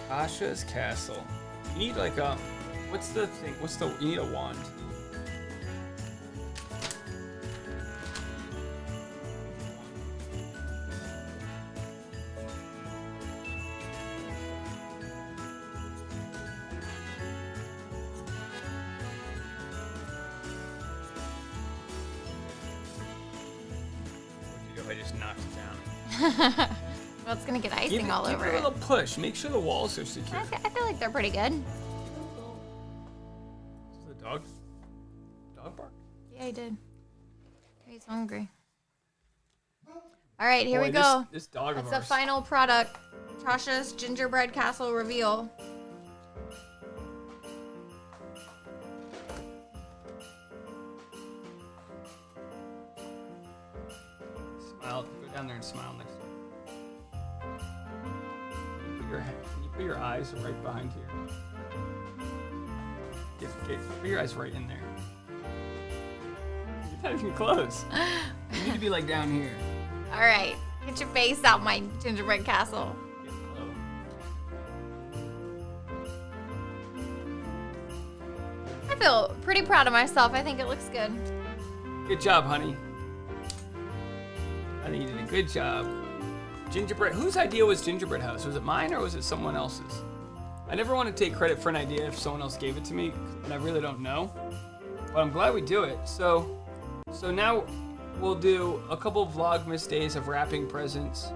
Speaker 2: Tasha's castle. You need like a, what's the thing? You need a wand. What if I just knocked it down?
Speaker 3: Well, it's gonna get icing all over
Speaker 2: Give
Speaker 3: it.
Speaker 2: it a little push. Make sure the walls are secure.
Speaker 3: I feel like they're pretty good.
Speaker 2: Is the dog bark?
Speaker 3: Yeah, he did. He's hungry. All right, here
Speaker 2: Boy,
Speaker 3: we go.
Speaker 2: This dog of
Speaker 3: That's the
Speaker 2: ours.
Speaker 3: final product. Tasha's gingerbread castle reveal.
Speaker 2: Smile. Go down there and smile next to me. Can you put your eyes right behind here? Put your eyes right in there. You're not even close. You need to be like down here.
Speaker 3: All right, get your face out my gingerbread castle.
Speaker 2: Get low.
Speaker 3: I feel pretty proud of myself. I think it looks good.
Speaker 2: Good job, honey. I think you did a good job. Gingerbread. Whose idea was Gingerbread House? Was it mine or was it someone else's? I never want to take credit for an idea if someone else gave it to me, and I really don't know. But I'm glad we do it. So now we'll do a couple of Vlogmas days of wrapping presents.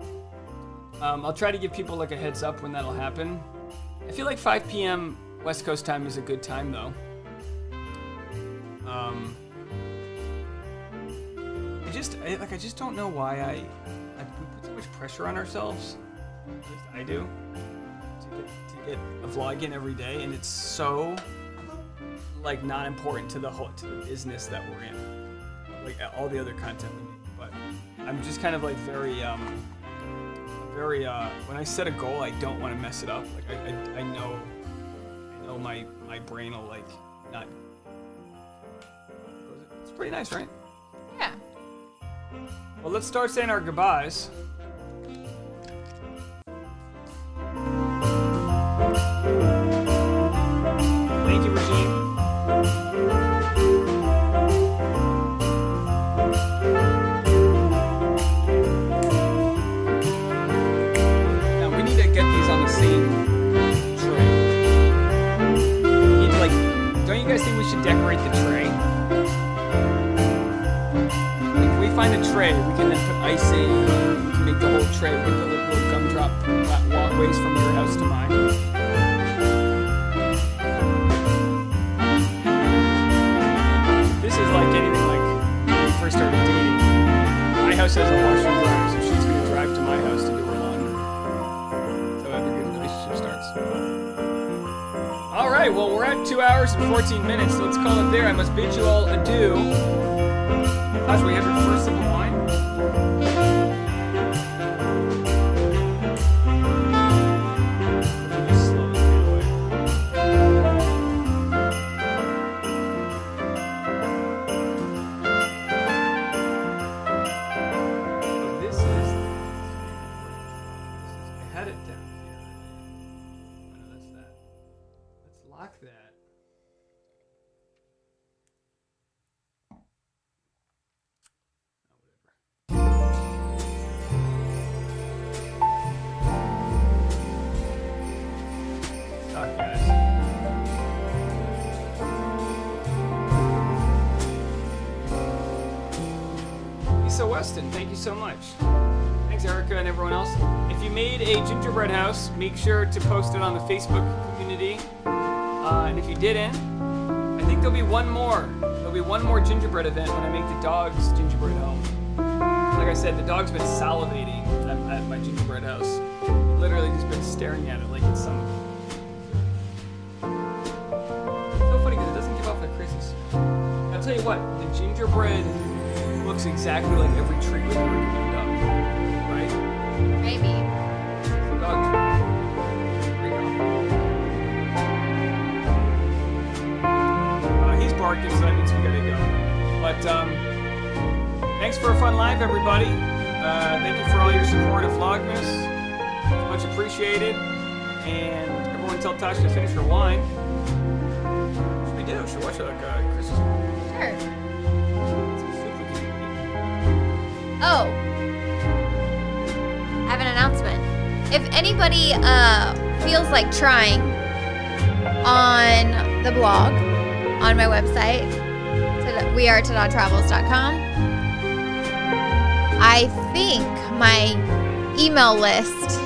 Speaker 2: I'll try to give people like a heads up when that'll happen. I feel like 5 p.m. West Coast time is a good time though. I just don't know why we put so much pressure on ourselves. At least I do. To get a vlog in every day, and it's so like not important to the business that we're in. Like all the other content we make. But I'm just kind of like very when I set a goal, I don't want to mess it up. Like I know my brain will like not. It's pretty nice, right?
Speaker 3: Yeah.
Speaker 2: Well, let's start saying our goodbyes. Thank you, Regine. Now we need to get these on the same tray. We need to, like, don't you guys think we should decorate the tray? icing. You can make the whole tray with the little gumdrop walkways from your house to mine. This is like anything like when we first started dating. My house has a washer and dryer, so she's going to drive to my house to do her laundry. So every good relationship starts. All right, well, we're at 2 hours and 14 minutes. Let's call it there. I must bid you all adieu. Tasha, we have your first sip of wine. Just slowly fade away. So this is. I had it down here. I know that's that. Let's lock that. Talk, guys. Lisa Weston, thank you so much. Thanks, Erica and everyone else. If you made a gingerbread house, make sure to post it on the Facebook community. And if you didn't, I think there'll be one more. There'll be one more gingerbread event when I make the dog's gingerbread home. Like I said, the dog's been salivating at my gingerbread house. Literally just been staring at it like it's some... So funny because it doesn't give off that crazy smell. I'll tell you what, the gingerbread looks exactly like every tree with a regular dog. Right?
Speaker 3: Maybe.
Speaker 2: Dog tree. There you go. He's barking, so that means we gotta go. But thanks for a fun live, everybody. Thank you for all your support of Vlogmas. It's much appreciated. And everyone tell Tasha to finish her wine. What should we do? Should we watch like Christmas movie?
Speaker 3: Sure.
Speaker 2: It's super cute.
Speaker 3: Oh. I have an announcement. If anybody feels like trying on the blog, on my website, wearetodotravels.com, I think my email list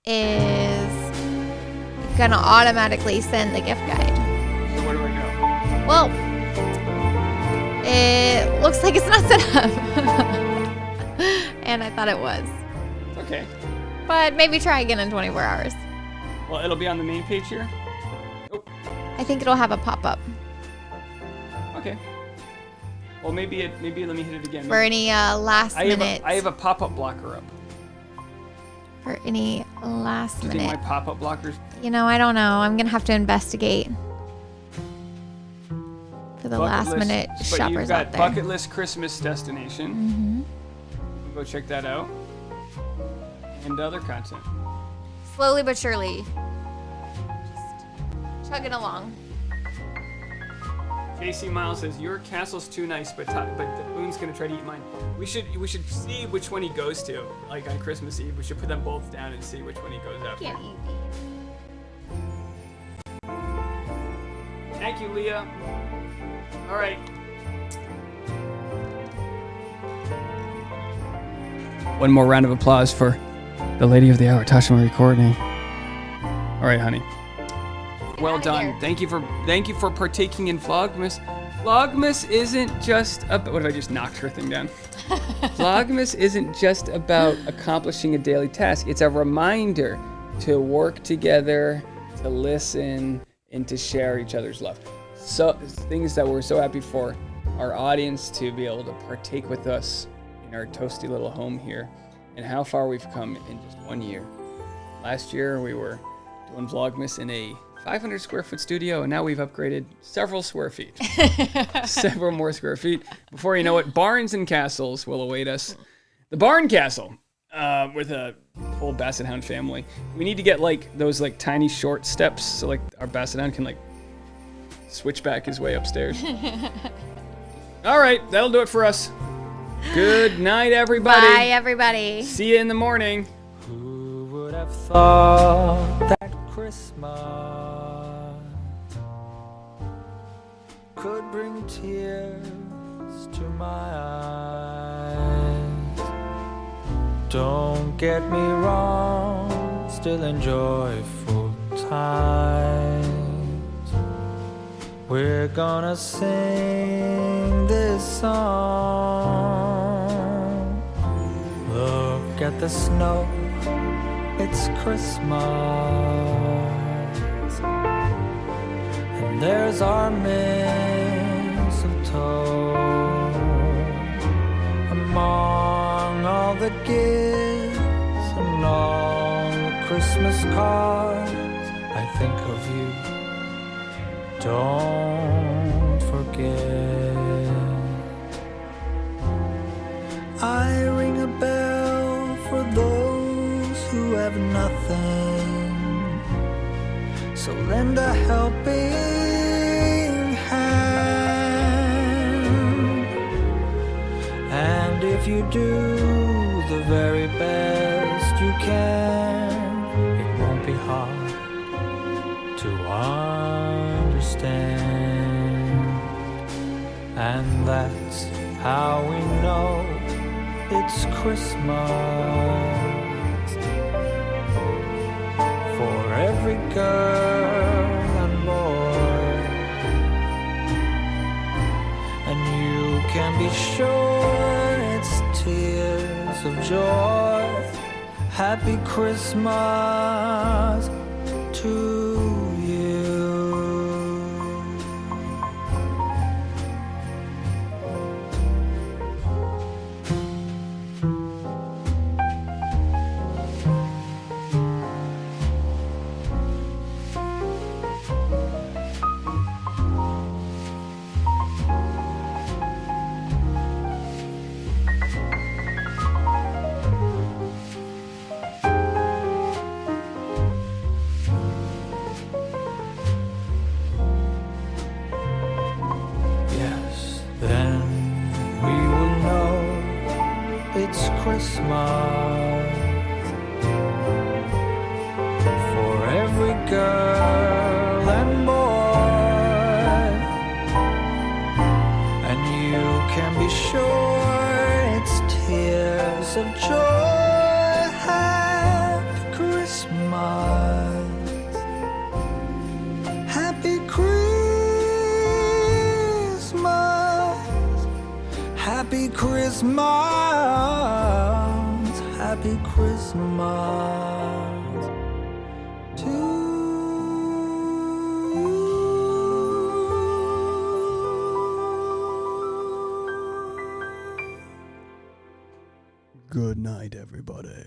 Speaker 3: is gonna automatically send the gift guide.
Speaker 2: So where do I go?
Speaker 3: Well, it looks like it's not set up. And I thought it was.
Speaker 2: Okay.
Speaker 3: But maybe try again in 24 hours.
Speaker 2: Well, it'll be on the main page here. Oh,
Speaker 3: I think it'll have a pop-up
Speaker 2: okay. Well, maybe let me hit it again.
Speaker 3: for any last minute.
Speaker 2: I have a pop-up blocker up.
Speaker 3: For any last
Speaker 2: Do you think
Speaker 3: minute.
Speaker 2: my pop-up blockers?
Speaker 3: You know, I don't know. I'm gonna have to investigate for the
Speaker 2: Bucket
Speaker 3: last
Speaker 2: list-
Speaker 3: minute
Speaker 2: But
Speaker 3: shoppers
Speaker 2: you've got
Speaker 3: out there.
Speaker 2: Bucket List Christmas Destination.
Speaker 3: Mm-hmm.
Speaker 2: Go check that out. And other content.
Speaker 3: Slowly but surely, just chugging along.
Speaker 2: JC Miles says your castle's too nice, but the Boon's gonna try to eat mine. We should see which one he goes to. Like on Christmas Eve, we should put them both down and see which one he goes after.
Speaker 3: Can't eat these.
Speaker 2: Thank you, Leah. All right. One more round of applause for the lady of the hour, Tasha Marie Courtney. All right, honey. Well
Speaker 3: outta
Speaker 2: done.
Speaker 3: here.
Speaker 2: Thank you for partaking in Vlogmas. Vlogmas isn't just about... What if I just knocked her thing down? Vlogmas isn't just about accomplishing a daily task. It's a reminder to work together, to listen, and to share each other's love. So things that we're so happy for our audience to be able to partake with us in our toasty little home here, and how far we've come in just 1 year. Last year we were doing Vlogmas in a 500 square foot studio, and now we've upgraded several square feet. Several more square feet. Before you know it, barns and castles will await us. The barn castle, with a full Basset Hound family. We need to get like those like tiny short steps so like our Basset Hound can like switch back his way upstairs. All right, that'll do it for us. Good night, everybody.
Speaker 3: Bye, everybody.
Speaker 2: See you in the morning.
Speaker 9: Who would have thought that Christmas could bring tears to my eyes. Don't get me wrong, still enjoy full times. We're gonna sing this song. Look at the snow, it's Christmas. And there's our mistletoe. Among all the gifts and all the Christmas cards, I think of you. Don't forget. I ring a bell for those who have nothing, so lend a helping hand. And if you do the very best you can, it won't be hard to understand. And that's how we know it's Christmas. For every girl and boy, and you can be sure it's tears of joy. Happy Christmas to you. It's Christmas for every girl and boy, and you can be sure it's tears of joy. Happy Christmas, happy Christmas, happy Christmas. Happy Christmas to you.
Speaker 2: Good night, everybody.